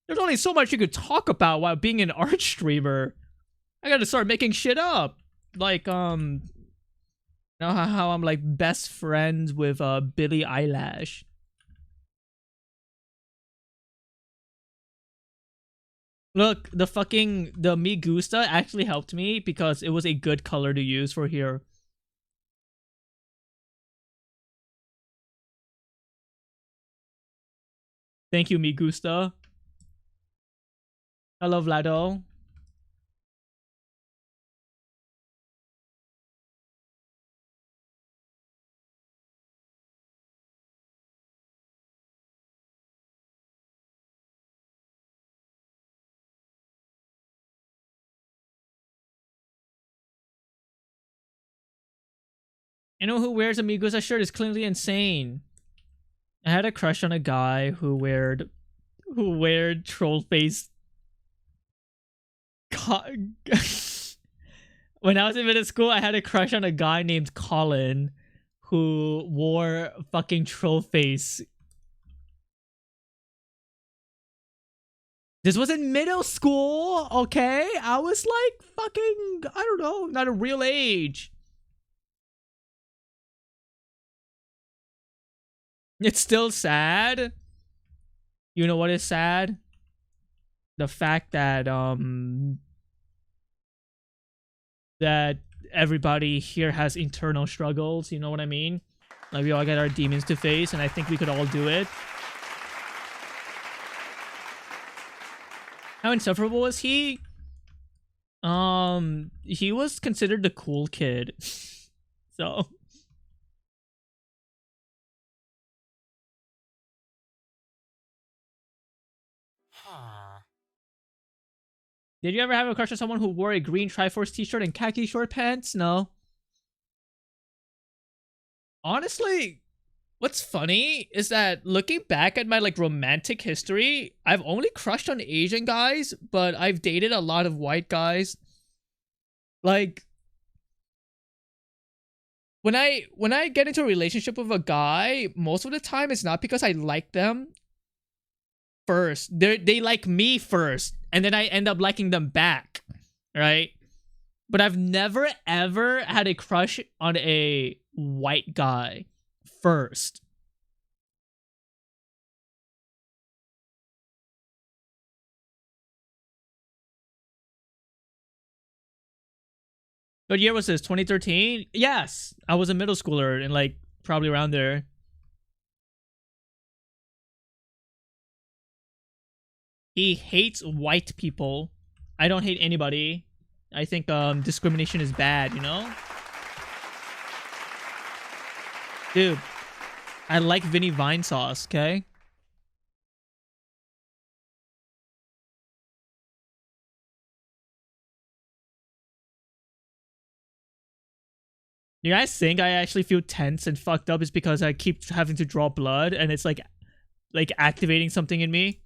There's only so much you could talk about while being an art streamer. I gotta start making shit up. Like, you know how I'm like best friends with Billie Eilish. Look, the Migusta actually helped me because it was a good color to use for here. Thank you, Migusta. Hello, Vlado. You know who wears a Migusa shirt is clearly insane. I had a crush on a guy who weared troll face. When I was in middle school, I had a crush on a guy named Colin who wore fucking troll face. This was in middle school, okay? I was like fucking, I don't know, not a real age. It's still sad. You know what is sad? The fact that that everybody here has internal struggles, you know what I mean? Like we all get our demons to face, and I think we could all do it. How insufferable was he? He was considered the cool kid. So did you ever have a crush on someone who wore a green Triforce t-shirt and khaki short pants? No. Honestly, what's funny is that looking back at my like romantic history, I've only crushed on Asian guys, but I've dated a lot of white guys. Like when I get into a relationship with a guy, most of the time it's not because I like them first. They like me first, and then I end up liking them back, right? But I've never ever had a crush on a white guy first. What year was this? 2013? Yes, I was a middle schooler and like probably around there. He hates white people. I don't hate anybody. I think discrimination is bad, you know? Dude, I like Vinny Vine sauce, okay? You guys think I actually feel tense and fucked up is because I keep having to draw blood and it's like activating something in me?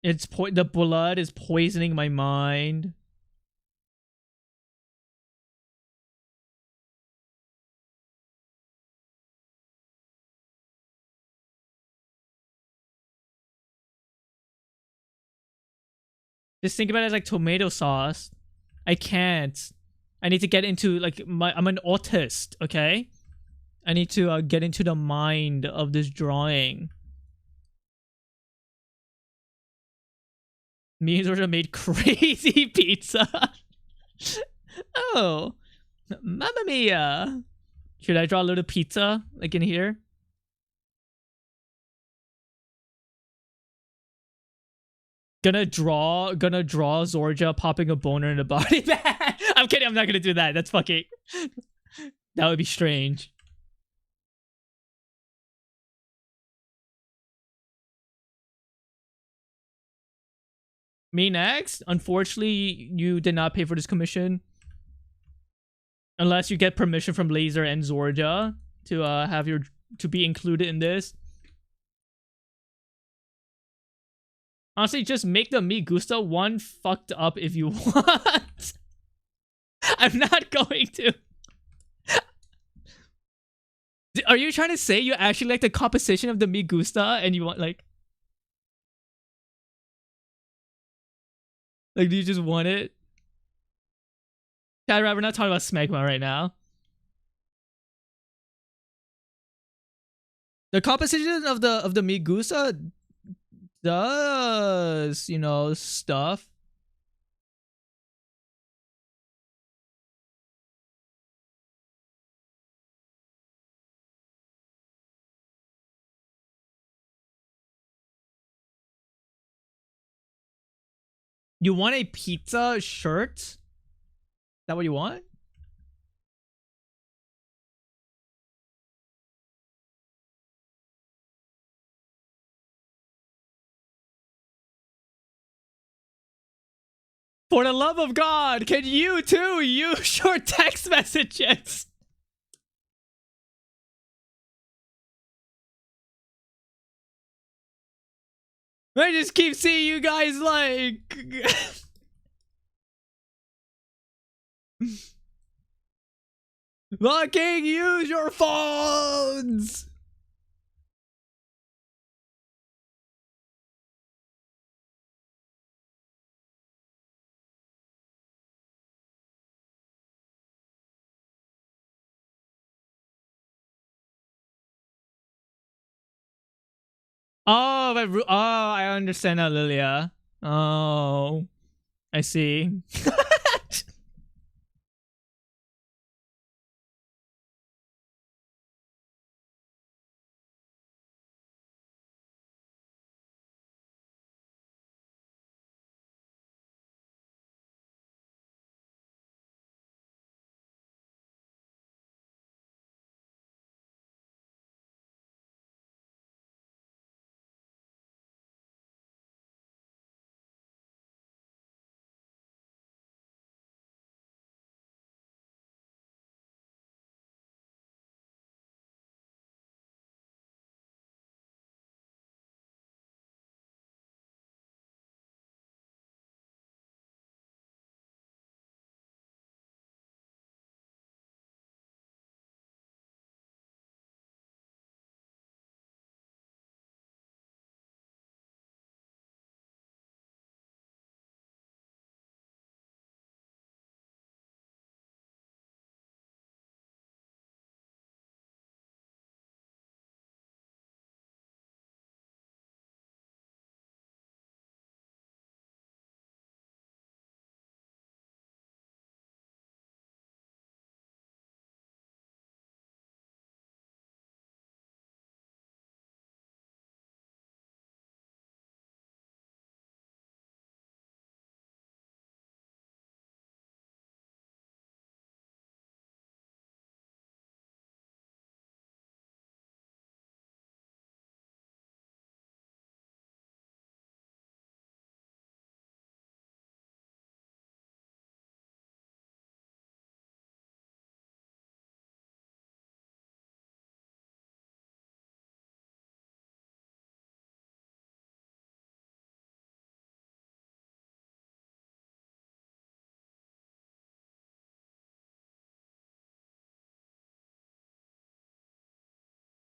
The blood is poisoning my mind. Just think about it as like tomato sauce. I can't. I need to get into like I'm an autist, okay? I need to get into the mind of this drawing. Me and Georgia made crazy pizza. Oh, mamma mia! Should I draw a little pizza like in here? Gonna draw Zorja popping a boner in a body bag. I'm kidding. I'm not gonna do that. That's fucking. That would be strange. Me next. Unfortunately, you did not pay for this commission. Unless you get permission from Laser and Zorja to have your to be included in this. Honestly, just make the Me Gusta one fucked up if you want. I'm not going to. Are you trying to say you actually like the composition of the Me Gusta and you want like do you just want it? Chad, we're not talking about Smegma right now. The composition of the Me Gusta does, you know, stuff. You want a pizza shirt? Is that what you want? For the love of God, can you too use your text messages? I just keep seeing you guys like... Fucking use your phones! Oh, I understand now, Lilia. Oh, I see.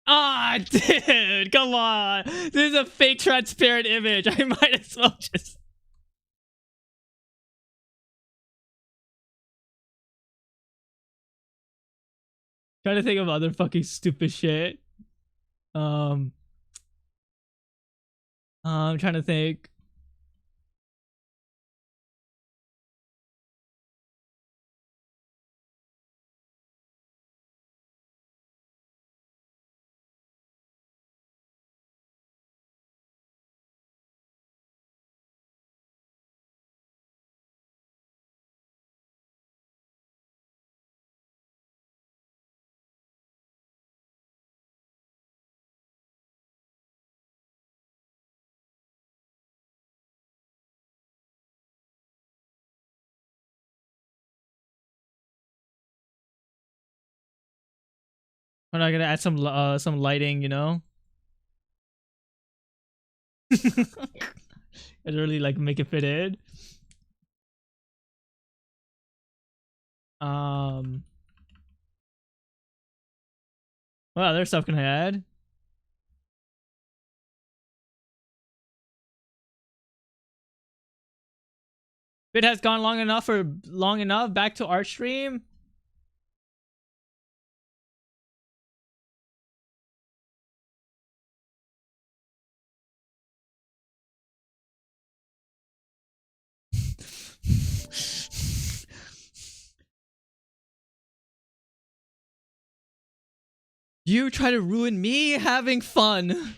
Ah, dude, come on. This is a fake transparent image. I might as well just... Trying to think of other fucking stupid shit. Um, I'm trying to think. I'm not gonna add some lighting, you know? I'd really like make it fit in. Um, what other stuff can I add? If it has gone long enough or long enough, back to art stream. You try to ruin me having fun.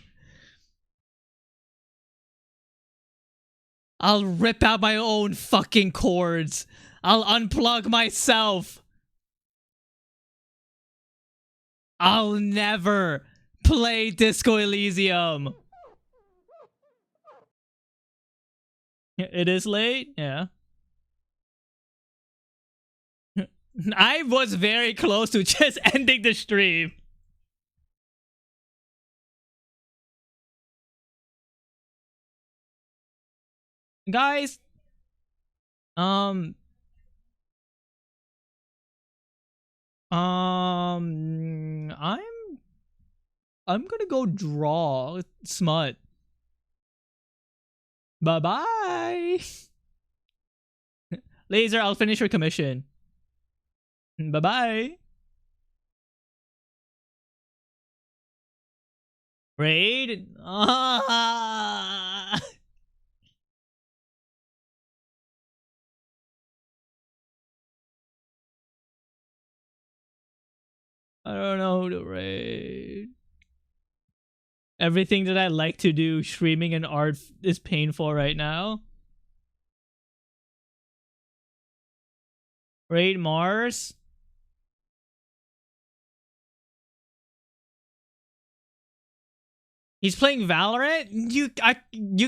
I'll rip out my own fucking cords. I'll unplug myself. I'll never play Disco Elysium. It is late? Yeah. I was very close to just ending the stream. Guys, I'm gonna go draw smut. Bye bye. Laser, I'll finish your commission. Bye bye. Raid. Ah. I don't know who to raid. Everything that I like to do, streaming and art, is painful right now. Raid Mars. He's playing Valorant? You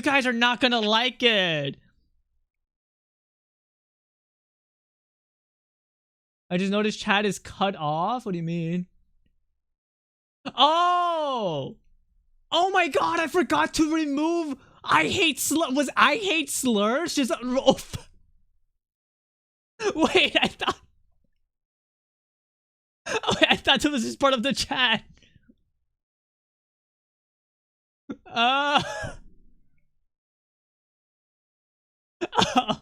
guys are not gonna like it. I just noticed chat is cut off. What do you mean? Oh! Oh my god, I forgot to remove I hate slurs? Just wait, I thought it was just part of the chat. Uh oh.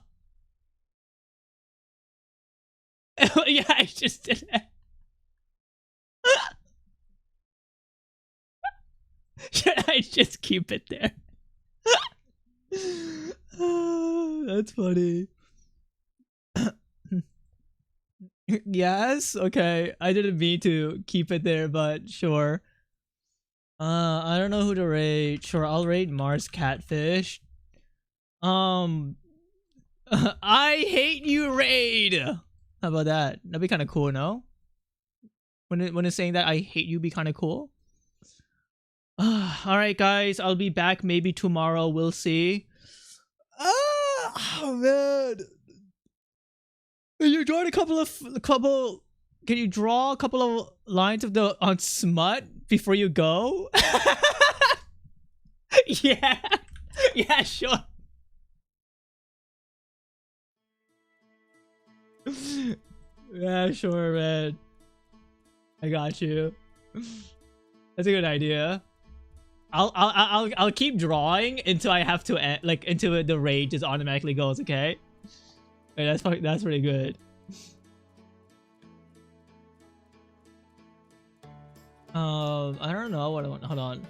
Yeah, I just did it. Should I just keep it there? That's funny. Yes, okay. I didn't mean to keep it there, but sure. I don't know who to rate. Sure, I'll rate Mars Catfish. I hate you, Raid. How about that? That'd be kind of cool, no? When it's saying that I hate you, be kind of cool. All right, guys. I'll be back maybe tomorrow. We'll see. Oh man. Can you draw Can you draw a couple of lines of the on smut before you go? Yeah. Yeah, sure. Yeah, sure, man. I got you. That's a good idea. I'll keep drawing until I have to end, like until the rage just automatically goes. Okay. Wait, that's pretty good. I don't know what I want. Hold on.